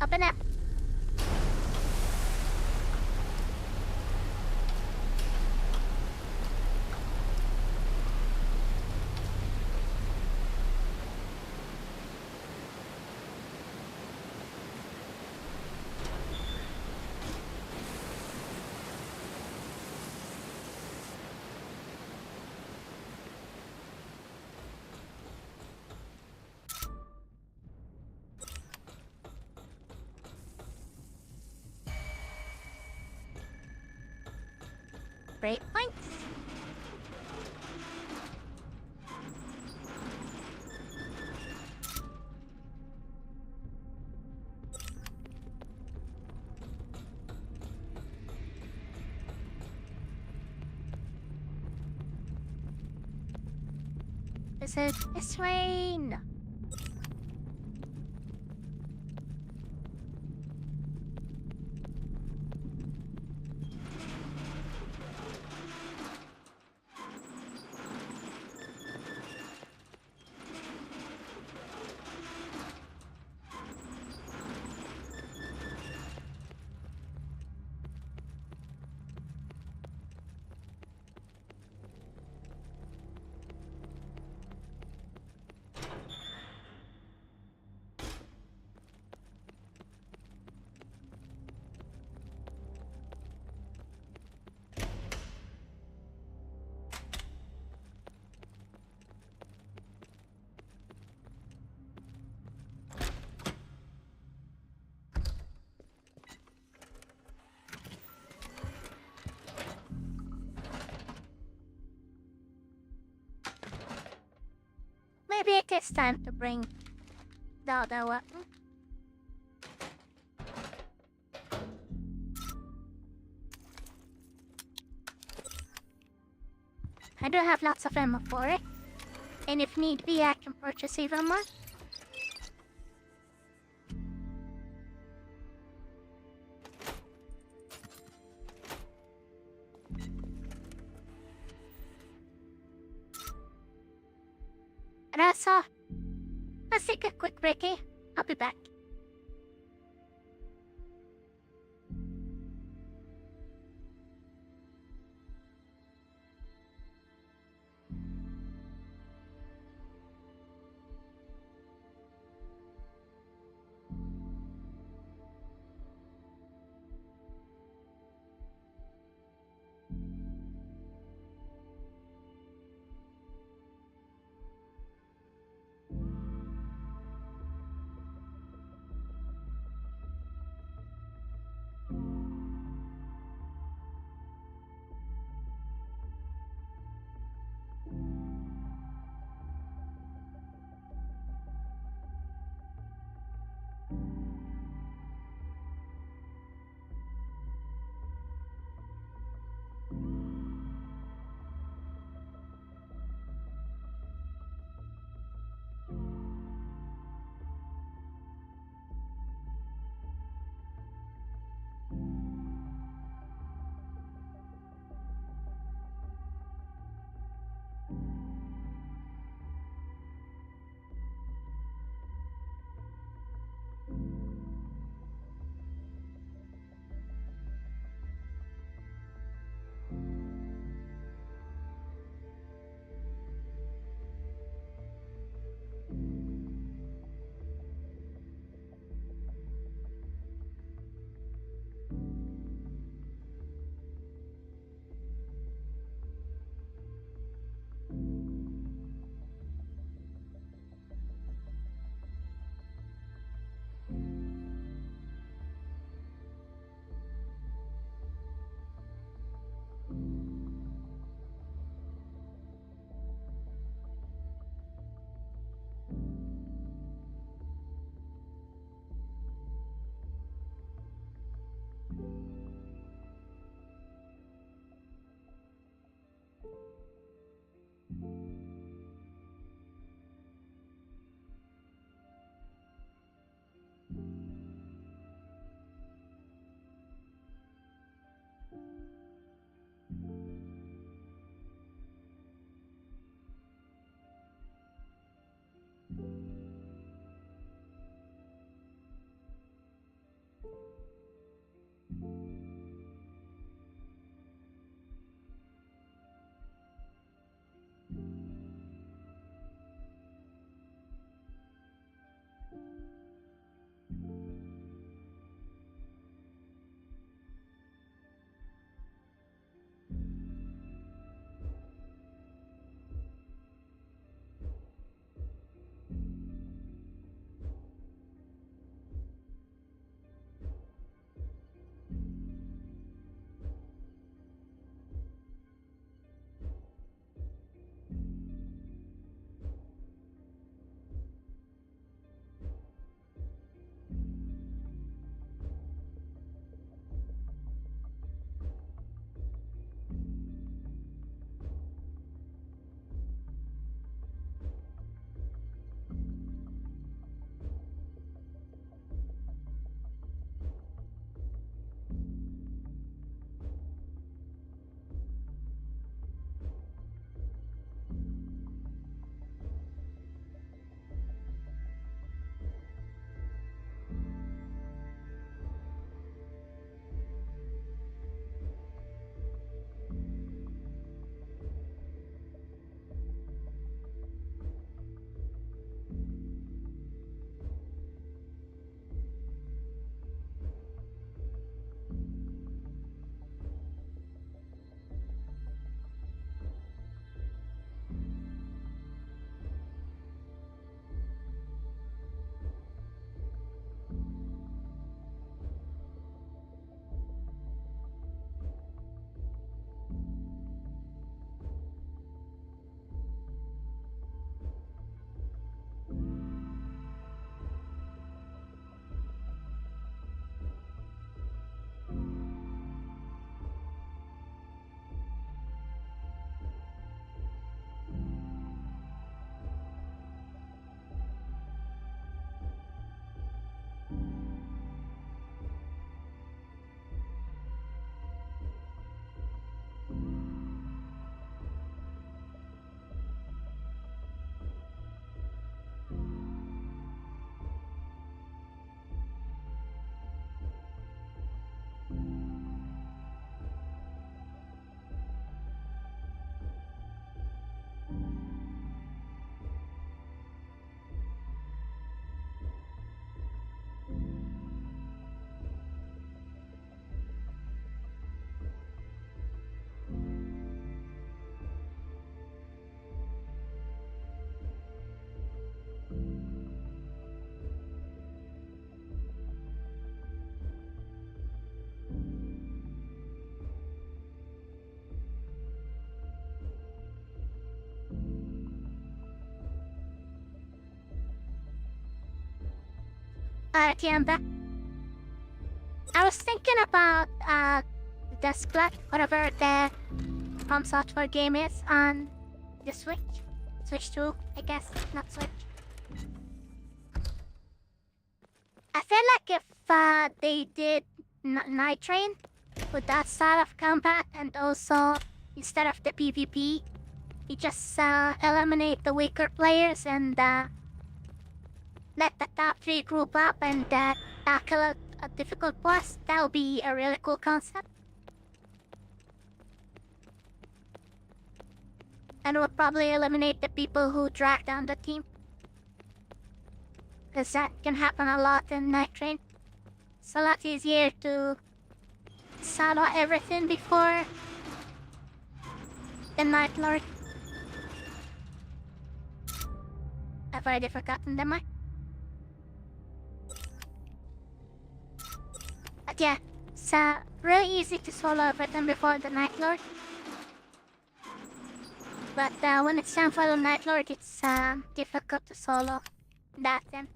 Up and up. Great points. Is it this way? No. Maybe it is time to bring the other weapon. I do have lots of ammo for it. And if need be, I can purchase even more. And also, let's take a quick break, eh? I'll be back. Okay, I'm back. I was thinking about the Splat, whatever the From Software game is on the Switch. Switch 2, I guess, not Switch. I feel like if they did Night Train with that style of combat, and also instead of the PvP, you just eliminate the weaker players and let the top 3 group up and tackle a difficult boss. That would be a really cool concept. And would probably eliminate the people who drag down the team. Because that can happen a lot in Night Train. It's a lot easier to solo everything before the Night Lord. I've already forgotten them. But yeah, it's really easy to solo everything before the Night Lord. But when it's time for the Night Lord, it's difficult to solo that then.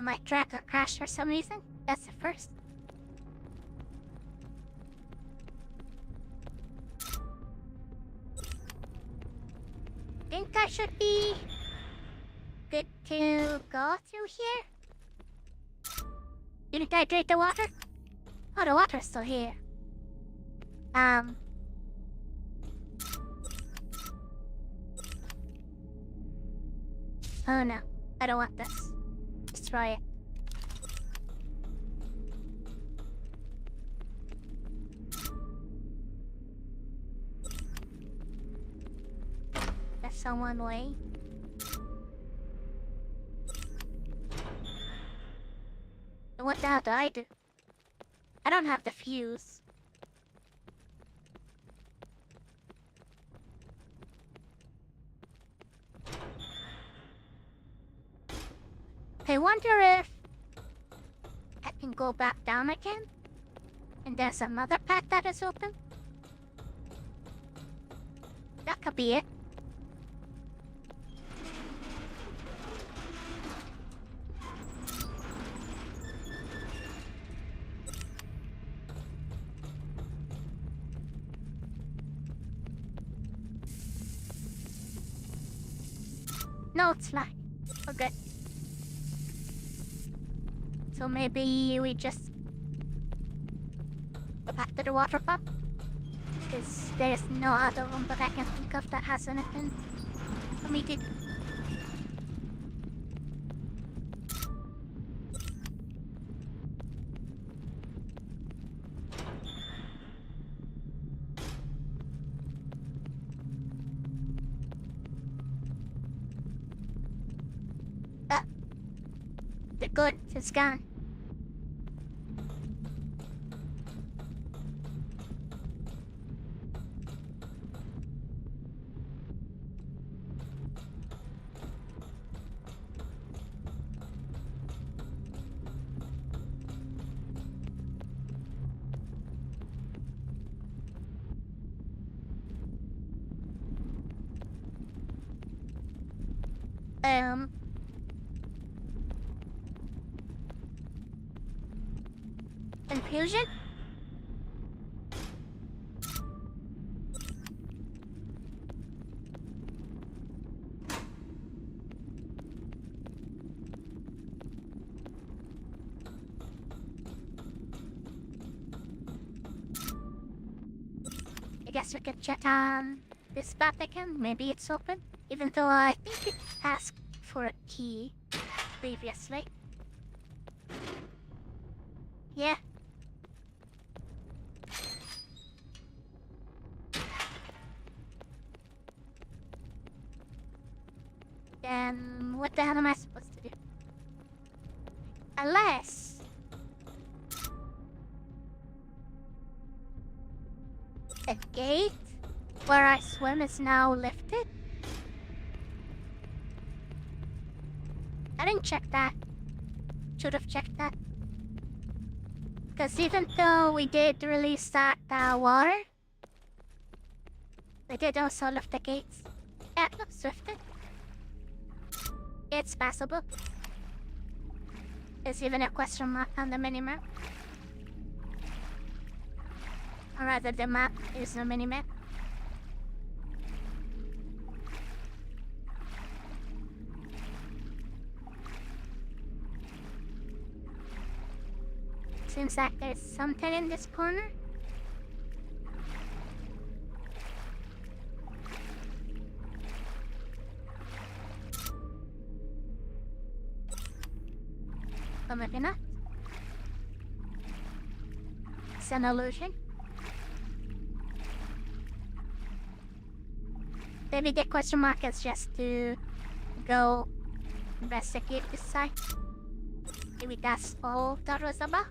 My tracker crashed for some reason. That's the first. Think I should be good to go through here? Didn't I drink the water? Oh, the water's still here. Oh no, I don't want this. Destroy it. There's someone way. What the hell do I do? I don't have the fuse. I wonder if I can go back down again? And there's another path that is open? That could be it. No, it's not. We're good. So maybe we just go back to the water pump? Because there's no other room that I can think of that has anything for me to do. The good is gone. Confusion? I guess we could check on this path again. Maybe it's open. Even though I think it asked for a key previously. Yeah. Then what the hell am I supposed to do? Unless the gate where I swim is now lifted? I didn't check that. Should have checked that. Because even though we did release that water, we did also lift the gates. Yeah, it looks lifted. It's passable. There's even a question mark on the minimap. Or rather, the map is a minimap. Seems like there's something in this corner. Or maybe not. It's an illusion. Maybe the question mark is just to go investigate this site. Maybe that's all that was about.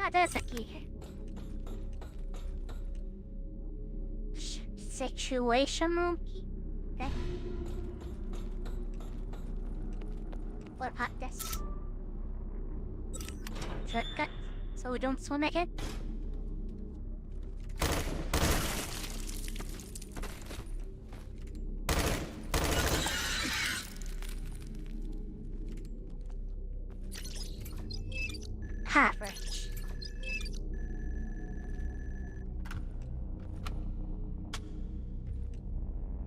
Ah, there's a key here. Situation room key? Okay. What about this? Shortcut, so we don't swim again? average.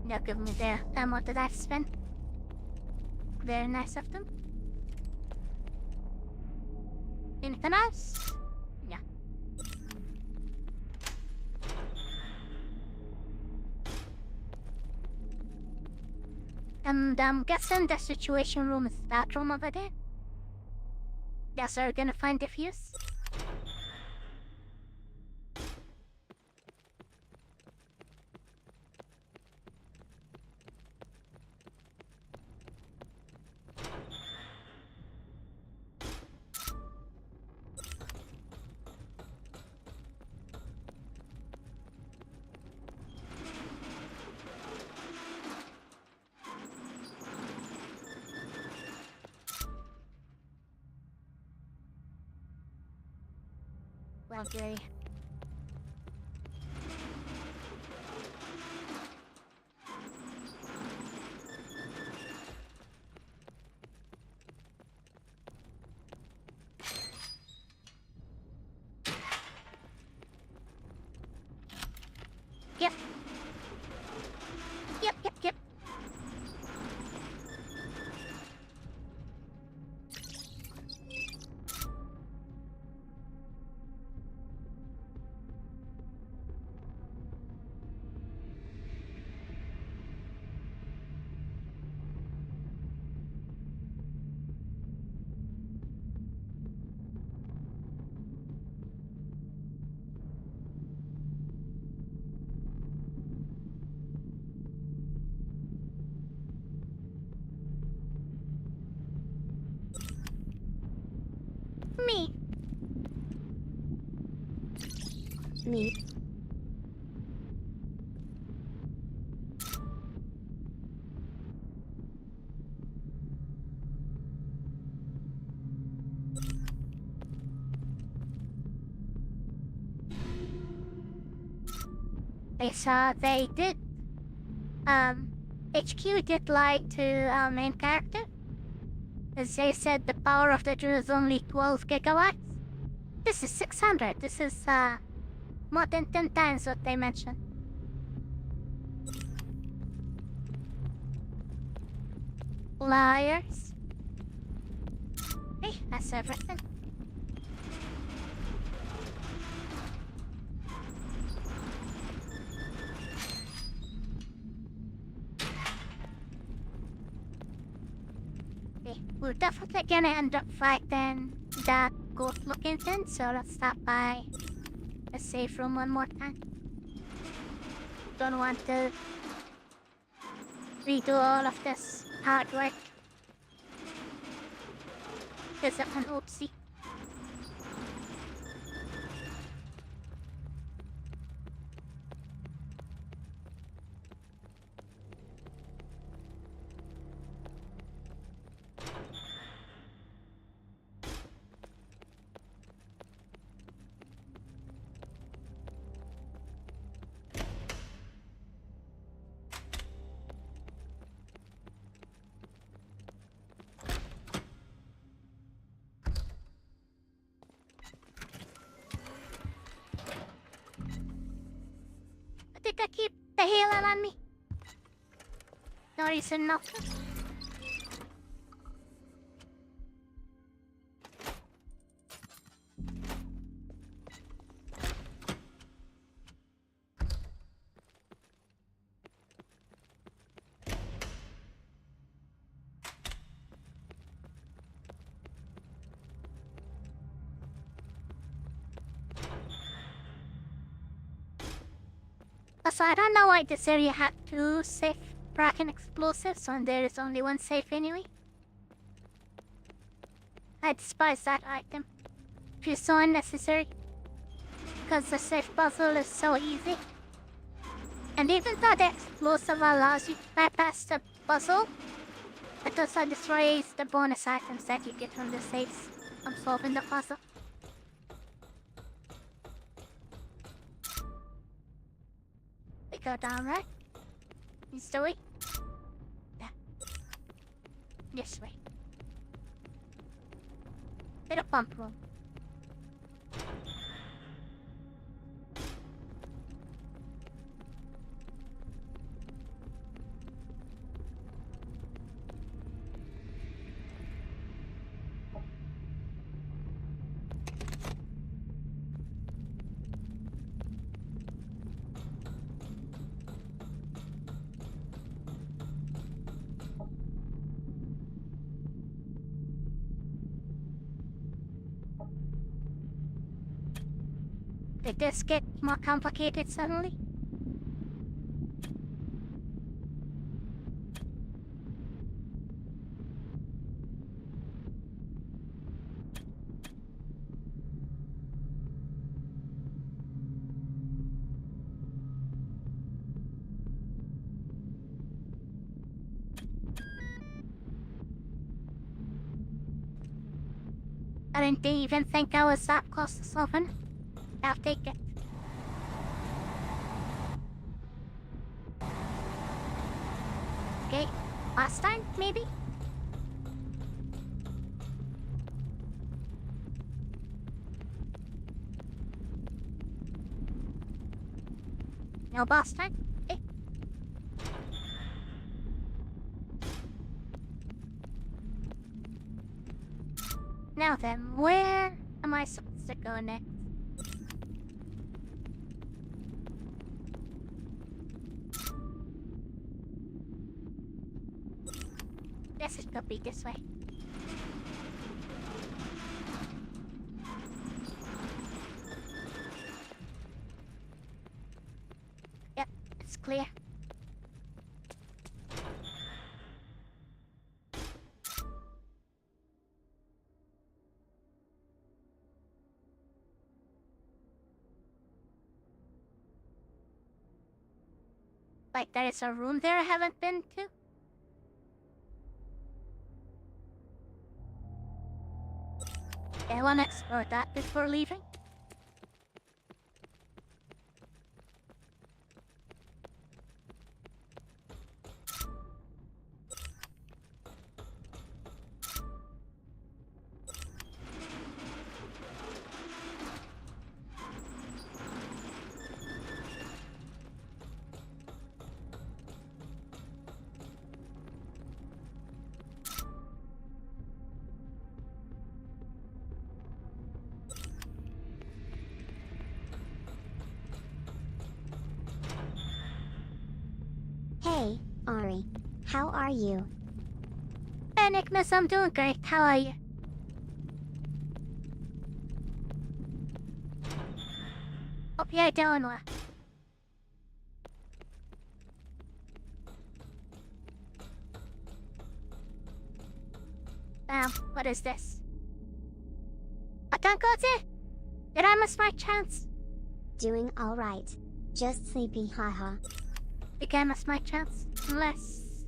Now give me the amount that I've spent. Very nice of them. Anything else? Yeah. And I'm guessing the situation room is that room over there. Guess we're gonna find the fuse. Well, Gary. Yep. Yep. Me. Me. They saw they did. HQ did lie to our main character. As they said, the power of the drill is only 12 gigawatts. This is 600. This is, more than 10 times what they mentioned. Liars. Hey, that's everything. Okay, we're definitely gonna end up fighting that ghost-looking thing, so let's stop by the safe room one more time. Don't want to redo all of this hard work. Because of an oopsie. I think I keep the healer on me. No reason not to. Also, I don't know why this area had two safe Kraken explosives when there is only one safe anyway. I despise that item. It feels so unnecessary. Because the safe puzzle is so easy. And even though the explosive allows you to bypass the puzzle, it also destroys the bonus items that you get from the safes from solving the puzzle. We go down, right? This the way? Yeah. This way. Little pump room. Did this get more complicated suddenly? I didn't even think I was that close to solving. I'll take it. Okay, last time, maybe? No boss time? Okay. Now then, where am I supposed to go next? Guess it could be this way. Yep, it's clear. Like there is a room there I haven't been to? I wanna explore that before leaving. Hey, Ari. How are you? Hey Nicholas, I'm doing great. How are you? Hope you're doing well. What is this? I can't go there! Did I miss my chance? Doing alright. Just sleepy, haha. Think I missed my chance? Unless...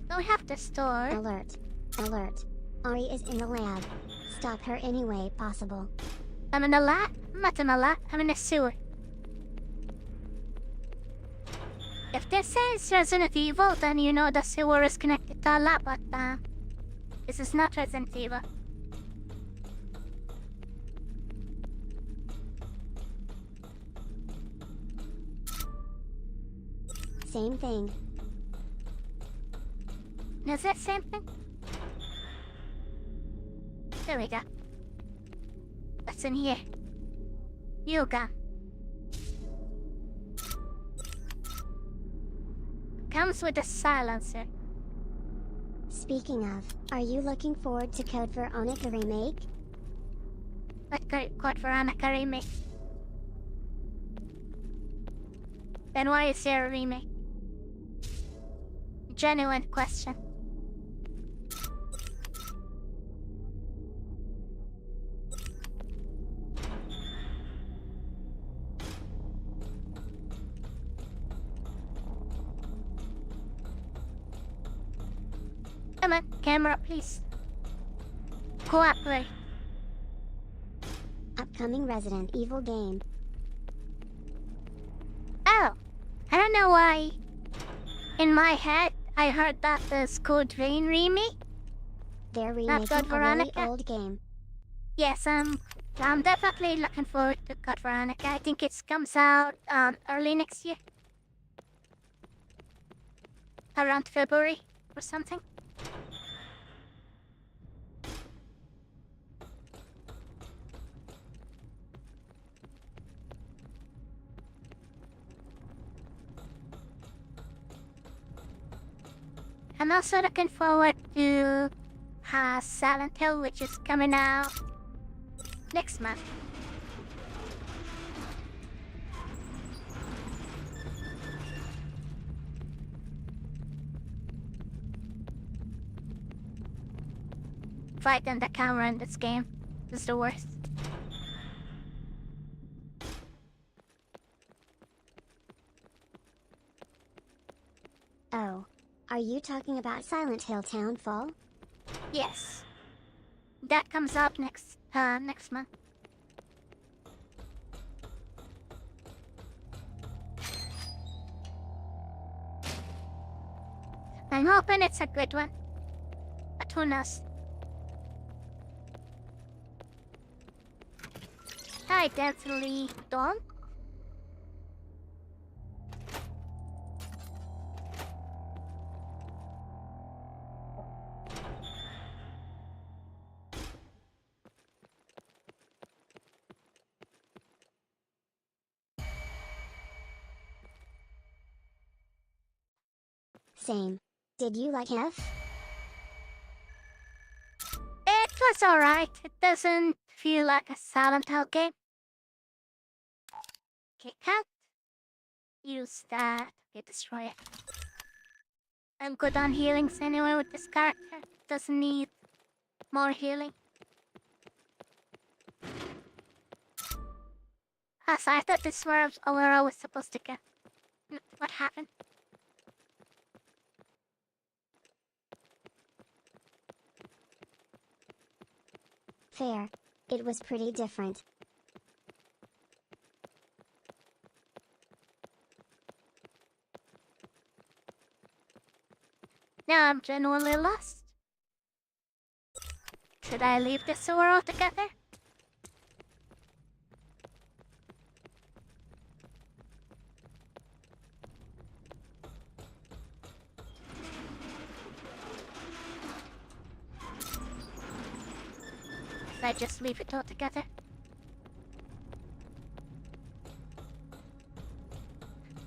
Don't we have to store? Alert. Alert. Ari is in the lab. Stop her any way possible. I'm in the lab? I'm not in the lab. I'm in the sewer. If this says Resident Evil, then you know the sewer is connected to a lab, but this is not Resident Evil. Same thing. Is it same thing? There we go. What's in here? Yoga. Comes with a silencer. Speaking of, are you looking forward to Code Veronica remake? What Code Veronica remake? Then why is there a remake? Genuine question. Come on, camera, please. Cooperate. Upcoming Resident Evil game. Oh, I don't know why. In my head, I heard that the Code Vein remake. They're Code remaking a really Veronica? old game. Yes, I'm definitely looking forward to Code Veronica. I think it comes out early next year, around February or something. Come I'm also looking forward to Silent Hill, which is coming out next month. Fighting the camera in this game is the worst. Oh. Are you talking about Silent Hill Townfall? Yes. That comes out next month. I'm hoping it's a good one. But who knows? I definitely don't. Same. Did you like F? It was alright. It doesn't feel like a Silent Hill game. Okay, can't use that. Okay, destroy it. I'm good on healings anyway with this character. Doesn't need more healing. So I thought this was where I was supposed to go. What happened? Fair. It was pretty different. Now I'm genuinely lost. Should I leave this sewer altogether? Should I just leave it altogether?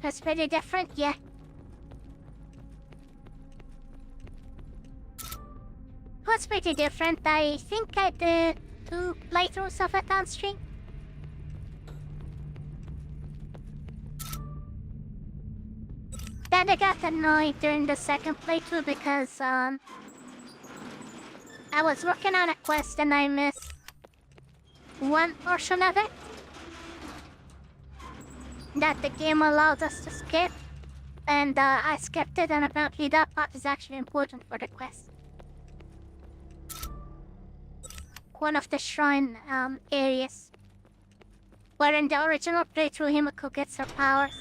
That's pretty different, yeah. Was pretty different. I think I did 2 playthroughs of it on stream. Then I got annoyed during the second playthrough because I was working on a quest and I missed one portion of it that the game allowed us to skip, and I skipped it, and apparently that part is actually important for the quest. One of the shrine areas where in the original playthrough Himiko gets her powers.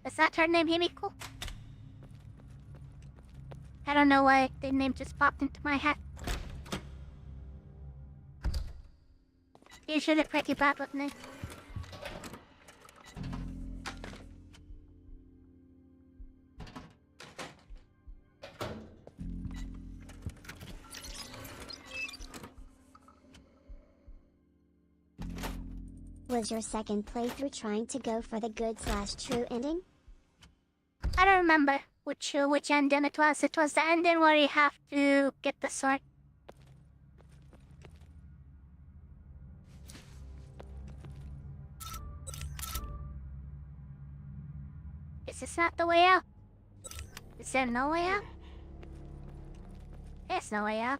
Is that her name, Himiko? I don't know why the name just popped into my head. Usually pretty bad with names. Was your second playthrough trying to go for the good/true ending? I don't remember which ending it was. It was the ending where you have to get the sword. Is this not the way out? Is there no way out? There's no way out.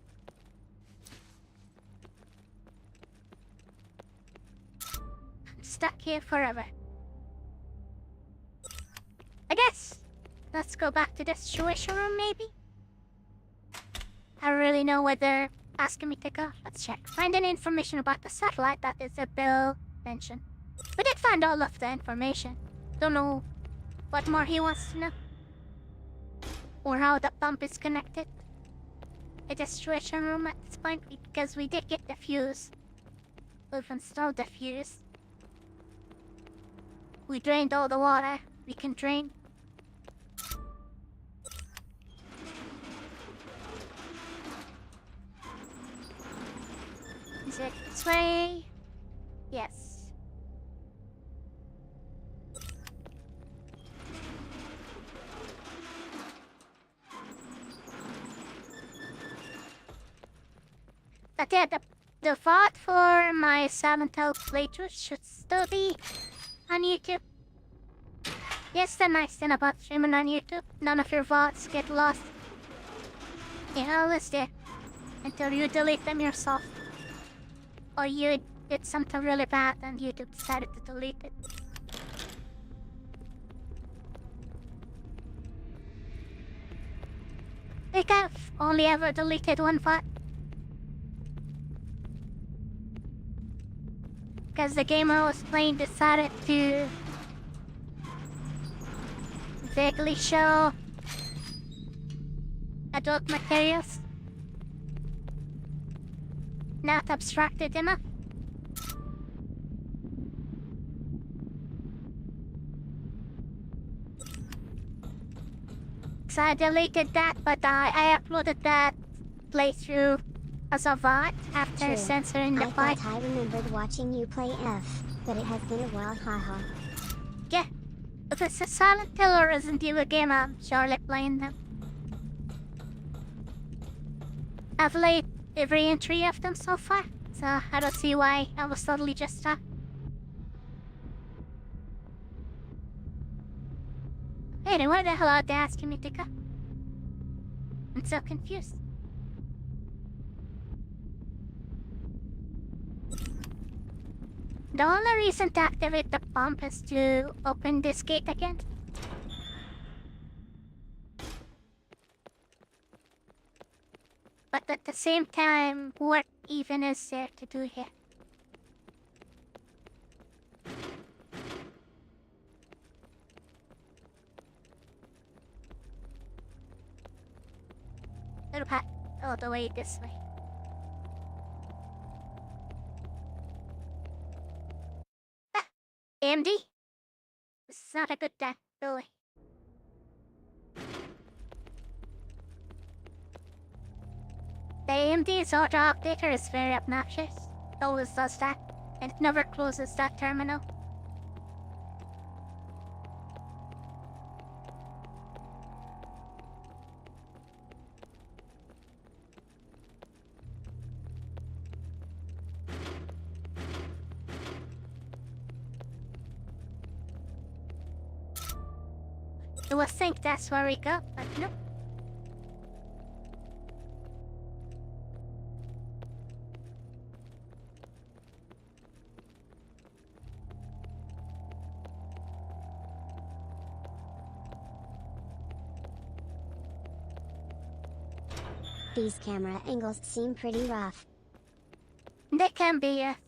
I'm stuck here forever. I guess. Let's go back to the situation room, maybe? I don't really know where they're asking me to go. Let's check. Find any information about the satellite that is a Bill mentioned. We did find all of the information. Don't know what more he wants to know. Or how the pump is connected. At the situation room at this point, because we did get the fuse. We've installed the fuse. We drained all the water we can drain. Is it this way? Yes. But yeah, the VOD for my Silent Hill playthrough should still be on YouTube. Yes, the nice thing about streaming on YouTube, none of your VODs get lost. They're always there until you delete them yourself. Or you did something really bad and YouTube decided to delete it. I think I've only ever deleted one VOD. Because the gamer I was playing decided to vaguely show adult materials. Not abstracted enough. So I deleted that, but I uploaded that playthrough as a VOD after True. censoring the I fight. thought I remembered watching you play F, but it has been a while, haha. Yeah, if it's a Silent Hill or Resident Evil game, I'm surely playing them. I've played every entry of them so far, so I don't see why I was suddenly just stop. Hey, then where the hell are they asking me to go? I'm so confused. The only reason to activate the pump is to open this gate again. But at the same time, what even is there to do here? Little path all the way this way. Ah! AMD? This is not a good time, really. The AMD's auto updater is very obnoxious. It always does that, and it never closes that terminal. You would think that's where we go, but no. These camera angles seem pretty rough. They can be, yes.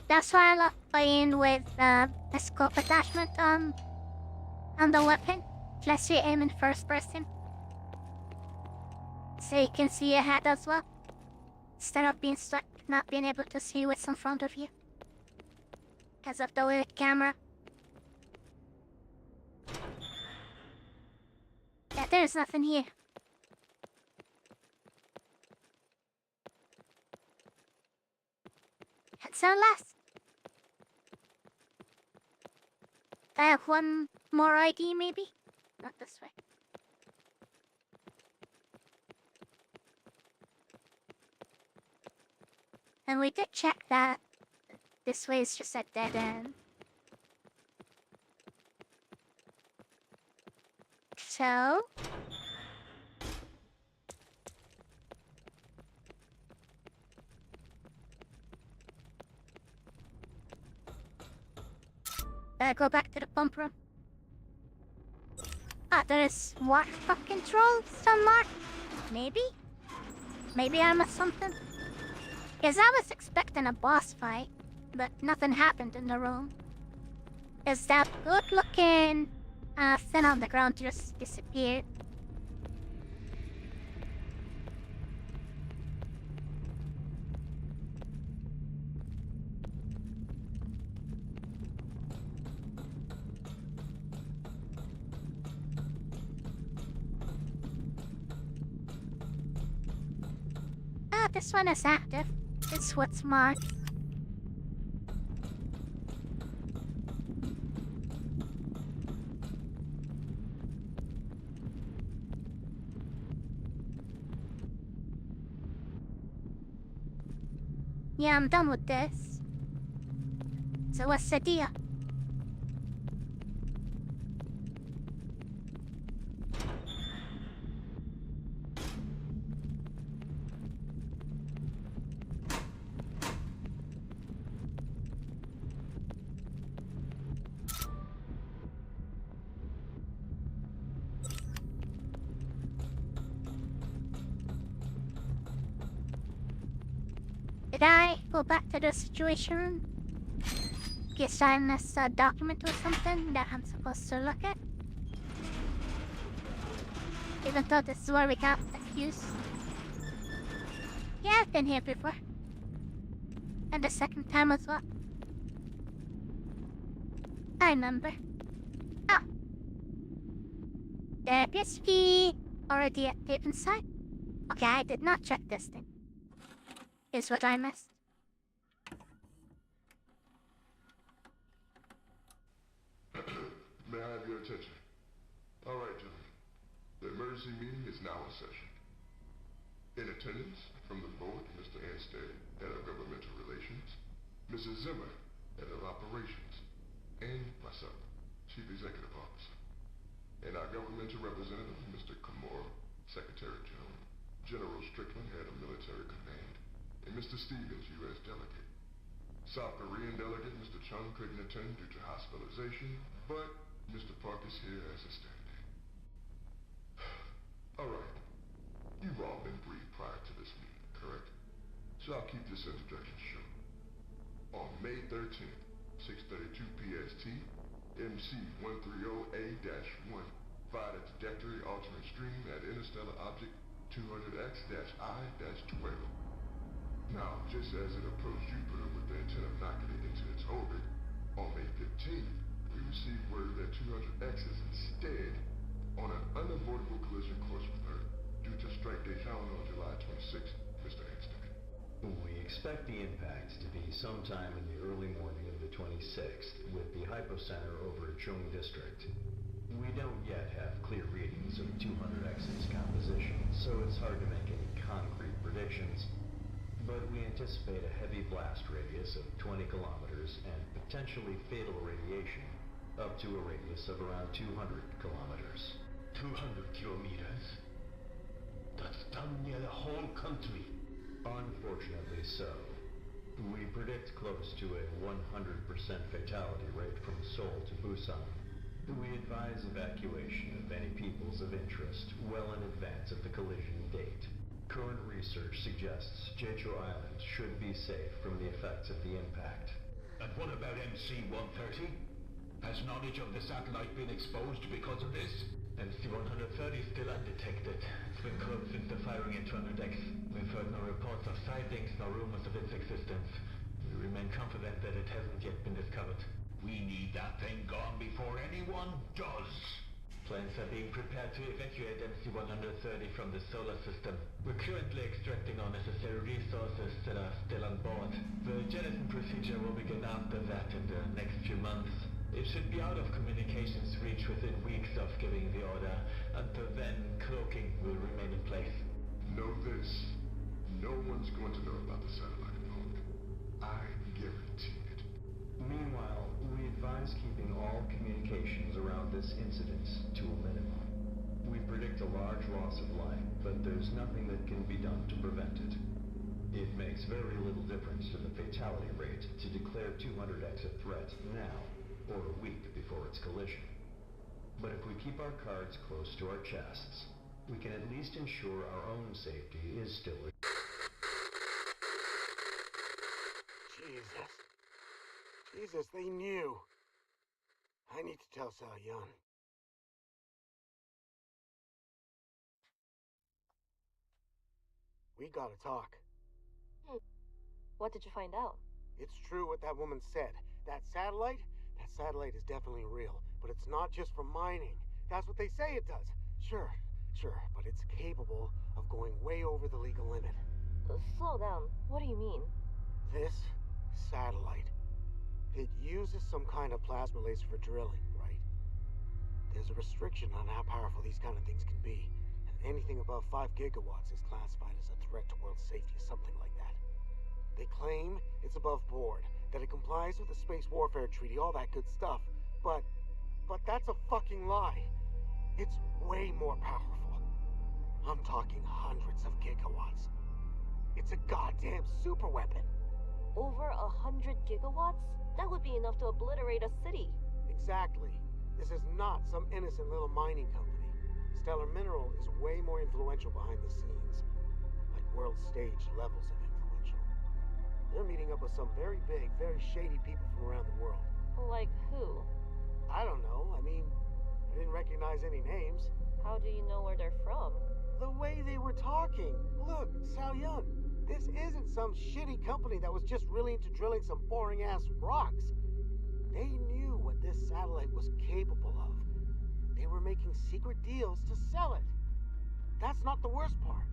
That's why I love playing with a scope attachment on the weapon. Lets you aim in first person. So you can see ahead as well. Instead of being stuck, not being able to see what's in front of you. Because of the weird camera. Yeah, there's nothing here. So last. I have one more ID maybe? Not this way. And we did check that this way is just a dead end. So... go back to the pump room. Ah, there is water control somewhere? Maybe? Maybe I missed something? Because I was expecting a boss fight, but nothing happened in the room. Is that good-looking thing on the ground just disappeared? Ah, this one is active. It's what's marked. Yeah, I'm done with this. So what's the deal? Did I go back to the situation room? Get signed this document or something that I'm supposed to look at? Even though this is where we got excuse. Yeah, I've been here before. And the second time as well. I remember. Oh. The appears to be already active inside. Okay, I did not check this thing. Here's what I missed. May I have your attention? All right, gentlemen. The emergency meeting is now in session. In attendance from the board, Mr. Anstead, Head of Governmental Relations, Mrs. Zimmer, Head of Operations, and myself, Chief Executive Officer. And our governmental representative, Mr. Kimura, Secretary General, General Strickland, Head of Military Command, and Mr. Stevens, U.S. Delegate. South Korean delegate, Mr. Chung, couldn't attend due to hospitalization, but Mr. Park is here as a stand-in. All right. You've all been briefed prior to this meeting, correct? So I'll keep this introduction short. On May 13th, 6:32 PST, MC-130A-1 fired a trajectory altering stream at interstellar object 200X-I-12. Now, just as it approached Jupiter with the intent of knocking it into its orbit, on May 15th, we received word that 200X is instead on an unavoidable collision course with Earth due to strike Daytona on July 26th, Mr. Einstein. We expect the impact to be sometime in the early morning of the 26th, with the hypocenter over at Chung District. We don't yet have clear readings of 200X's composition, so it's hard to make any concrete predictions. But we anticipate a heavy blast radius of 20 kilometers and potentially fatal radiation up to a radius of around 200 kilometers. 200 kilometers? That's damn near the whole country. Unfortunately so. We predict close to a 100% fatality rate from Seoul to Busan. We advise evacuation of any peoples of interest well in advance of the collision date. Current research suggests Jeju Island should be safe from the effects of the impact. And what about MC-130? Has knowledge of the satellite been exposed because of this? MC-130 is still undetected. It's been closed since the firing at 200X. We've heard no reports of sightings nor rumors of its existence. We remain confident that it hasn't yet been discovered. We need that thing gone before anyone does. Planes are being prepared to evacuate MC-130 from the solar system. We're currently extracting all necessary resources that are still on board. The jettison procedure will begin after that in the next few months. It should be out of communications reach within weeks of giving the order. Until then, cloaking will remain in place. Know this. No one's going to know about the satellite in orbit. I guarantee it. Meanwhile, we advise keeping all communications around this incident to a minimum. We predict a large loss of life, but there's nothing that can be done to prevent it. It makes very little difference to the fatality rate to declare 200X a threat now, or a week before its collision. But if we keep our cards close to our chests, we can at least ensure our own safety is still assured. Jesus, they knew. I need to tell Sal Yun. We gotta talk. What did you find out? It's true what that woman said. That satellite is definitely real. But it's not just for mining. That's what they say it does. Sure, but it's capable of going way over the legal limit. Slow down. What do you mean? This satellite, it uses some kind of plasma laser for drilling, right? There's a restriction on how powerful these kind of things can be. And anything above 5 gigawatts is classified as a threat to world safety, something like that. They claim it's above board, that it complies with the Space Warfare Treaty, all that good stuff. But that's a fucking lie. It's way more powerful. I'm talking hundreds of gigawatts. It's a goddamn superweapon. Over 100 gigawatts? That would be enough to obliterate a city. Exactly. This is not some innocent little mining company. Stellar Mineral is way more influential behind the scenes. Like world stage levels of influential. They're meeting up with some very big, very shady people from around the world. Like who? I don't know. I mean, I didn't recognize any names. How do you know where they're from? The way they were talking. Look, Saoyun, this isn't some shitty company that was just really into drilling some boring-ass rocks. They knew what this satellite was capable of. They were making secret deals to sell it. That's not the worst part.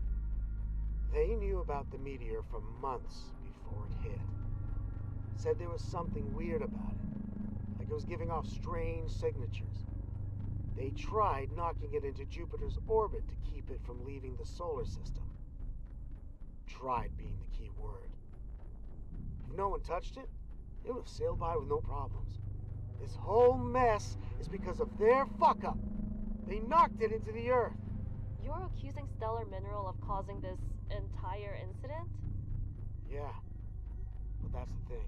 They knew about the meteor for months before it hit. Said there was something weird about it. Like it was giving off strange signatures. They tried knocking it into Jupiter's orbit to keep it from leaving the solar system. Tried being the key word. If no one touched it, it would have sailed by with no problems. This whole mess is because of their fuck-up. They knocked it into the Earth. You're accusing Stellar Mineral of causing this entire incident? Yeah, but that's the thing.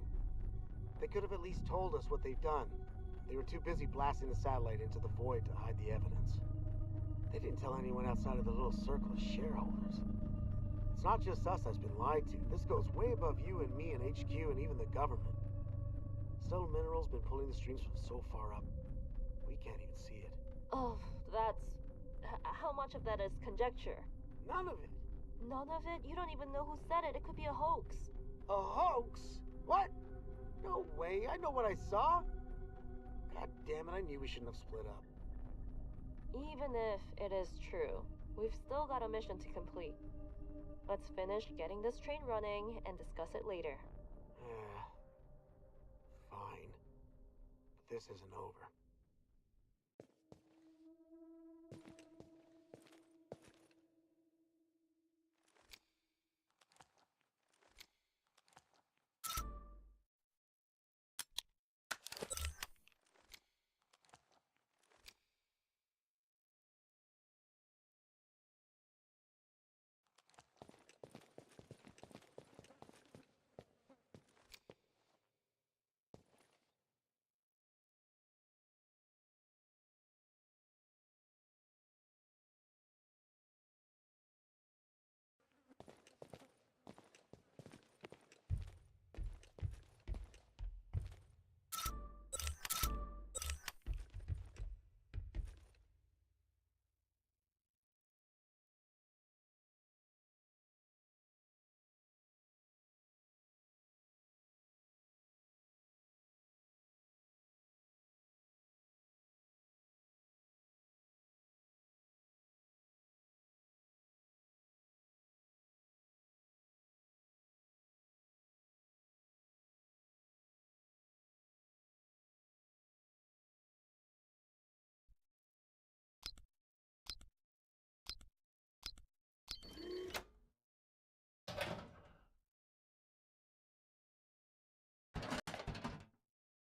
They could have at least told us what they've done. They were too busy blasting the satellite into the void to hide the evidence. They didn't tell anyone outside of the little circle of shareholders. It's not just us that's been lied to. This goes way above you and me and HQ and even the government. Stellar Mineral's been pulling the strings from so far up, we can't even see it. Oh, how much of that is conjecture? None of it. None of it? You don't even know who said it. It could be a hoax. A hoax? What? No way. I know what I saw. God damn it, I knew we shouldn't have split up. Even if it is true, we've still got a mission to complete. Let's finish getting this train running and discuss it later. Fine. But this isn't over.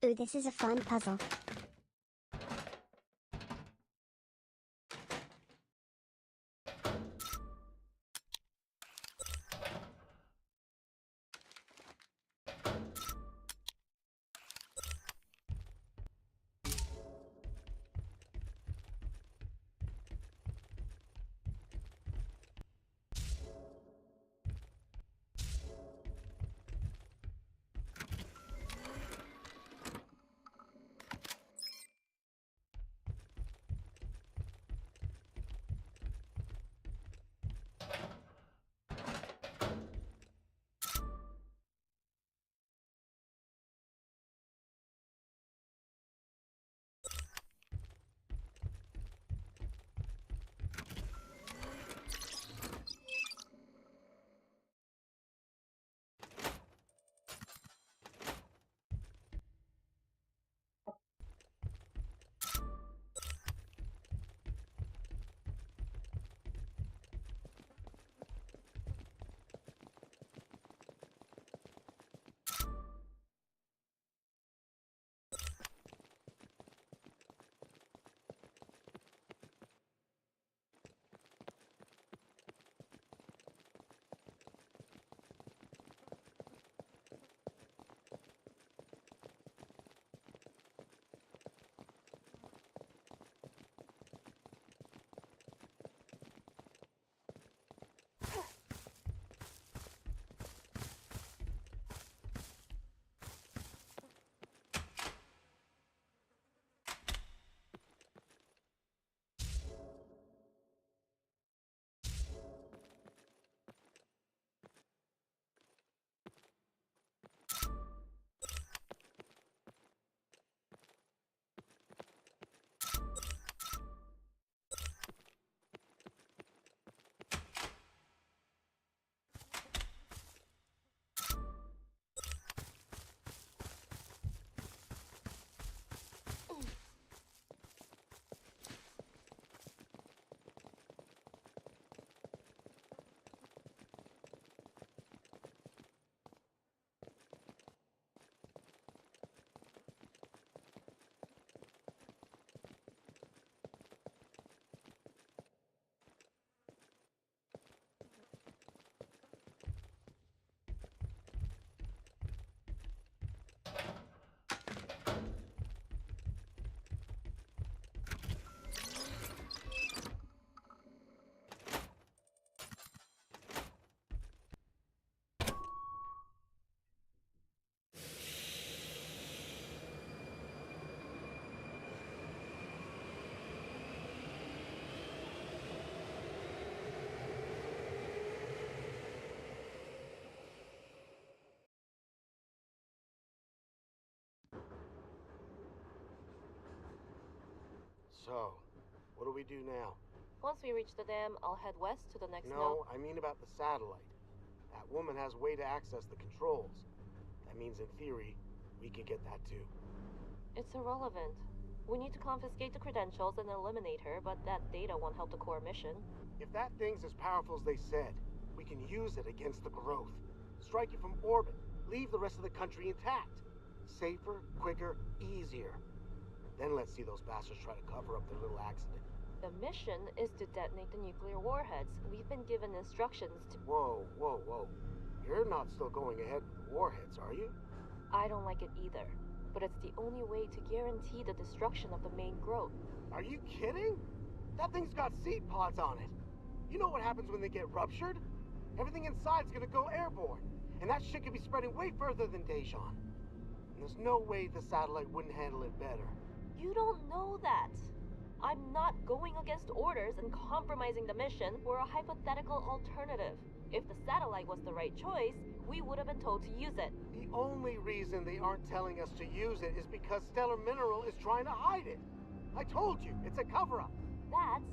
Ooh, this is a fun puzzle. So, what do we do now? Once we reach the dam, I'll head west to the next node. No, I mean about the satellite. That woman has a way to access the controls. That means, in theory, we could get that too. It's irrelevant. We need to confiscate the credentials and eliminate her, but that data won't help the core mission. If that thing's as powerful as they said, we can use it against the growth. Strike it from orbit. Leave the rest of the country intact. Safer, quicker, easier. Then let's see those bastards try to cover up their little accident. The mission is to detonate the nuclear warheads. We've been given instructions to... Whoa, whoa, whoa. You're not still going ahead with the warheads, are you? I don't like it either. But it's the only way to guarantee the destruction of the main growth. Are you kidding? That thing's got seed pods on it. You know what happens when they get ruptured? Everything inside's gonna go airborne. And that shit could be spreading way further than Dejan. And there's no way the satellite wouldn't handle it better. You don't know that. I'm not going against orders and compromising the mission for a hypothetical alternative. If the satellite was the right choice, we would have been told to use it. The only reason they aren't telling us to use it is because Stellar Mineral is trying to hide it. I told you, it's a cover-up. That's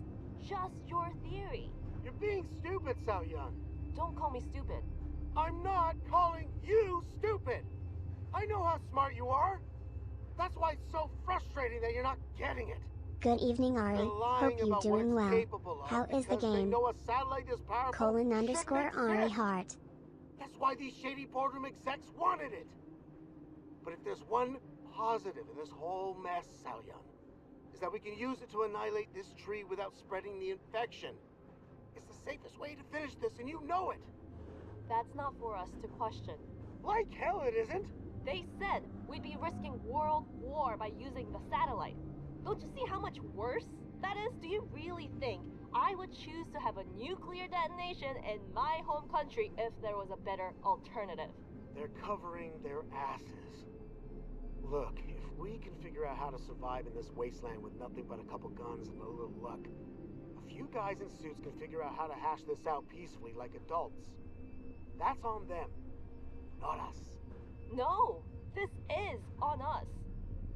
just your theory. You're being stupid, Sao Yun. Don't call me stupid. I'm not calling you stupid. I know how smart you are. That's why it's so frustrating that you're not getting it. Good evening, Ari. Hope you're doing well. How is the game? :_Ari Heart. That's why these shady boardroom execs wanted it. But if there's one positive in this whole mess, Sao Yun, is that we can use it to annihilate this tree without spreading the infection. It's the safest way to finish this, and you know it. That's not for us to question. Like hell it isn't. They said we'd be risking world war by using the satellite. Don't you see how much worse that is? Do you really think I would choose to have a nuclear detonation in my home country if there was a better alternative? They're covering their asses. Look, if we can figure out how to survive in this wasteland with nothing but a couple guns and a little luck, a few guys in suits can figure out how to hash this out peacefully like adults. That's on them, not us. No, this is on us.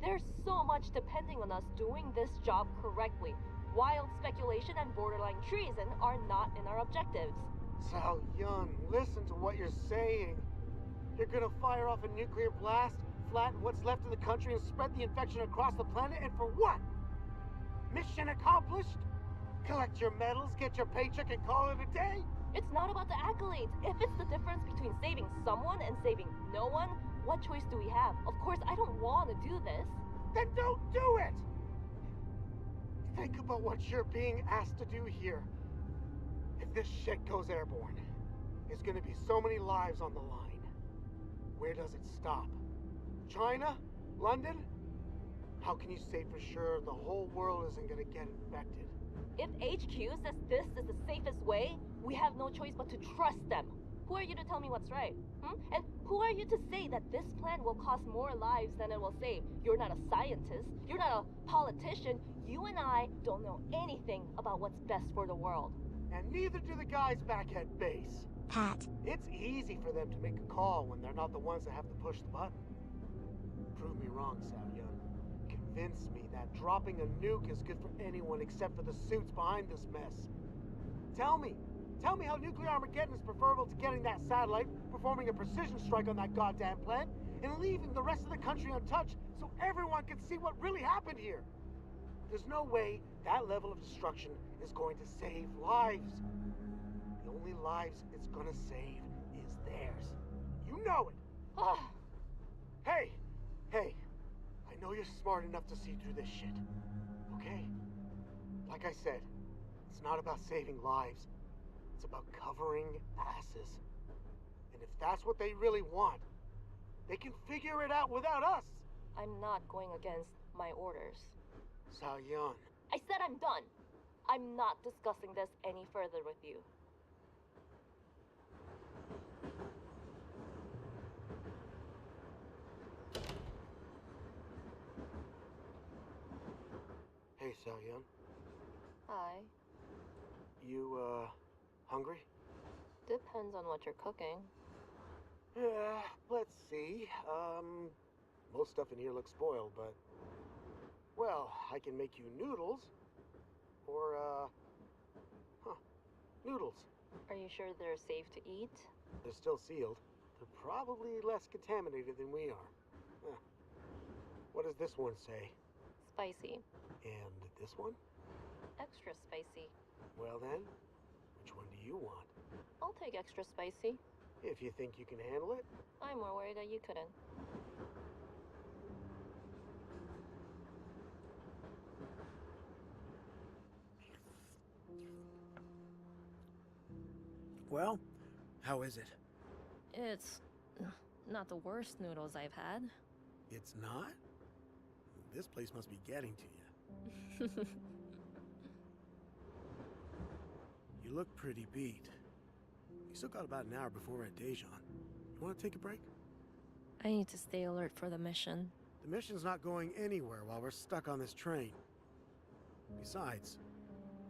There's so much depending on us doing this job correctly. Wild speculation and borderline treason are not in our objectives. Sao Yun, listen to what you're saying. You're gonna fire off a nuclear blast, flatten what's left of the country, and spread the infection across the planet, and for what? Mission accomplished? Collect your medals, get your paycheck, and call it a day? It's not about the accolades. If it's the difference between saving someone and saving no one, what choice do we have? Of course, I don't want to do this. Then don't do it! Think about what you're being asked to do here. If this shit goes airborne, there's gonna be so many lives on the line. Where does it stop? China? London? How can you say for sure the whole world isn't gonna get infected? If HQ says this is the safest way, we have no choice but to trust them. Who are you to tell me what's right? And who are you to say that this plan will cost more lives than it will save? You're not a scientist. You're not a politician. You and I don't know anything about what's best for the world. And neither do the guys back at base. Pat. It's easy for them to make a call when they're not the ones that have to push the button. Prove me wrong, Sao Yun. Convince me that dropping a nuke is good for anyone except for the suits behind this mess. Tell me how nuclear Armageddon is preferable to getting that satellite, performing a precision strike on that goddamn plant, and leaving the rest of the country untouched so everyone can see what really happened here. There's no way that level of destruction is going to save lives. The only lives it's gonna save is theirs. You know it! Hey! I know you're smart enough to see through this shit, okay? Like I said, it's not about saving lives. It's about covering asses. And if that's what they really want, they can figure it out without us. I'm not going against my orders. Sao Yun. I said I'm done. I'm not discussing this any further with you. Hey, Sao Yun. Hi. You, hungry? Depends on what you're cooking. Yeah, let's see. Most stuff in here looks spoiled, but Well, I can make you noodles. Or, noodles. Are you sure they're safe to eat? They're still sealed. They're probably less contaminated than we are. Huh. What does this one say? Spicy. And this one? Extra spicy. Well then, which one do you want? I'll take extra spicy. If you think you can handle it. I'm more worried that you couldn't. Well, how is it? It's not the worst noodles I've had. It's not? This place must be getting to you. You look pretty beat. You still got about an hour before we're at Daejeon. You want to take a break? I need to stay alert for the mission. The mission's not going anywhere while we're stuck on this train. Besides,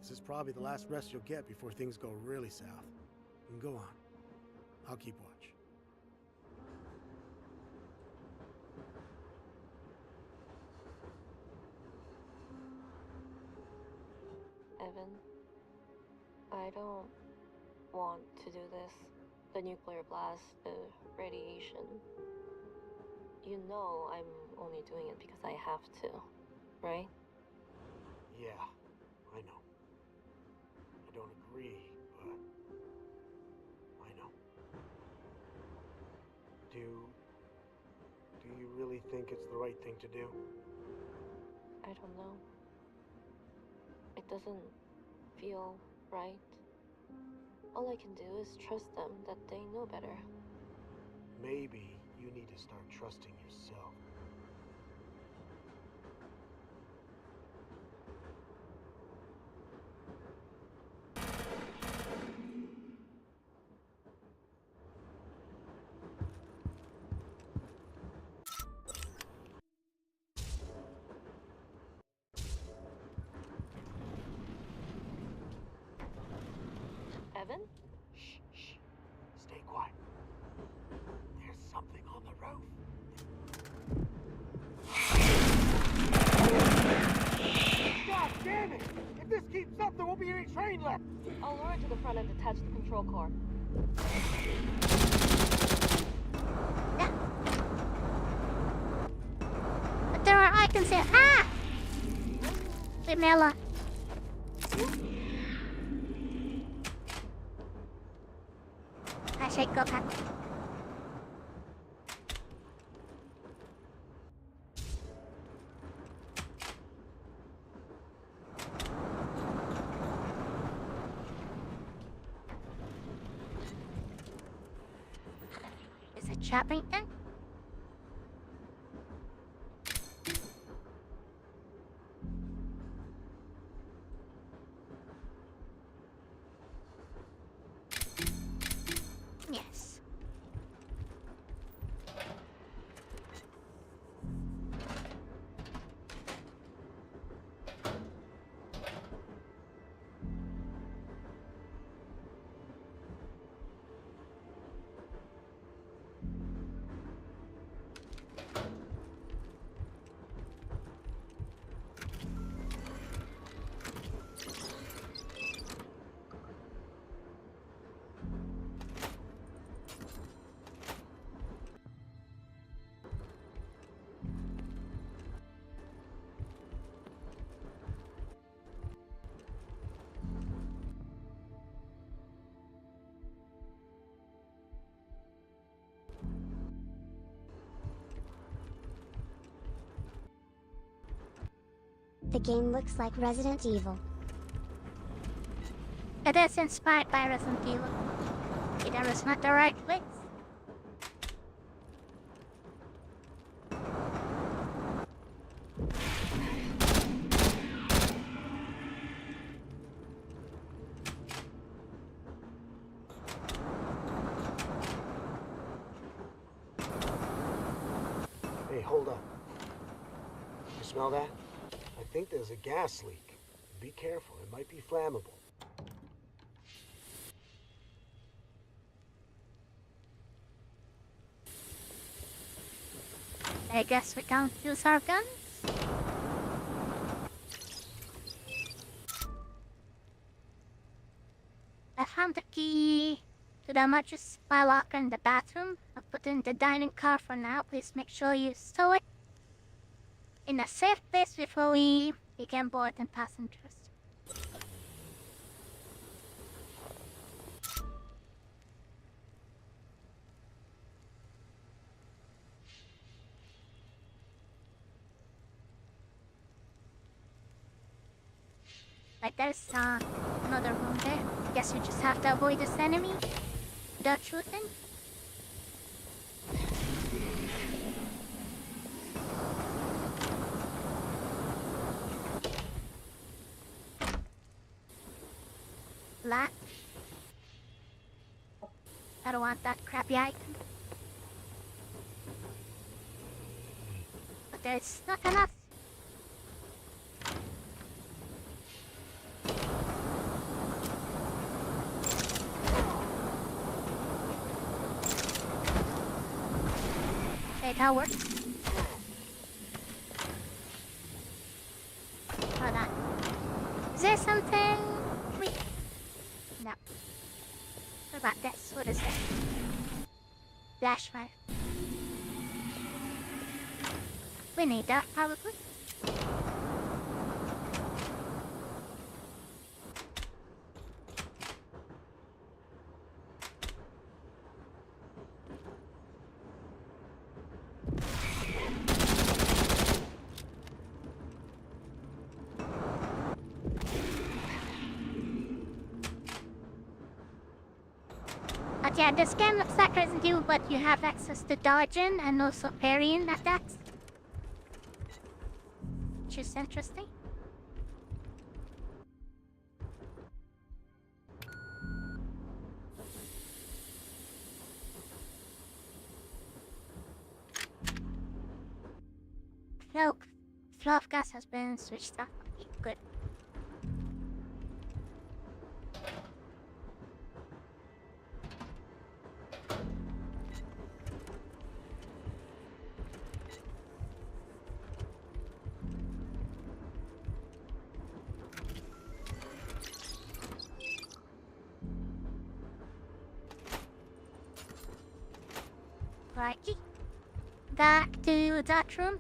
this is probably the last rest you'll get before things go really south. And go on. I'll keep watch. Evan, I don't want to do this. The nuclear blast, the radiation. You know I'm only doing it because I have to, right? Yeah, I know. I don't agree, but I know. Do you really think it's the right thing to do? I don't know. It doesn't feel right. All I can do is trust them that they know better. Maybe you need to start trusting yourself. Evan? Shh, shh. Stay quiet. There's something on the roof. God damn it! If this keeps up, there won't be any train left! I'll lure it to the front and detach the control core. But there are icons here. Ah! Vanilla. I should go back. Is it shopping then? Yes. The game looks like Resident Evil. It is inspired by Resident Evil. It was not the right place. Hey, hold up. You smell that? I think there's a gas leak. Be careful, it might be flammable. I guess we can't use our guns. found the key to the mattress by locker in the bathroom. I'll put it in the dining car for now. Please make sure you stow it in a safe place before we begin boarding passengers. Right, there's another room there. Guess we just have to avoid this enemy without shooting. Black. I don't want that crappy item. But there's not enough. Okay, that works. Hold on. Is there something we... No. What about this? What is this? Flashfire. We need that, probably. But yeah, this game looks like Resident Evil, but you have access to dodging and also parrying attacks. Which is interesting. Flow of gas has been switched off. Okay, good. Righty. Back to that room.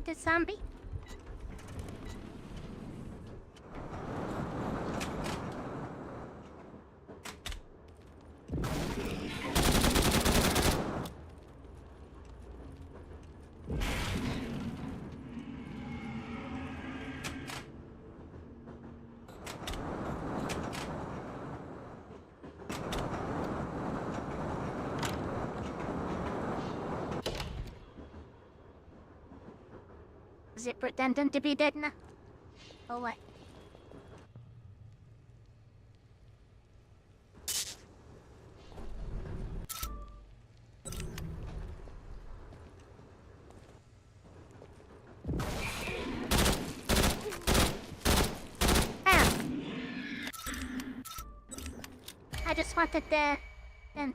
The zombie. Is it pretending to be dead now? Oh, what? I just wanted the... then...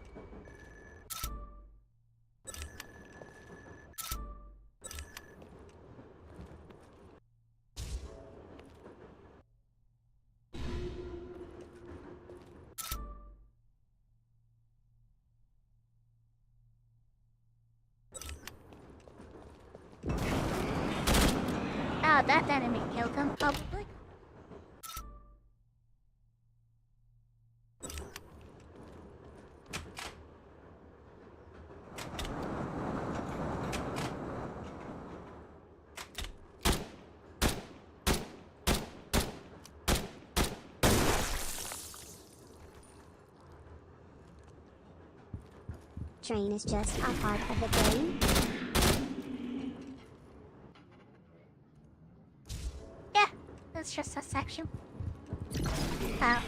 Oh, that enemy killed him, probably. Train is just a part of the game. Yeah, it's just a section. Oh.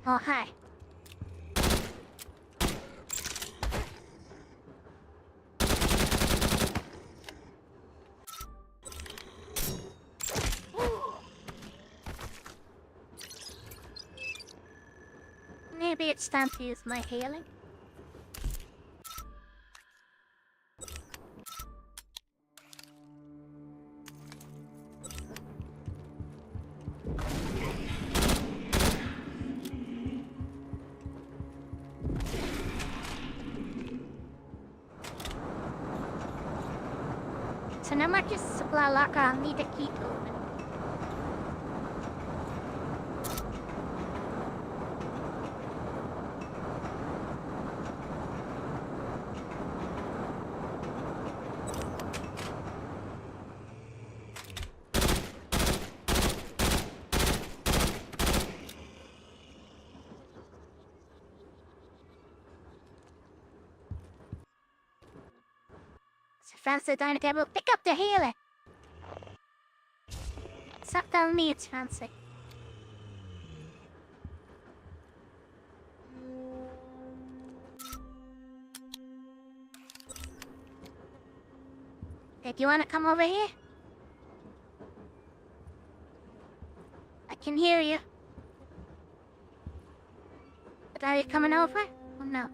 Oh, hi. Maybe it's time to use my healing. So now my just supply locker, I'll need a key to open. So fancy dining table, pick up the healer. Stop telling me it's fancy. Hey, do you want to come over here? I can hear you. But are you coming over? Oh no.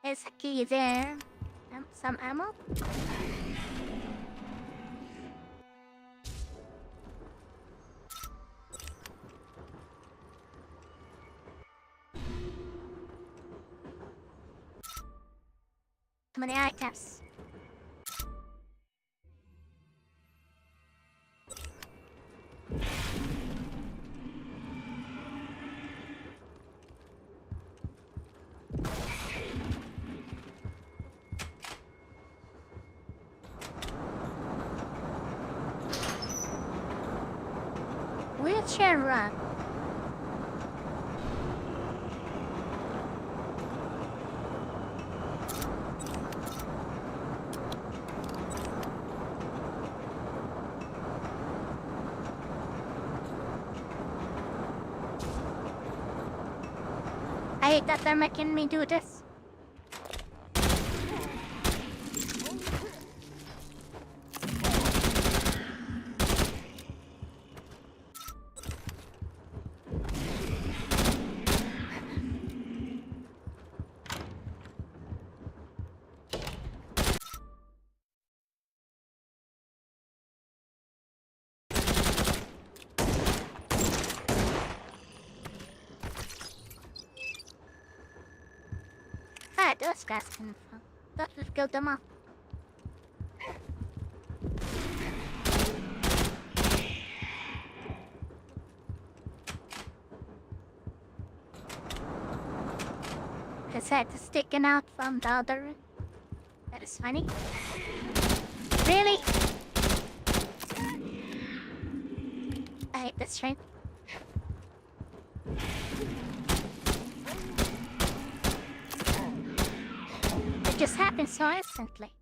There's a key there. Some ammo? Too many items. Wheelchair run. I hate that they're making me do this. Ah, those guys can fall. Thought we've killed them all. His head is sticking out from the other room. That is funny. Really? I hate this train. It just happened so instantly.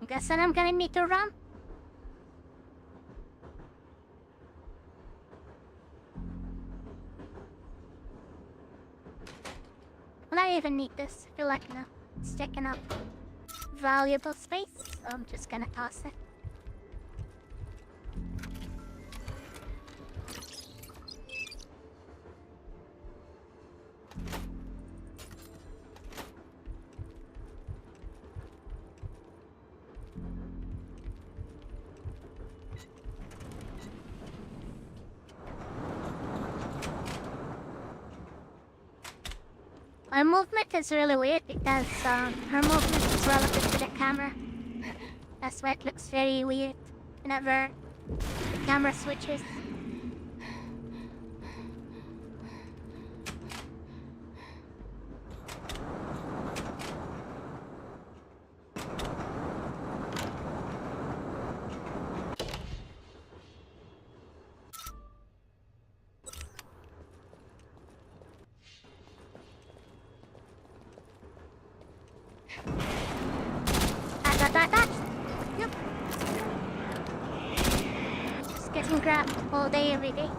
I'm guessing I'm gonna need to run. Will I even need this? I feel like no. It's taking up valuable space, so I'm just gonna toss it. My movement is really weird because her movement is relative to the camera. That's why it looks very weird whenever the camera switches. That. Yep. Just getting grabbed all day, every day.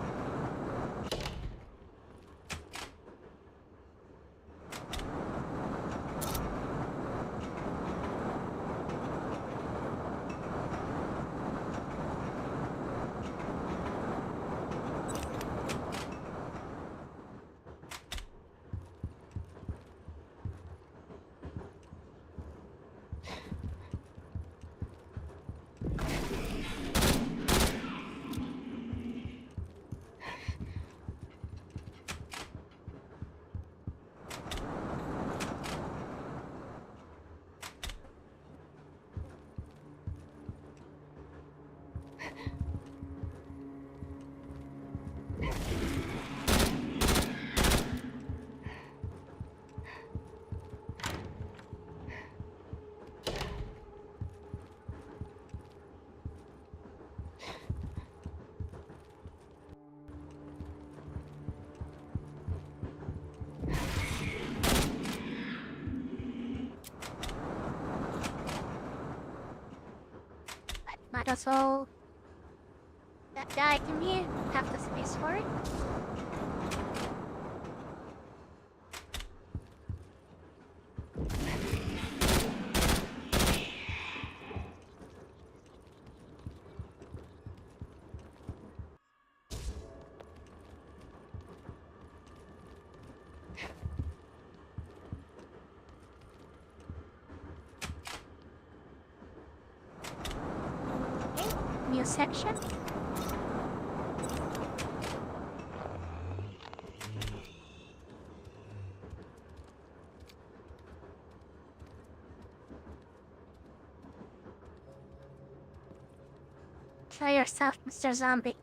Might as well get the item here, have the space for it. New section. Try yourself, Mr. Zombie.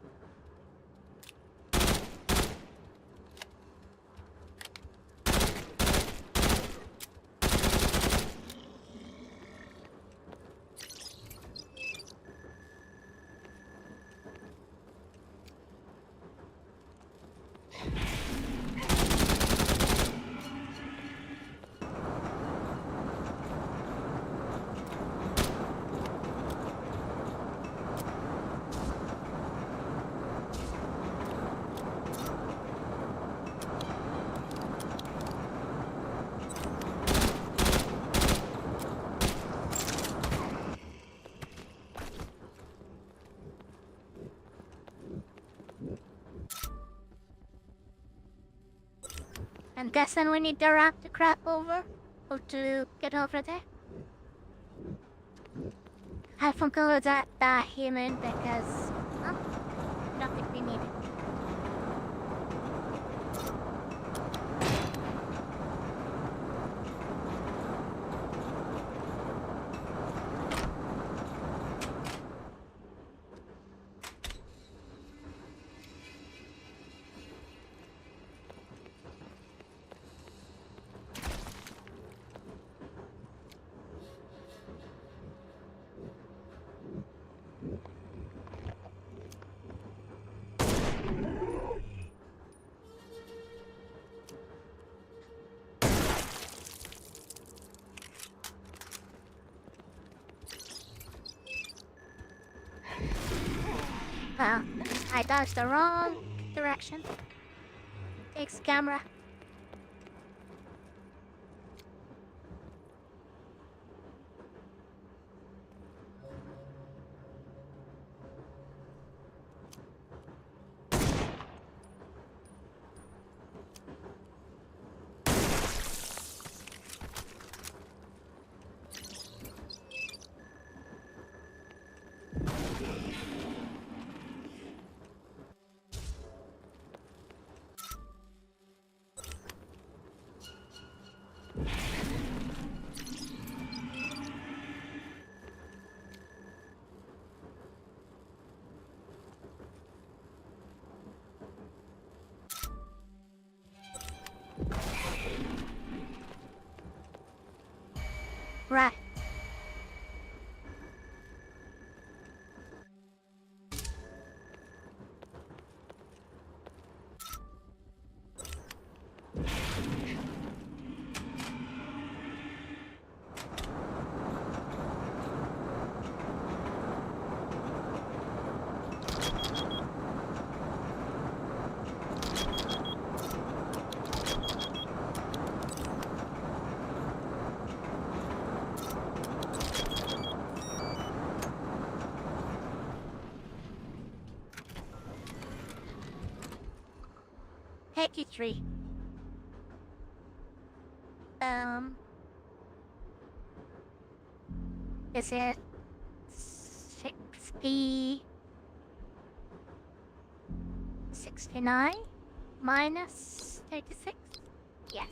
I'm guessing we need the ramp to crap over, or to get over there. I conclude that human because, well, I don't think we need it. I dodged the wrong direction. Takes camera. Right. Hecky tree. Is it 69 minus 36? Yes.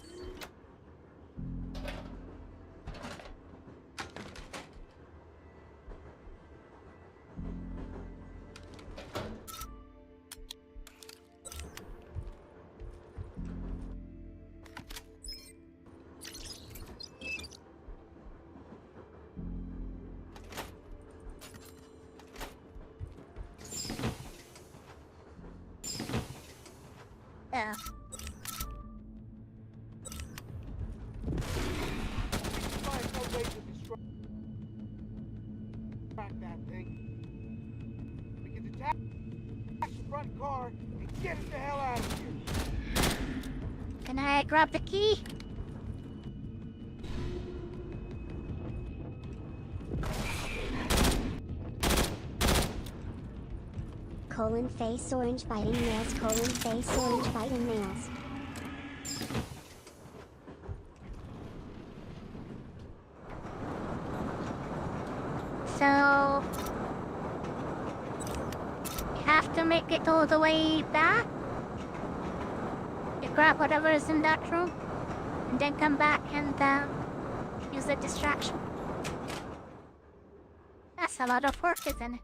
Yeah. Find some way to distract that thing. We can detach the front car and get it the hell out of here. Can I grab the key? Colon face orange biting nails. Colon face orange biting nails. So you have to make it all the way back. You grab whatever is in that room, and then come back and use the distraction. That's a lot of work, isn't it?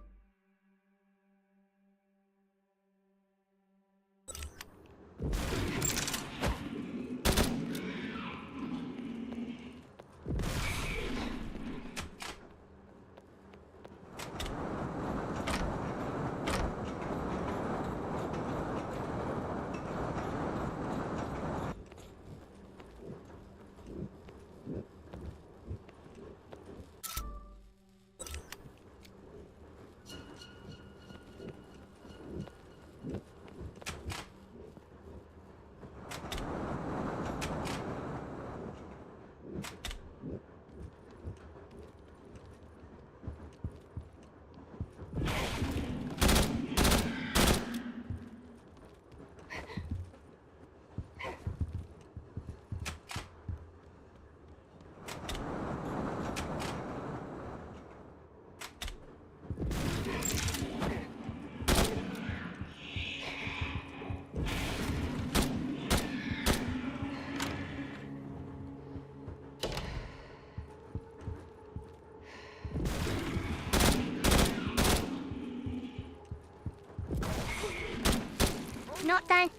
Not done.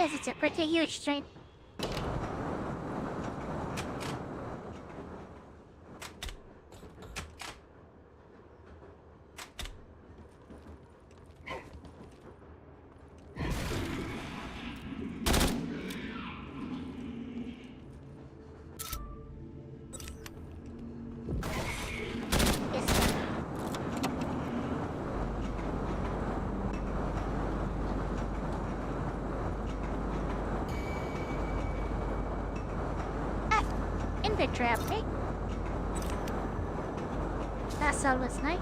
Because it's a pretty huge train. Inventory update. That's always nice.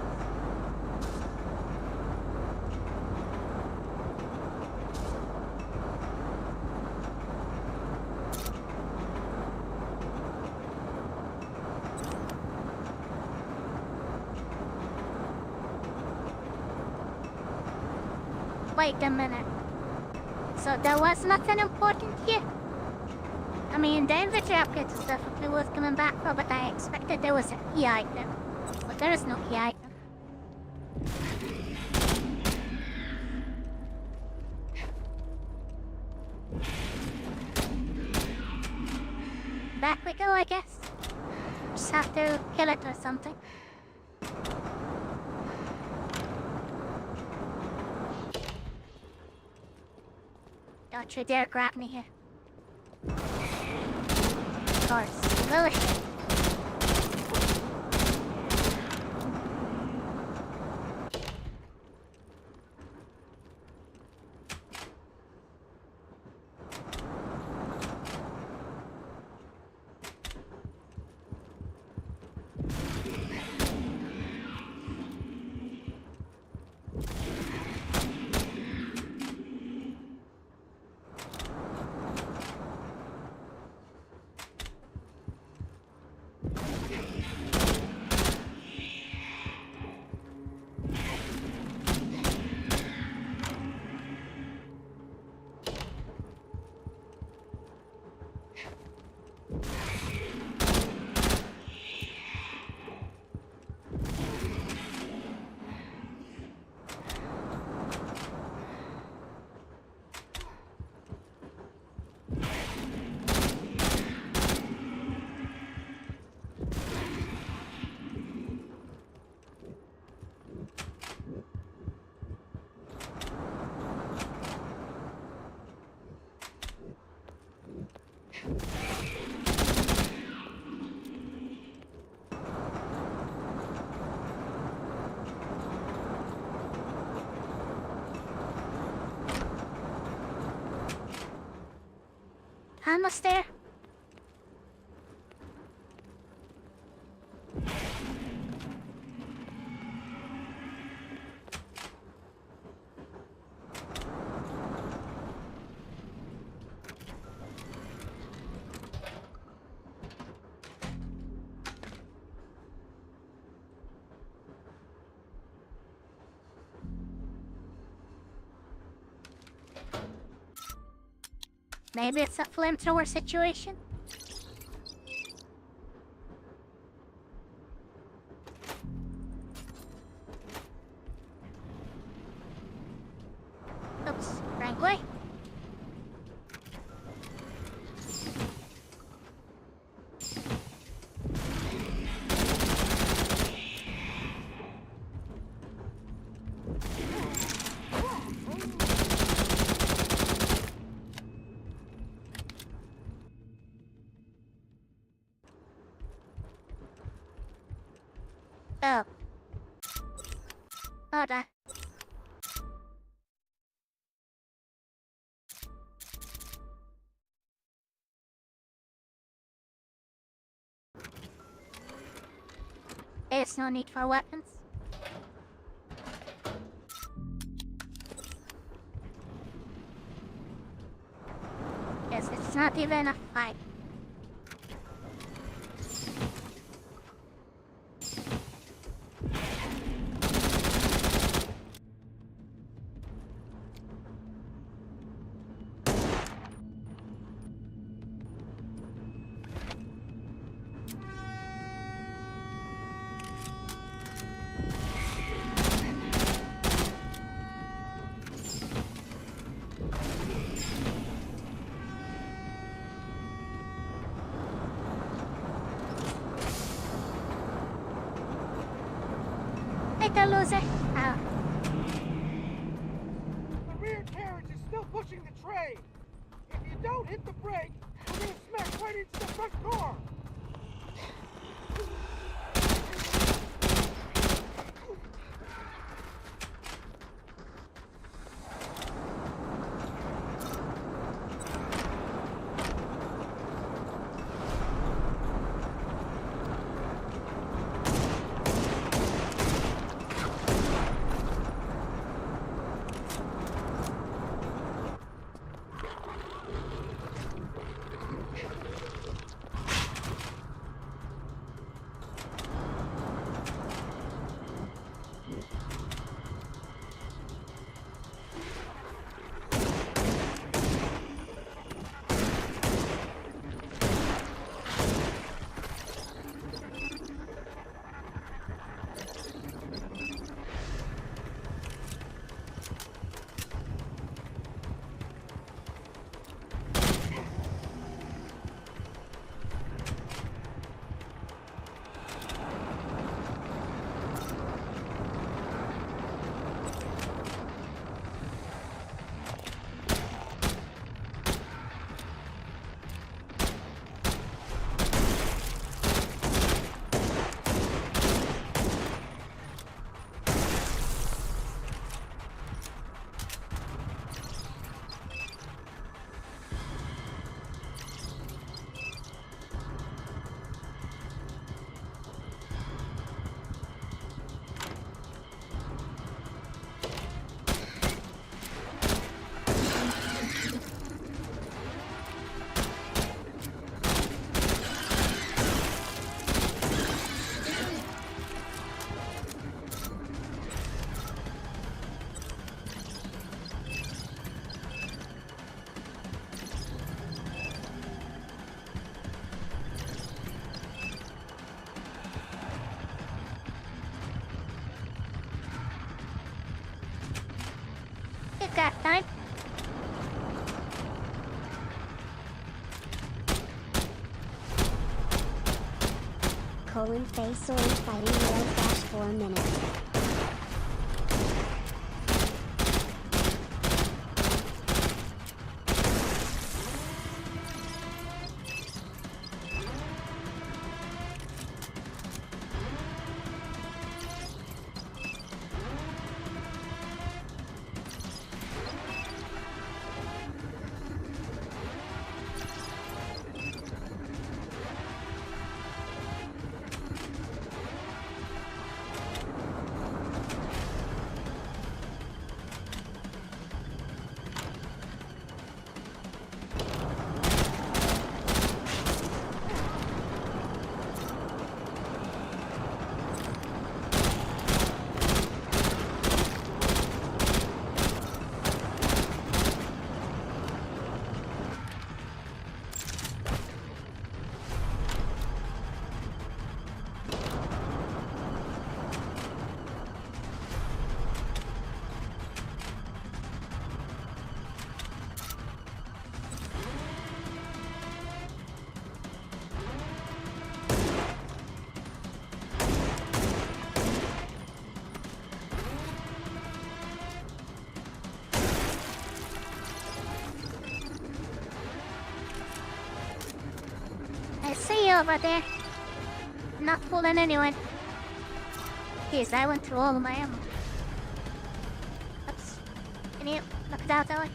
Wait a minute. So there was nothing important here? I mean, the inventory upgrades and stuff are worth coming back for, but I expected there was a key item. But there is no key item. Back we go, I guess. Just have to kill it or something. Don't you dare grab me here. Of course, Lily. Almost there. Maybe it's a flamethrower situation? Oops, wrong way. Oh. Hold on. There's no need for weapons. Yes, it's not even a fight. Little loser. Oh. The rear carriage is still pushing the train. If you don't hit the brake, we're gonna smash right into the front car. You got time. Face sword fighting red dash for a minute. I see you over there. Not fooling anyone. Jeez, I went through all of my ammo. Oops. Can you look it out that way?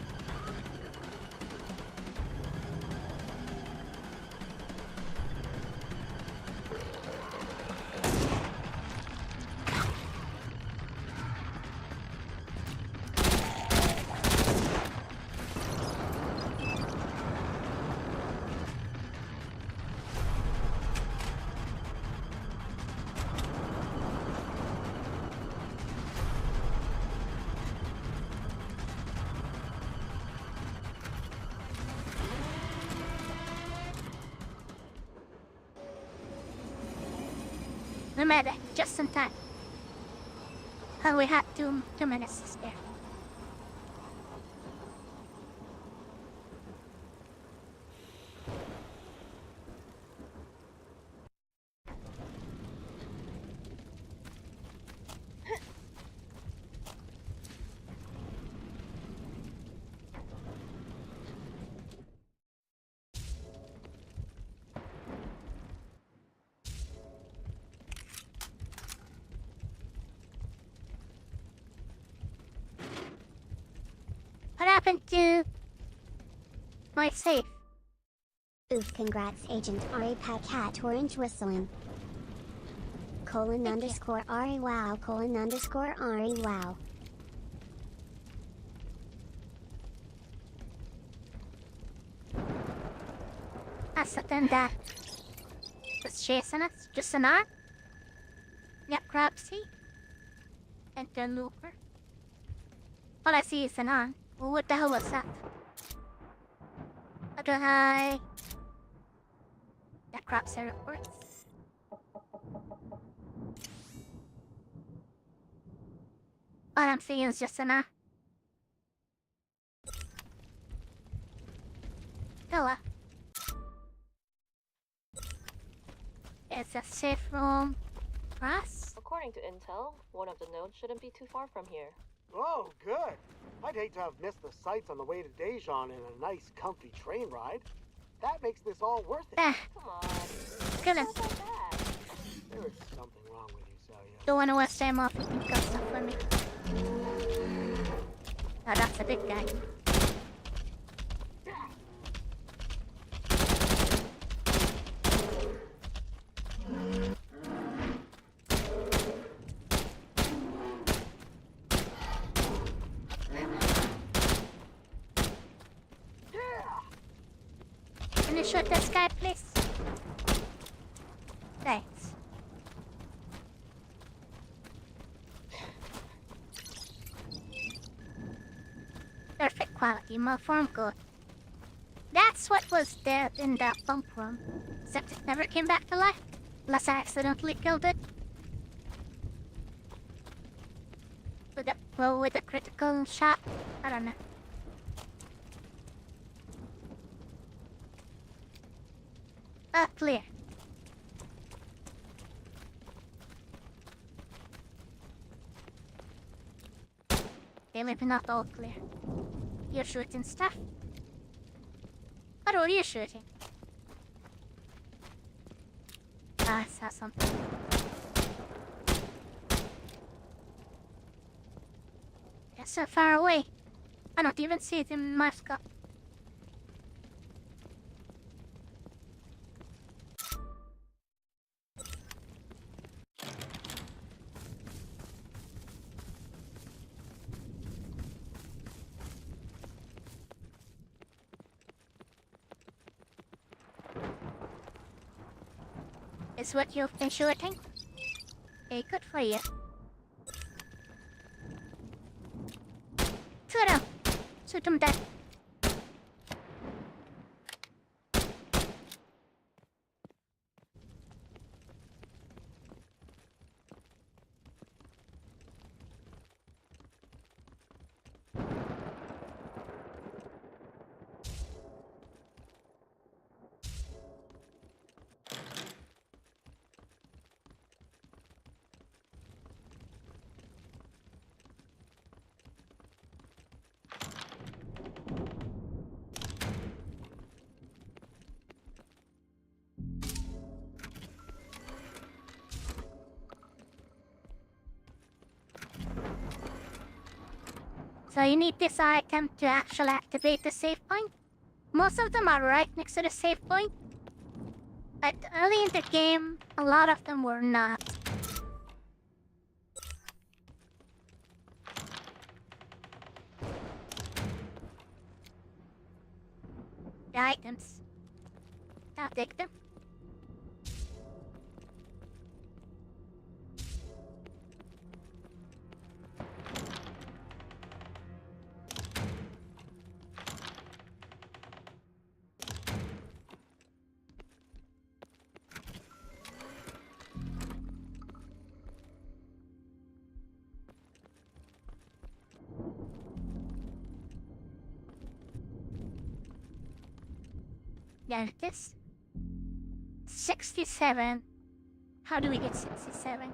No matter, just in time. And we had 2 minutes to spare. happened to my safe? Oof, congrats, Agent Ari Cat Orange Whistling. __ Ari wow __ Ari wow. That's something that was chasing us. Just an arm? Yep, Crabsy. Interloper. All I see is an arm. Well, what the hell was that? How do I... That Crabsy reports. All I'm seeing is just an arm. Hello. It's a safe room. Grass? According to intel, one of the nodes shouldn't be too far from here. Oh, good. I'd hate to have missed the sights on the way to Dejan in a nice, comfy train ride. That makes this all worth it. Come on. Goodness. It's not that bad. There is something wrong with you, Celia. Don't want to waste time off if you've got stuff for me. Oh, that's a big guy. Can you shoot this guy, please? Thanks. Perfect quality, malformed good. That's what was dead in that bump room. Except it never came back to life. Unless I accidentally killed it. With a critical shot. I don't know. Clear. Okay, maybe not all clear. You're shooting stuff? What are you shooting? Ah, I saw something. It's so far away. I don't even see it in my scope. Is what you've been shooting? Okay, good for you. Shoot him! Shoot him dead. So you need this item to actually activate the save point. Most of them are right next to the save point. But early in the game, a lot of them were not. The items. I'll take them. There it is. 67. How do we get 67?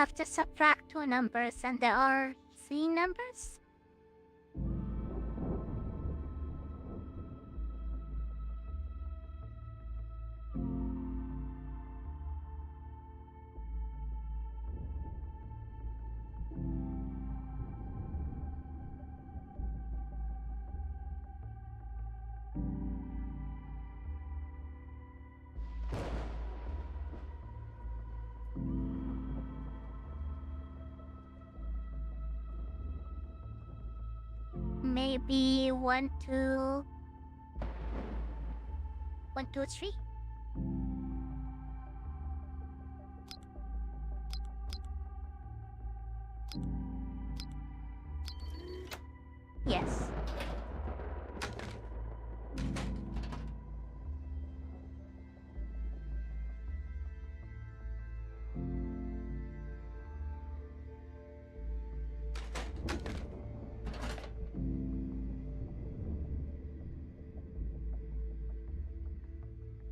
have to subtract two numbers, and there are three numbers. Maybe 1, 2, 1, 2, 3. Yes.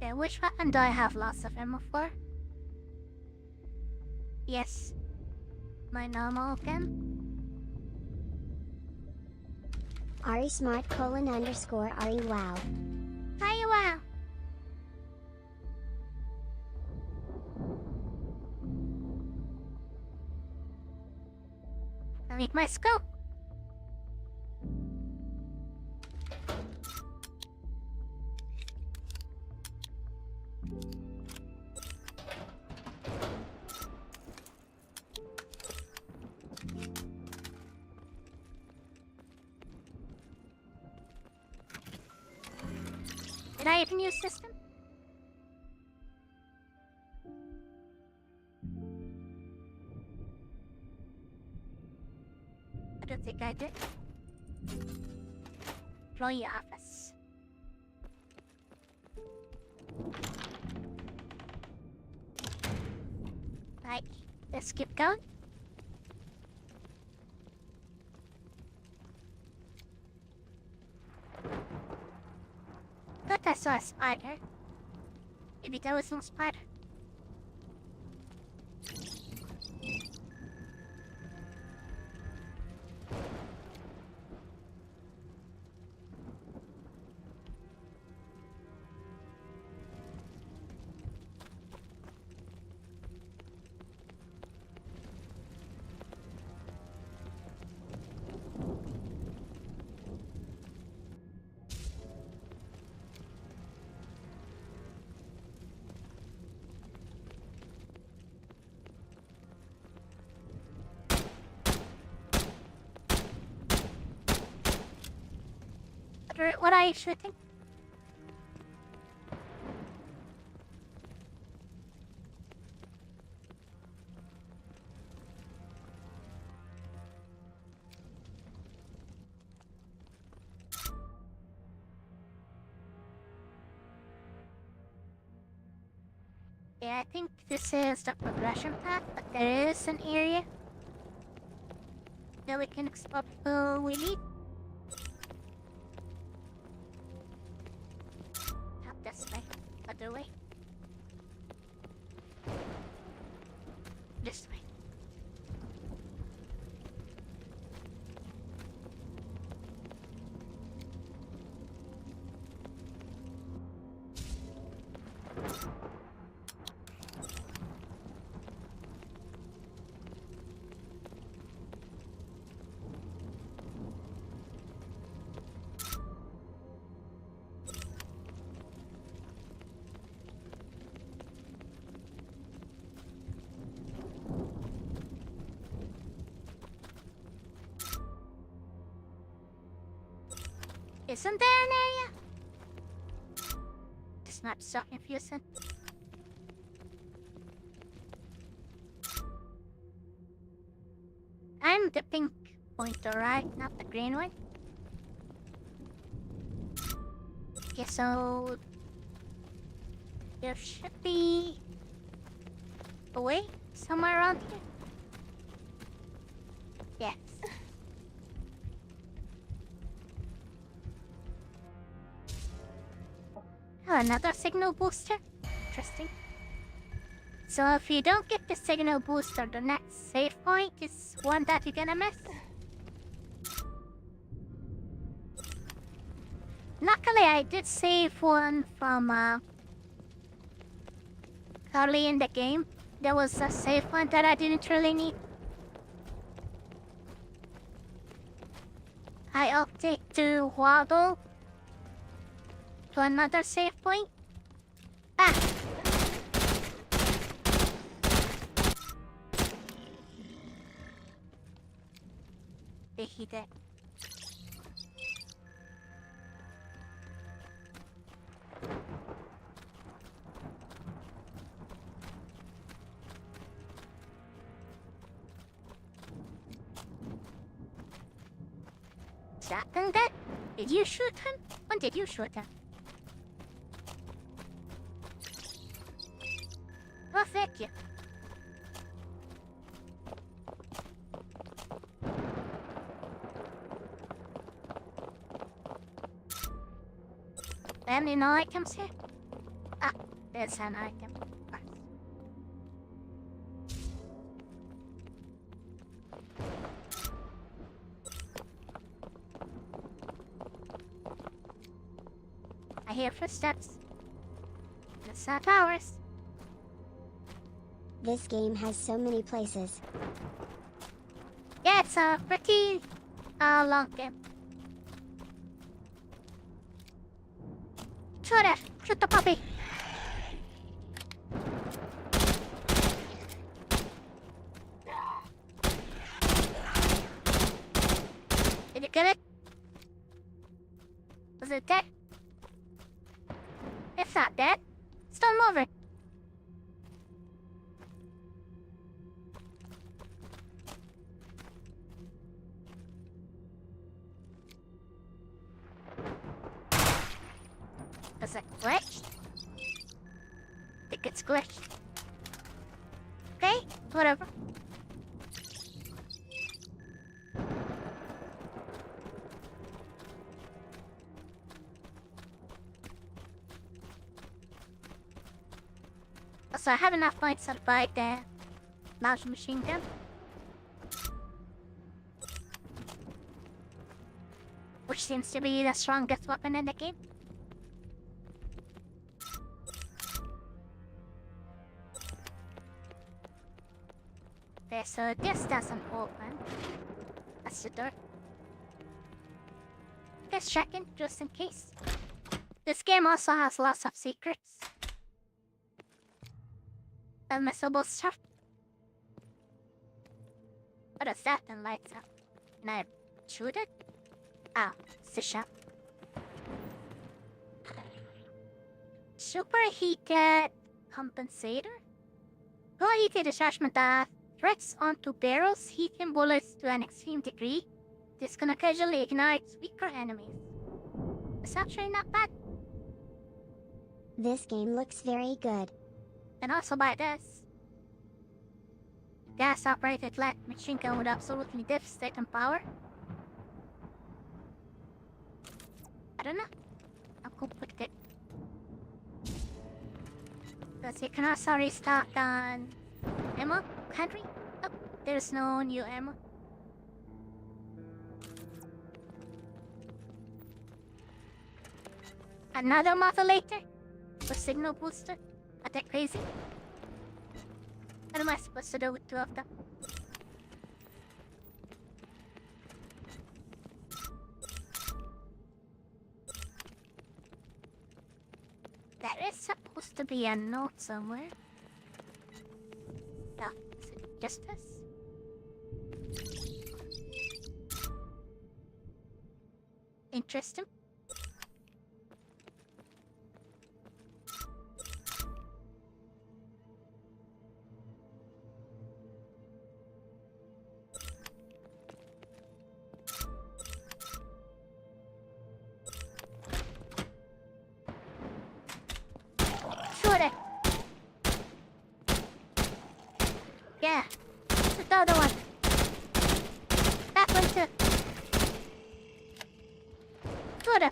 Yeah, which weapon do I have lots of ammo for? Yes. My normal gun? Ari Smart _Ari Wow. Hi, wow. I need my scope. Did I even use system? I don't think I did. Employee office. Right, let's keep going. Thought I saw a spider. Maybe that was no spider. What are you shooting? Yeah, I think this is the progression path, but there is an area that we can explore before we leave. Not this way, other way. This way. Isn't there an area? It's not so confusing. I'm the pink pointer, right? Not the green one. Okay, so there should be a way somewhere around here. Yes. Oh, another signal booster. Interesting. So if you don't get the signal booster, the next save point is one that you're gonna miss. Luckily, I did save one from early in the game. There was a save point that I didn't really need. I update to waddle to another save point. Ah! They hit it. That thing dead? Did you shoot him? When did you shoot him? Oh, thank you. Any no items here? Ah, there's an item. I hear footsteps. It's not ours. This game has so many places. Yeah, it's a pretty long game. Shoot it! Shoot the puppy! Did you get it? Was it dead? It's not dead. Still moving. Is it glitched? I think it's glitched. Okay, whatever. So I have enough points to buy the large machine gun. Which seems to be the strongest weapon in the game. Okay, so this doesn't open. That's the door. Just checking, just in case. This game also has lots of secrets. Unmissable stuff. What is that and lights up? Can I shoot it? Ah, it's a shot. Superheated compensator? Overheated attachment that threats onto barrels, heating bullets to an extreme degree. This can occasionally ignite weaker enemies. It's actually not bad. This game looks very good. And also by this. Gas-operated light machine gun with absolutely devastating power. I don't know. I'll go with it. Because you can also restock on ammo country. Oh, there's no new ammo. Another modulator for signal booster. Are they crazy? What am I supposed to do with two of them? There is supposed to be a note somewhere. No, is it just this? Interesting. Yeah, it's the other one. That one too. Shoot him.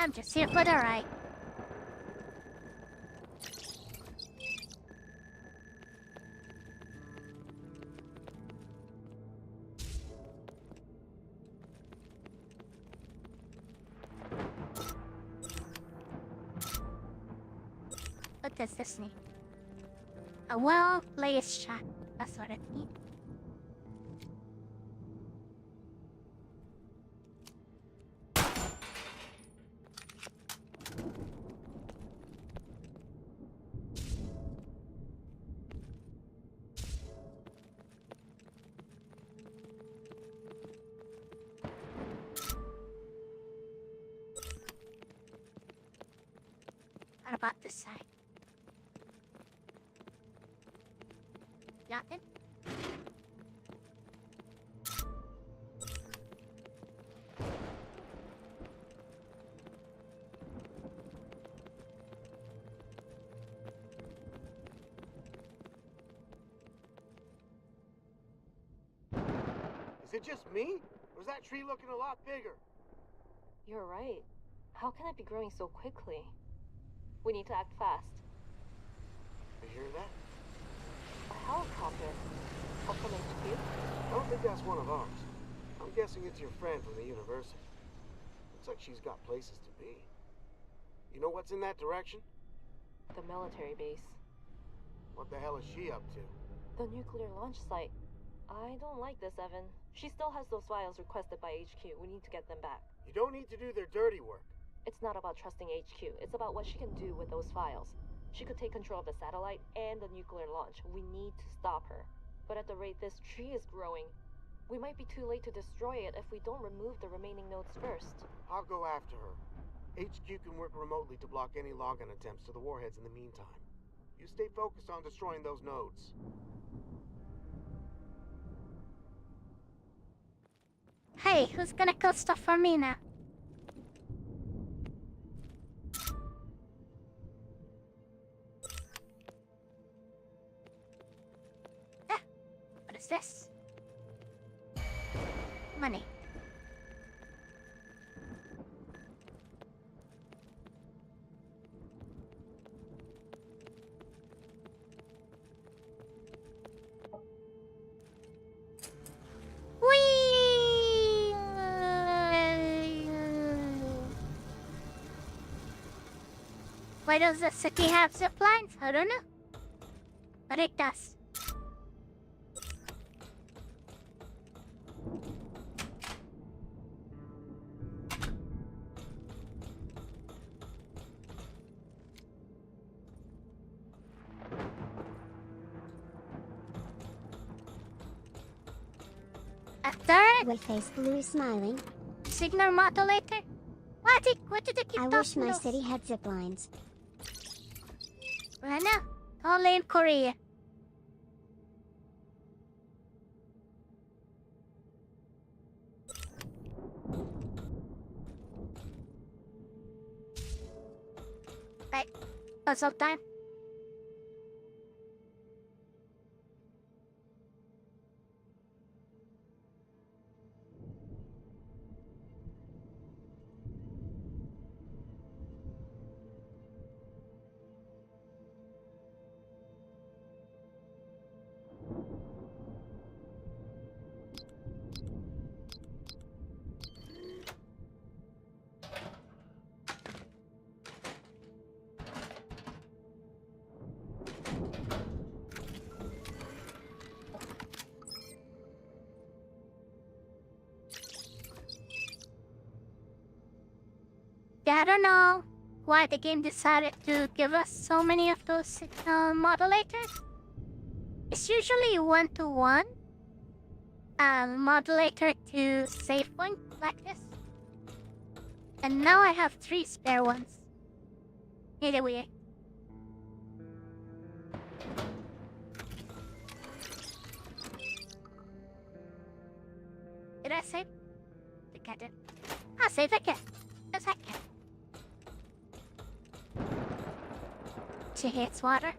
I'm just here for the ride. What does this need? A well-placed shot. That's what it needs. What about this side? Nothing? Is it just me? Or is that tree looking a lot bigger? You're right. How can it be growing so quickly? We need to act fast. You hear that? A helicopter? Up from HQ? I don't think that's one of ours. I'm guessing it's your friend from the university. Looks like she's got places to be. You know what's in that direction? The military base. What the hell is she up to? The nuclear launch site. I don't like this, Evan. She still has those files requested by HQ. We need to get them back. You don't need to do their dirty work. It's not about trusting HQ. It's about what she can do with those files. She could take control of the satellite and the nuclear launch. We need to stop her. But at the rate this tree is growing, we might be too late to destroy it if we don't remove the remaining nodes first. I'll go after her. HQ can work remotely to block any login attempts to the warheads in the meantime. You stay focused on destroying those nodes. Hey, who's gonna kill stuff for me now? What is this? Money. Whee! Why does the city have zip lines? I don't know. But it does. A third With face blue smiling. signal modulator? What did they keep I wish tossing my those? city had zip lines. I know. Only in Korea. Right. Puzzle time. I don't know why the game decided to give us so many of those signal modulators. It's usually one-to-one modulator to save point like this. And now I have 3 spare ones. Either way. Did I save? I think I did. I'll save again. Yes, I can. She hates water.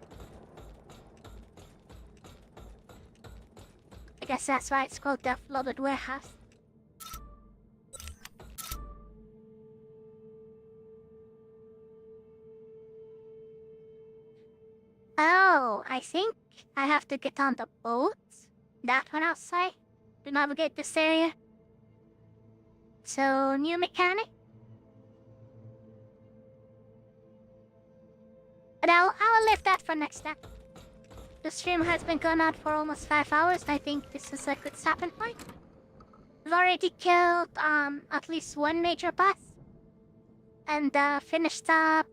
I guess that's why it's called the flooded warehouse. So I think I have to get on the boat, that one outside, to navigate this area. So, new mechanic? But I'll leave that for next time. The stream has been going on for almost 5 hours. I think this is a good stopping point. We've already killed at least one major boss. And finished up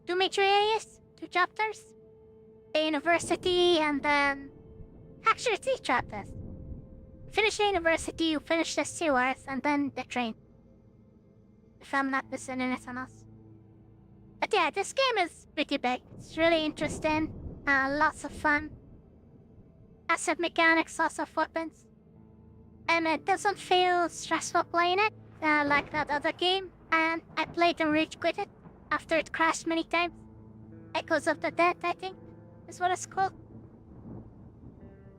2 major areas, 2 chapters. The university and then... Actually 3 chapters. Finish the university, you finish the sewers, and then the train. If I'm not missing anything else. But yeah, this game is pretty big. It's really interesting. Lots of fun. Lots of mechanics, lots of weapons. And it doesn't feel stressful playing it, like that other game. And I played and rage quit it after it crashed many times. Echoes of the Dead, I think, is what it's called.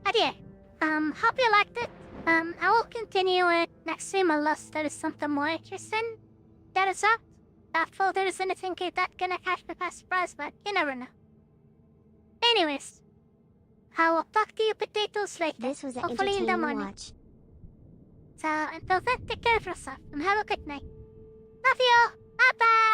But yeah, hope you liked it. I will continue it next stream unless there is something more interesting that is out. Doubtful there is anything that gonna catch me by surprise, but you never know. Anyways, I will talk to you potatoes later. This was an hopefully in the entertaining morning. watch. So until then, take care of yourself and have a good night. Love you. Bye bye.